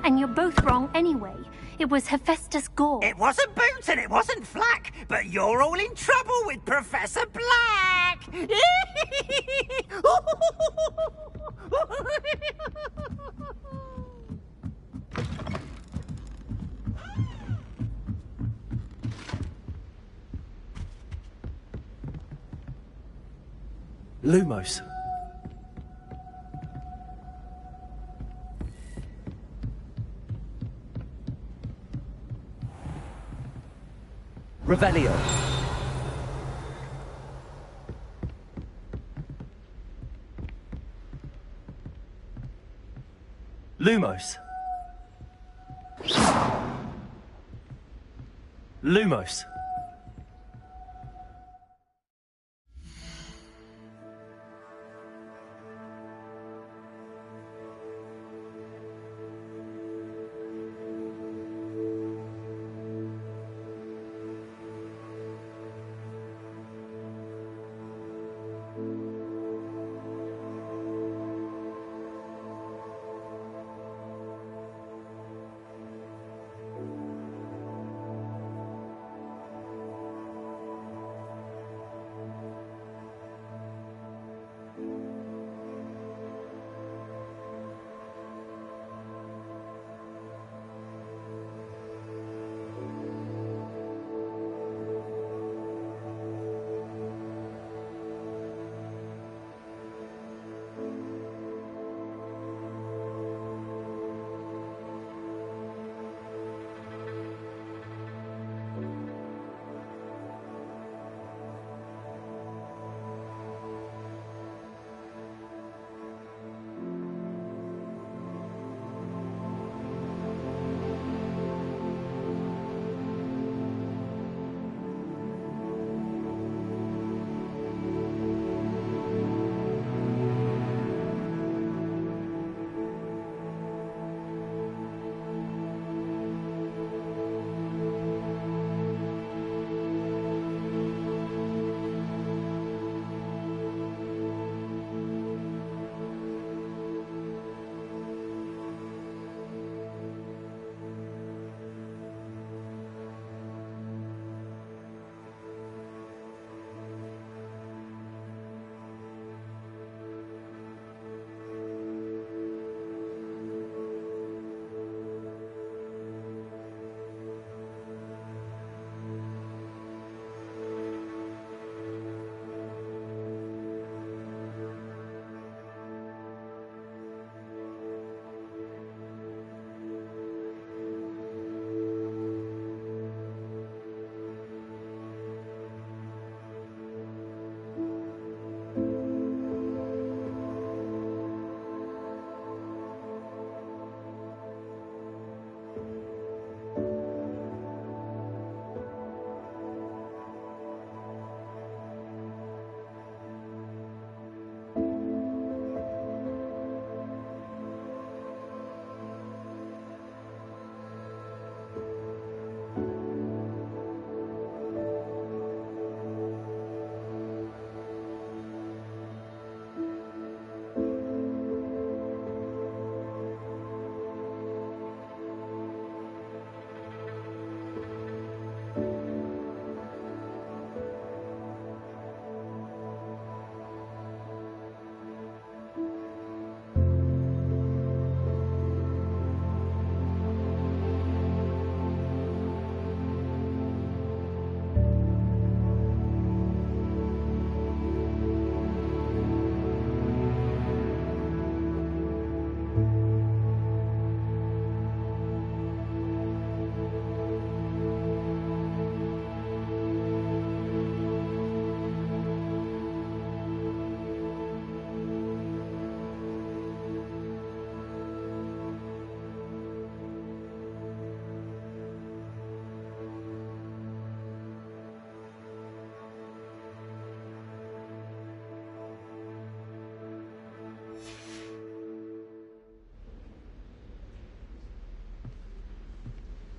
And you're both wrong anyway. It was Hephaestus Gore. It wasn't boot and it wasn't flack, but you're all in trouble with Professor Black. Lumos. Revelio. Lumos. Lumos.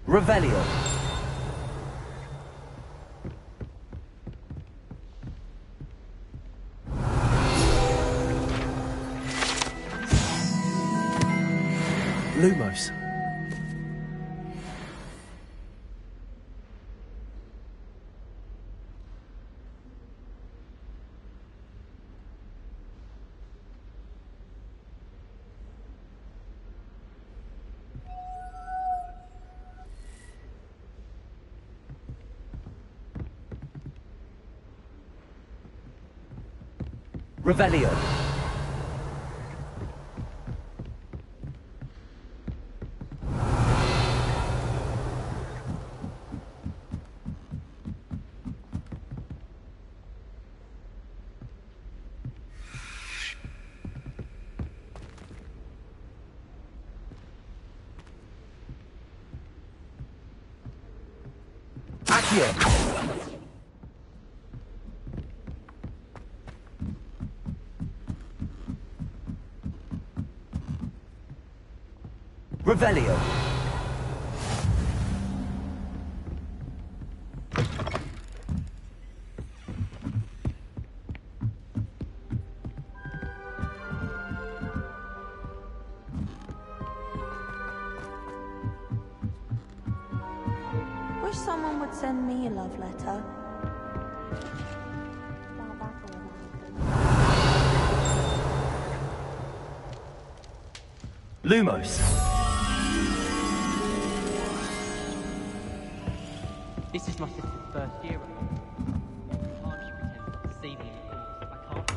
Revelio. Lumos. Revelio. Accio. Revelio. Wish someone would send me a love letter. Lumos. This is my sister's first year. Can't she pretend not to see me? I can't.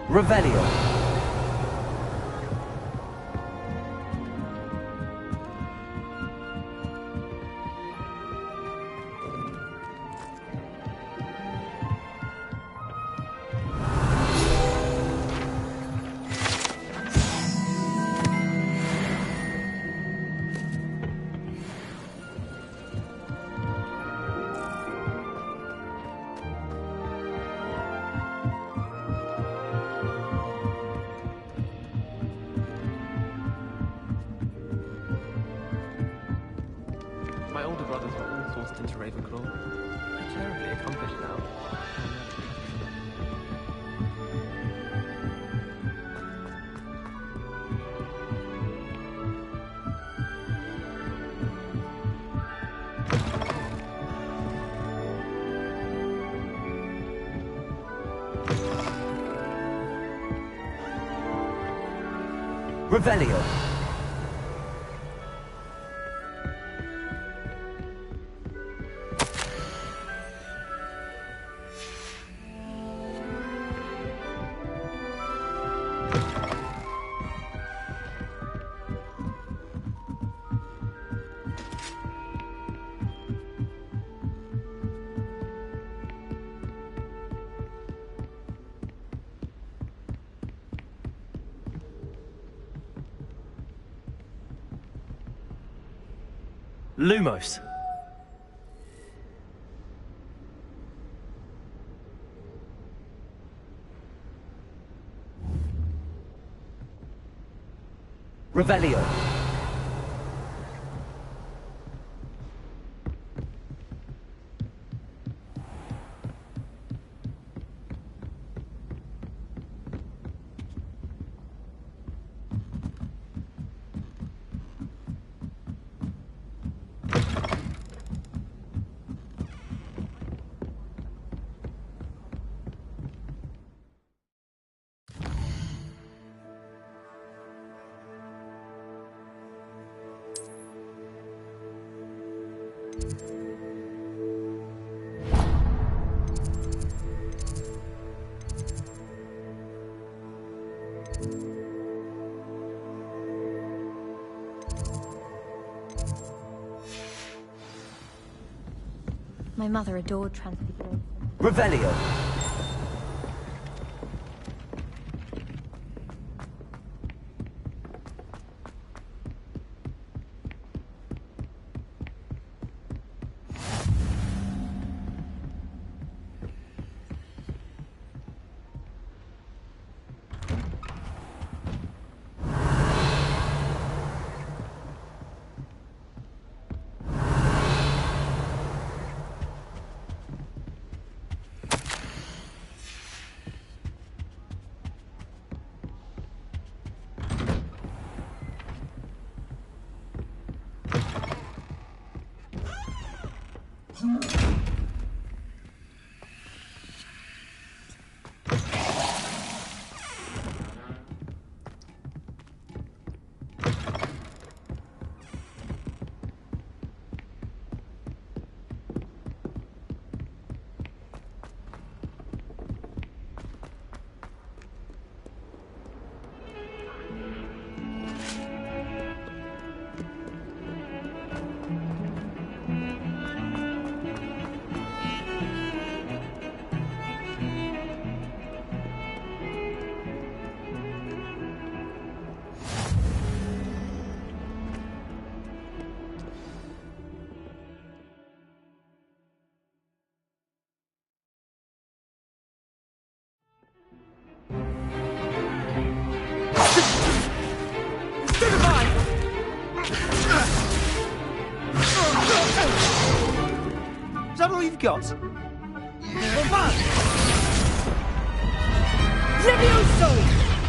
Revelio. My older brothers were all forced into Ravenclaw. They're terribly accomplished now. Revelio. Lumos. Revelio. My mother adored Transfiguration. Revelio. Is that all you've got? Levioso!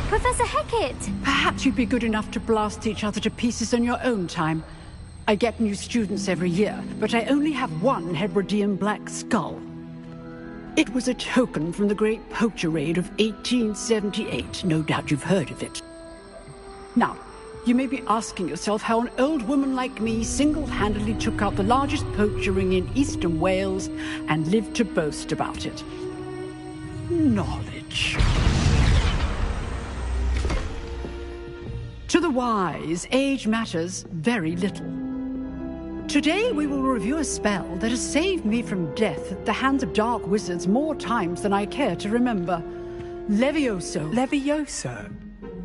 Professor Hecat! Perhaps you'd be good enough to blast each other to pieces in your own time. I get new students every year, but I only have one Hebridean black skull. It was a token from the Great Poacher Raid of 1878. No doubt you've heard of it. Now, you may be asking yourself how an old woman like me single-handedly took out the largest poacher ring in eastern Wales and lived to boast about it. Knowledge. To the wise, age matters very little. Today we will review a spell that has saved me from death at the hands of dark wizards more times than I care to remember. Levioso. Levioso?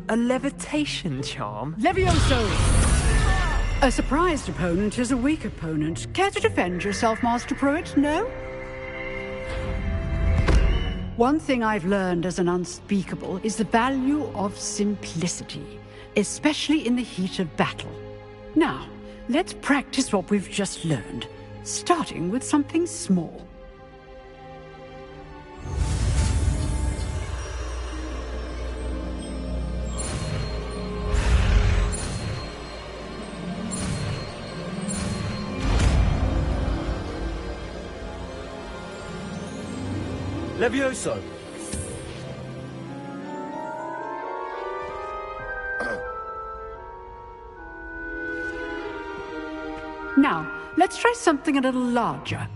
A levitation charm? Levioso! A surprised opponent is a weak opponent. Care to defend yourself, Master Pruitt? No? One thing I've learned as an unspeakable is the value of simplicity, especially in the heat of battle. Now, let's practice what we've just learned, starting with something small. Levioso! Now, let's try something a little larger.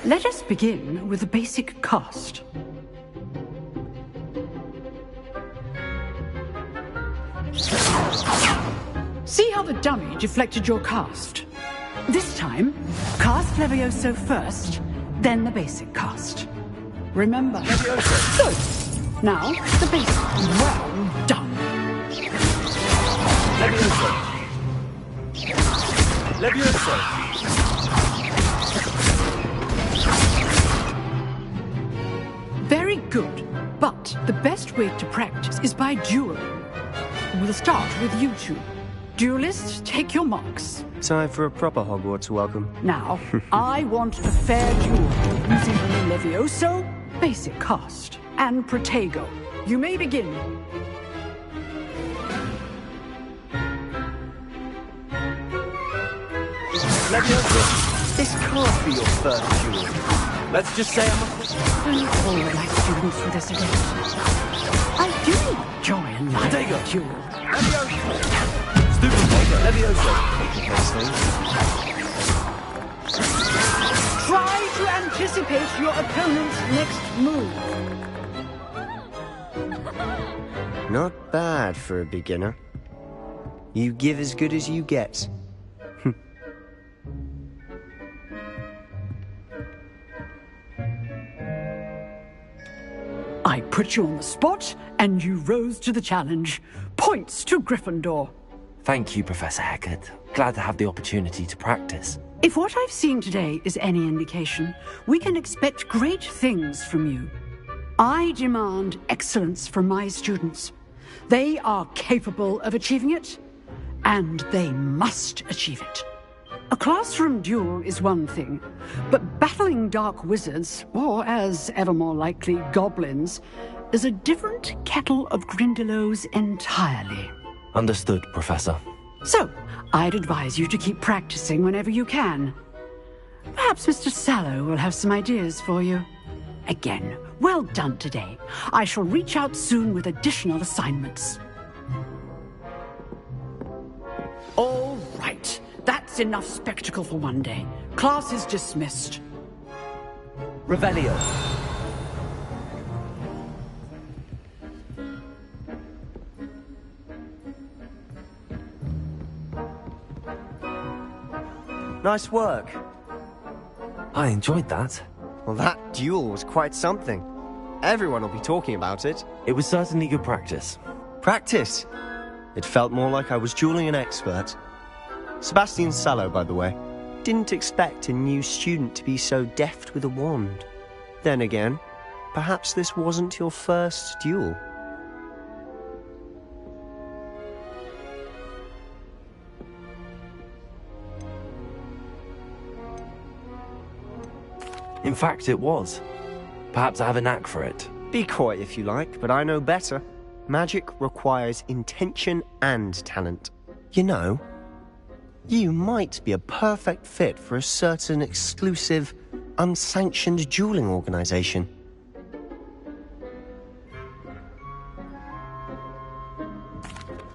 Let us begin with the basic cast. See how the dummy deflected your cast? This time, cast Levioso first, then the basic cast. Remember. Levioso! Good. Now, the basic. Well done. Levioso! Levioso! Very good, but the best way to practice is by dueling. We'll start with you two. Duelists, take your marks. Time for a proper Hogwarts welcome. Now, I want a fair duel using Levioso, basic cast, and Protego. You may begin. Leviosa, this can't be your first duel. Let's just say I'm Only all of my students for this event. I do enjoy a lively duel. Leviosa! Stupid Vega, Leviosa. Try to anticipate your opponent's next move. Not bad for a beginner. You give as good as you get. I put you on the spot, and you rose to the challenge. Points to Gryffindor. Thank you, Professor Hecat. Glad to have the opportunity to practice. If what I've seen today is any indication, we can expect great things from you. I demand excellence from my students. They are capable of achieving it, and they must achieve it. A classroom duel is one thing, but battling dark wizards, or as ever more likely, goblins, is a different kettle of Grindylows entirely. Understood, Professor. So, I'd advise you to keep practicing whenever you can. Perhaps Mr. Sallow will have some ideas for you. Again, well done today. I shall reach out soon with additional assignments. All right. That's enough spectacle for one day. Class is dismissed. Revelio. Nice work. I enjoyed that. Well, that duel was quite something. Everyone will be talking about it. It was certainly good practice. Practice? It felt more like I was dueling an expert. Sebastian Sallow, by the way. Didn't expect a new student to be so deft with a wand. Then again, perhaps this wasn't your first duel. In fact, it was. Perhaps I have a knack for it. Be coy if you like, but I know better. Magic requires intention and talent. You know, you might be a perfect fit for a certain exclusive, unsanctioned dueling organization.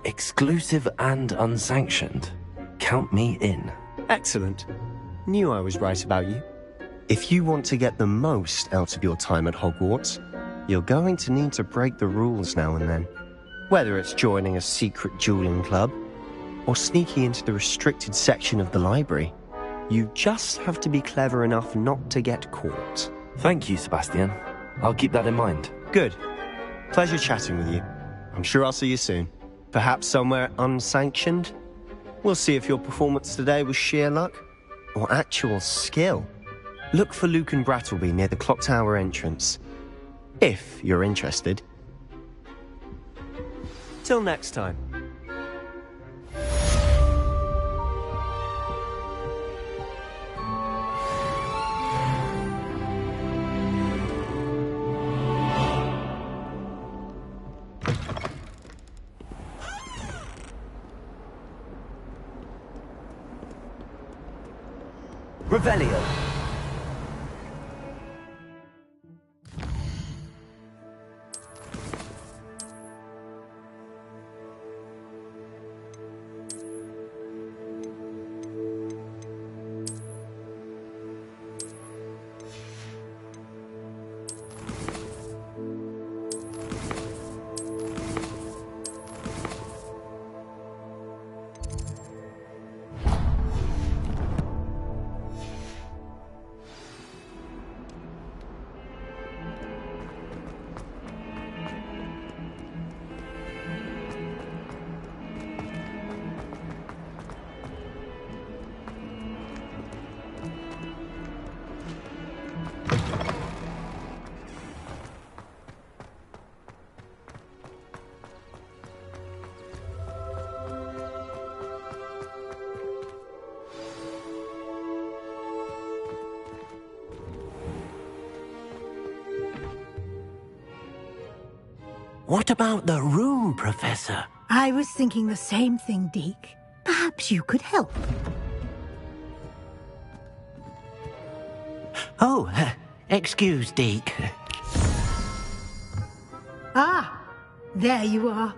Exclusive and unsanctioned. Count me in. Excellent. Knew I was right about you. If you want to get the most out of your time at Hogwarts, you're going to need to break the rules now and then. Whether it's joining a secret dueling club, or sneaking into the restricted section of the library, you just have to be clever enough not to get caught. Thank you, Sebastian. I'll keep that in mind. Good. Pleasure chatting with you. I'm sure I'll see you soon. Perhaps somewhere unsanctioned? We'll see if your performance today was sheer luck, or actual skill. Look for Luke and Brattleby near the clock tower entrance, if you're interested. Till next time. Revelio. What about the room, Professor? I was thinking the same thing, Deke. Perhaps you could help. Oh, excuse, Deke. Ah, there you are.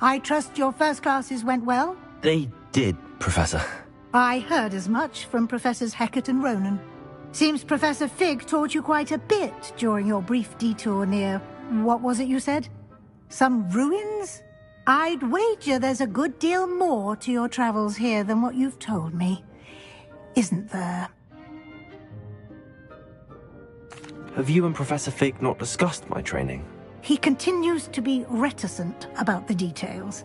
I trust your first classes went well? They did, Professor. I heard as much from Professors Hecat and Ronan. Seems Professor Fig taught you quite a bit during your brief detour near... what was it you said? Some ruins? I'd wager there's a good deal more to your travels here than what you've told me. Isn't there? Have you and Professor Fig not discussed my training? He continues to be reticent about the details,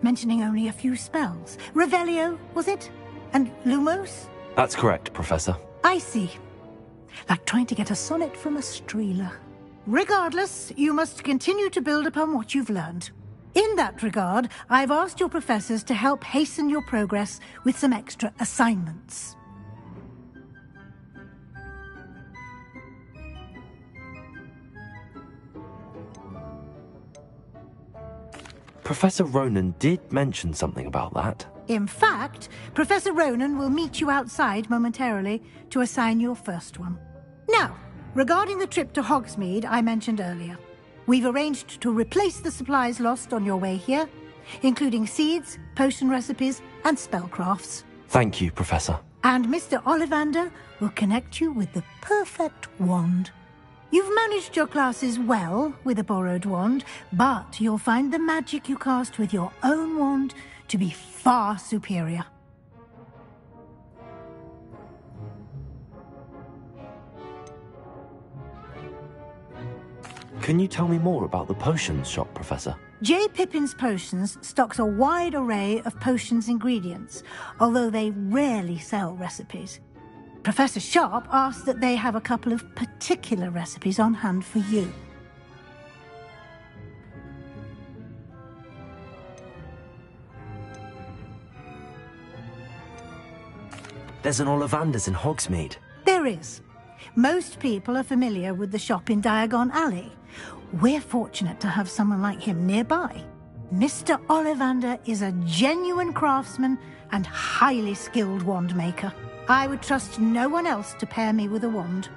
mentioning only a few spells. Revelio, was it? And Lumos? That's correct, Professor. I see. Like trying to get a sonnet from a streeler. Regardless, you must continue to build upon what you've learned. In that regard, I've asked your professors to help hasten your progress with some extra assignments. Professor Ronan did mention something about that. In fact, Professor Ronan will meet you outside momentarily to assign your first one. Now, regarding the trip to Hogsmeade I mentioned earlier, we've arranged to replace the supplies lost on your way here, including seeds, potion recipes, and spellcrafts. Thank you, Professor. And Mr. Ollivander will connect you with the perfect wand. You've managed your classes well with a borrowed wand, but you'll find the magic you cast with your own wand to be far superior. Can you tell me more about the potions shop, Professor? J. Pippin's Potions stocks a wide array of potions ingredients, although they rarely sell recipes. Professor Sharp asked that they have a couple of particular recipes on hand for you. There's an Ollivander's in Hogsmeade. There is. Most people are familiar with the shop in Diagon Alley. We're fortunate to have someone like him nearby. Mr. Ollivander is a genuine craftsman and highly skilled wand maker. I would trust no one else to pair me with a wand.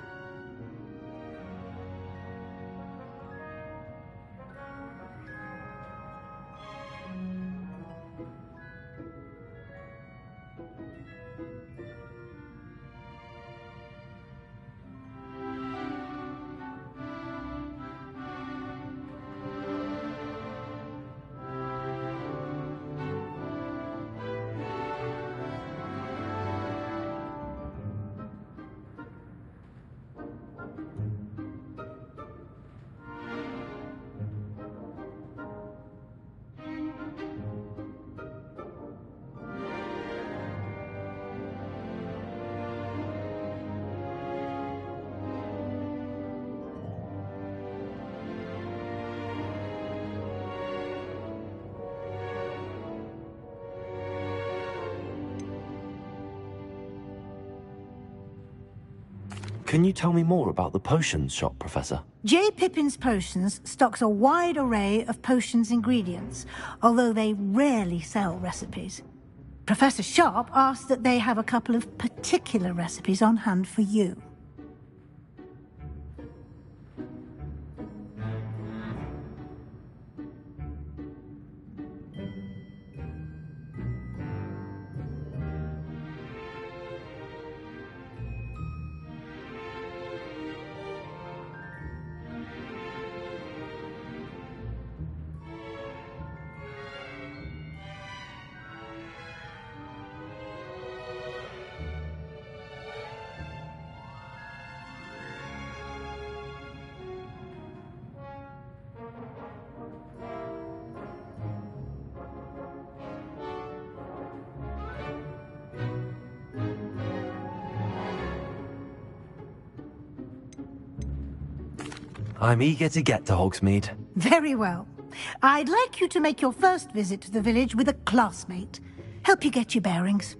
Can you tell me more about the potions shop, Professor? J. Pippin's Potions stocks a wide array of potions ingredients, although they rarely sell recipes. Professor Sharp asked that they have a couple of particular recipes on hand for you. I'm eager to get to Hogsmeade. Very well. I'd like you to make your first visit to the village with a classmate. Help you get your bearings.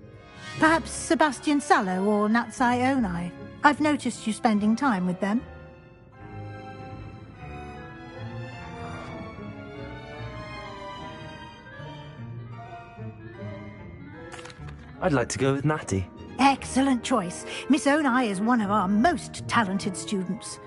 Perhaps Sebastian Sallow or Natsai Onai. I've noticed you spending time with them. I'd like to go with Natty. Excellent choice. Miss Onai is one of our most talented students.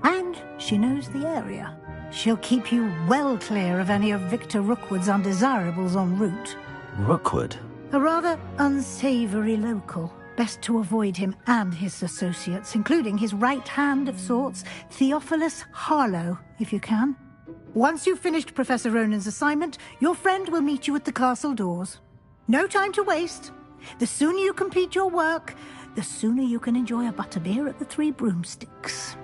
And she knows the area. She'll keep you well clear of any of Victor Rookwood's undesirables en route. Rookwood? A rather unsavoury local. Best to avoid him and his associates, including his right hand of sorts, Theophilus Harlow, if you can. Once you've finished Professor Ronan's assignment, your friend will meet you at the castle doors. No time to waste. The sooner you complete your work, the sooner you can enjoy a butterbeer at the Three Broomsticks.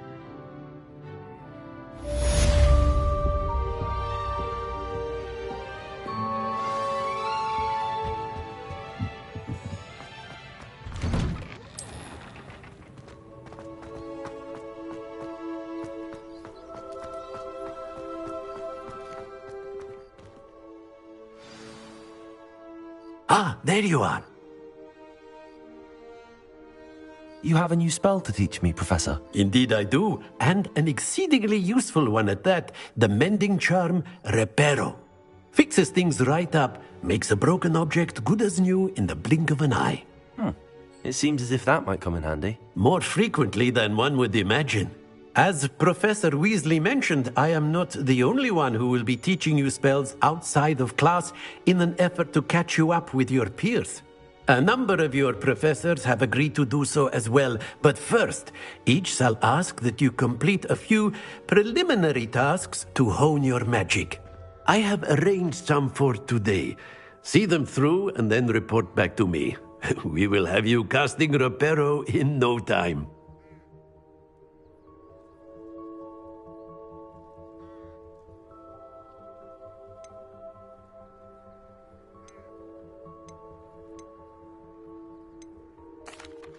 Ah, there you are. You have a new spell to teach me, Professor. Indeed I do, and an exceedingly useful one at that. The mending charm, Reparo. Fixes things right up, makes a broken object good as new in the blink of an eye. It seems as if that might come in handy. More frequently than one would imagine. As Professor Weasley mentioned, I am not the only one who will be teaching you spells outside of class in an effort to catch you up with your peers. A number of your professors have agreed to do so as well, but first, each shall ask that you complete a few preliminary tasks to hone your magic. I have arranged some for today. See them through and then report back to me. We will have you casting Reparo in no time.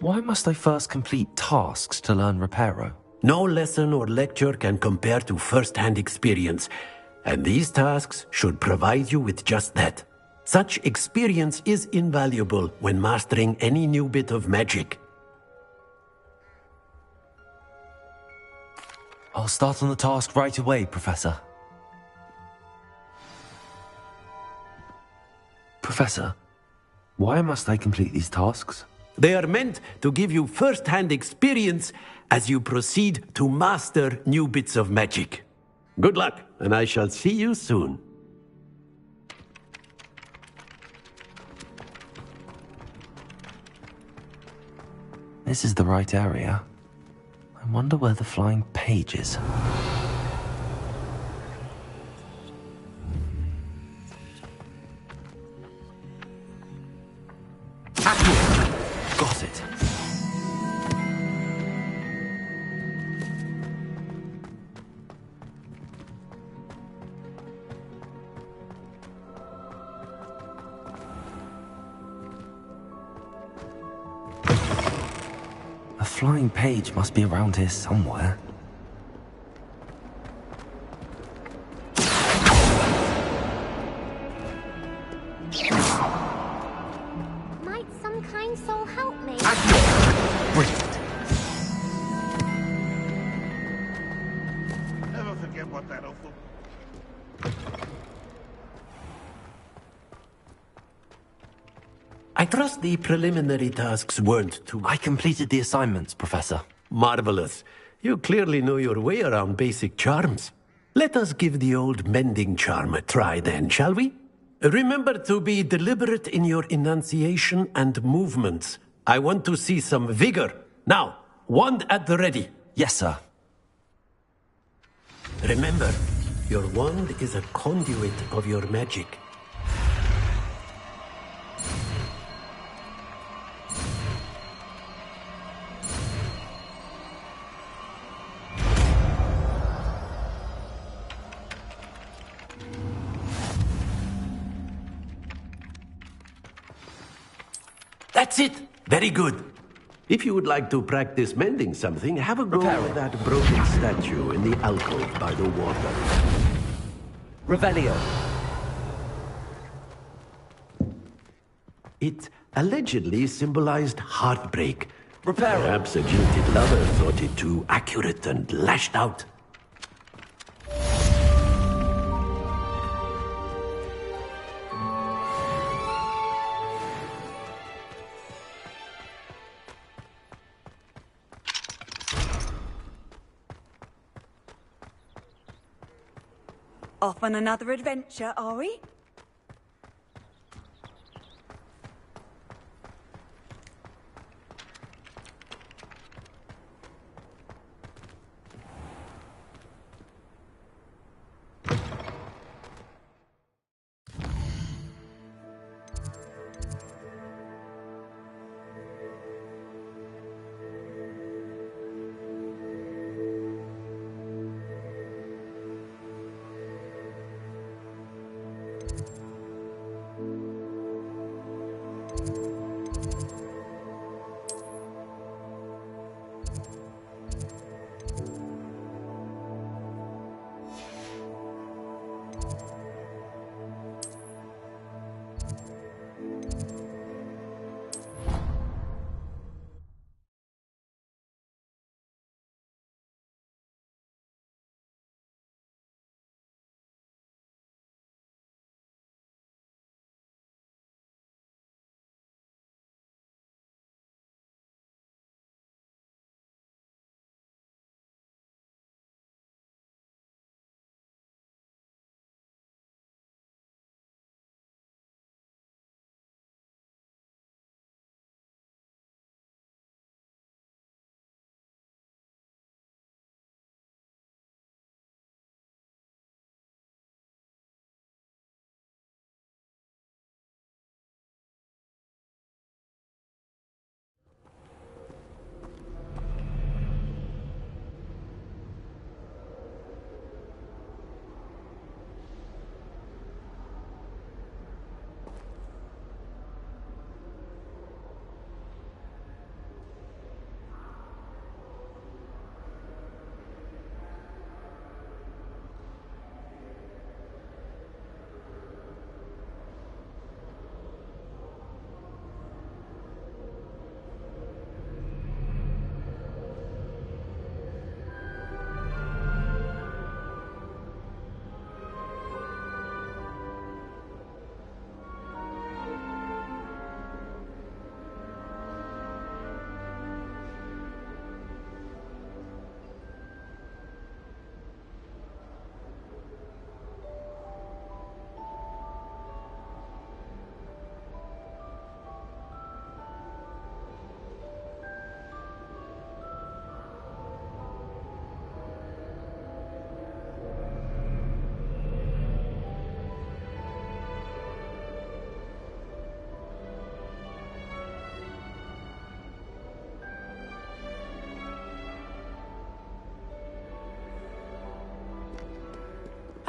Why must I first complete tasks to learn Reparo? No lesson or lecture can compare to first-hand experience, and these tasks should provide you with just that. Such experience is invaluable when mastering any new bit of magic. I'll start on the task right away, Professor. Professor, why must I complete these tasks? They are meant to give you first-hand experience as you proceed to master new bits of magic. Good luck, and I shall see you soon. This is the right area. I wonder where the flying page is. Got it. A flying page must be around here somewhere. Might some kind soul help me? Brilliant. Never forget what that awful... I trust the preliminary tasks weren't too... I completed the assignments, Professor. Marvelous. You clearly know your way around basic charms. Let us give the old mending charm a try then, shall we? Remember to be deliberate in your enunciation and movements. I want to see some vigor. Now, wand at the ready. Yes, sir. Remember, your wand is a conduit of your magic. That's it! Very good. If you would like to practice mending something, have a go with that broken statue in the alcove by the water. Revelio. It allegedly symbolized heartbreak. Reparo. Perhaps a jilted lover thought it too accurate and lashed out. Off on another adventure, are we?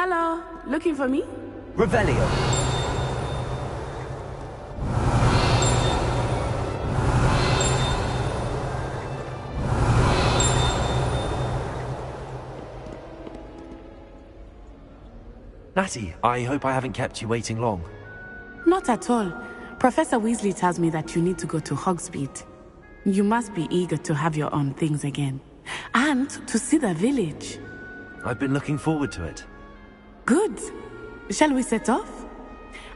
Hello, looking for me? Revelio. Natty, I hope I haven't kept you waiting long. Not at all. Professor Weasley tells me that you need to go to Hogsmeade. You must be eager to have your own things again. And to see the village. I've been looking forward to it. Good. Shall we set off?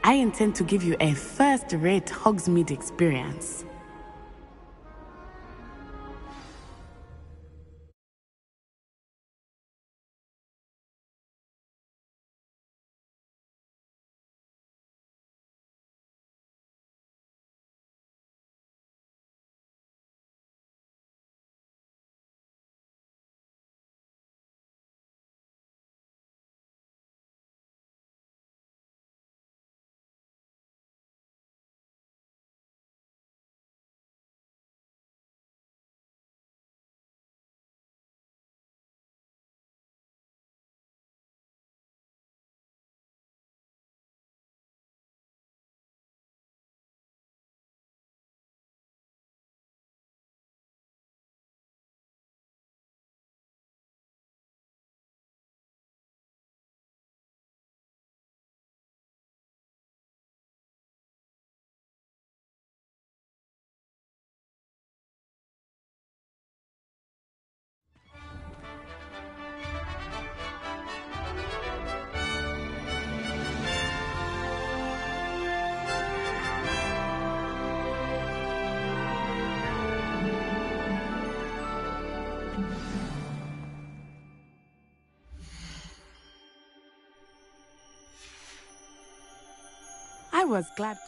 I intend to give you a first-rate Hogsmeade experience. I was glad.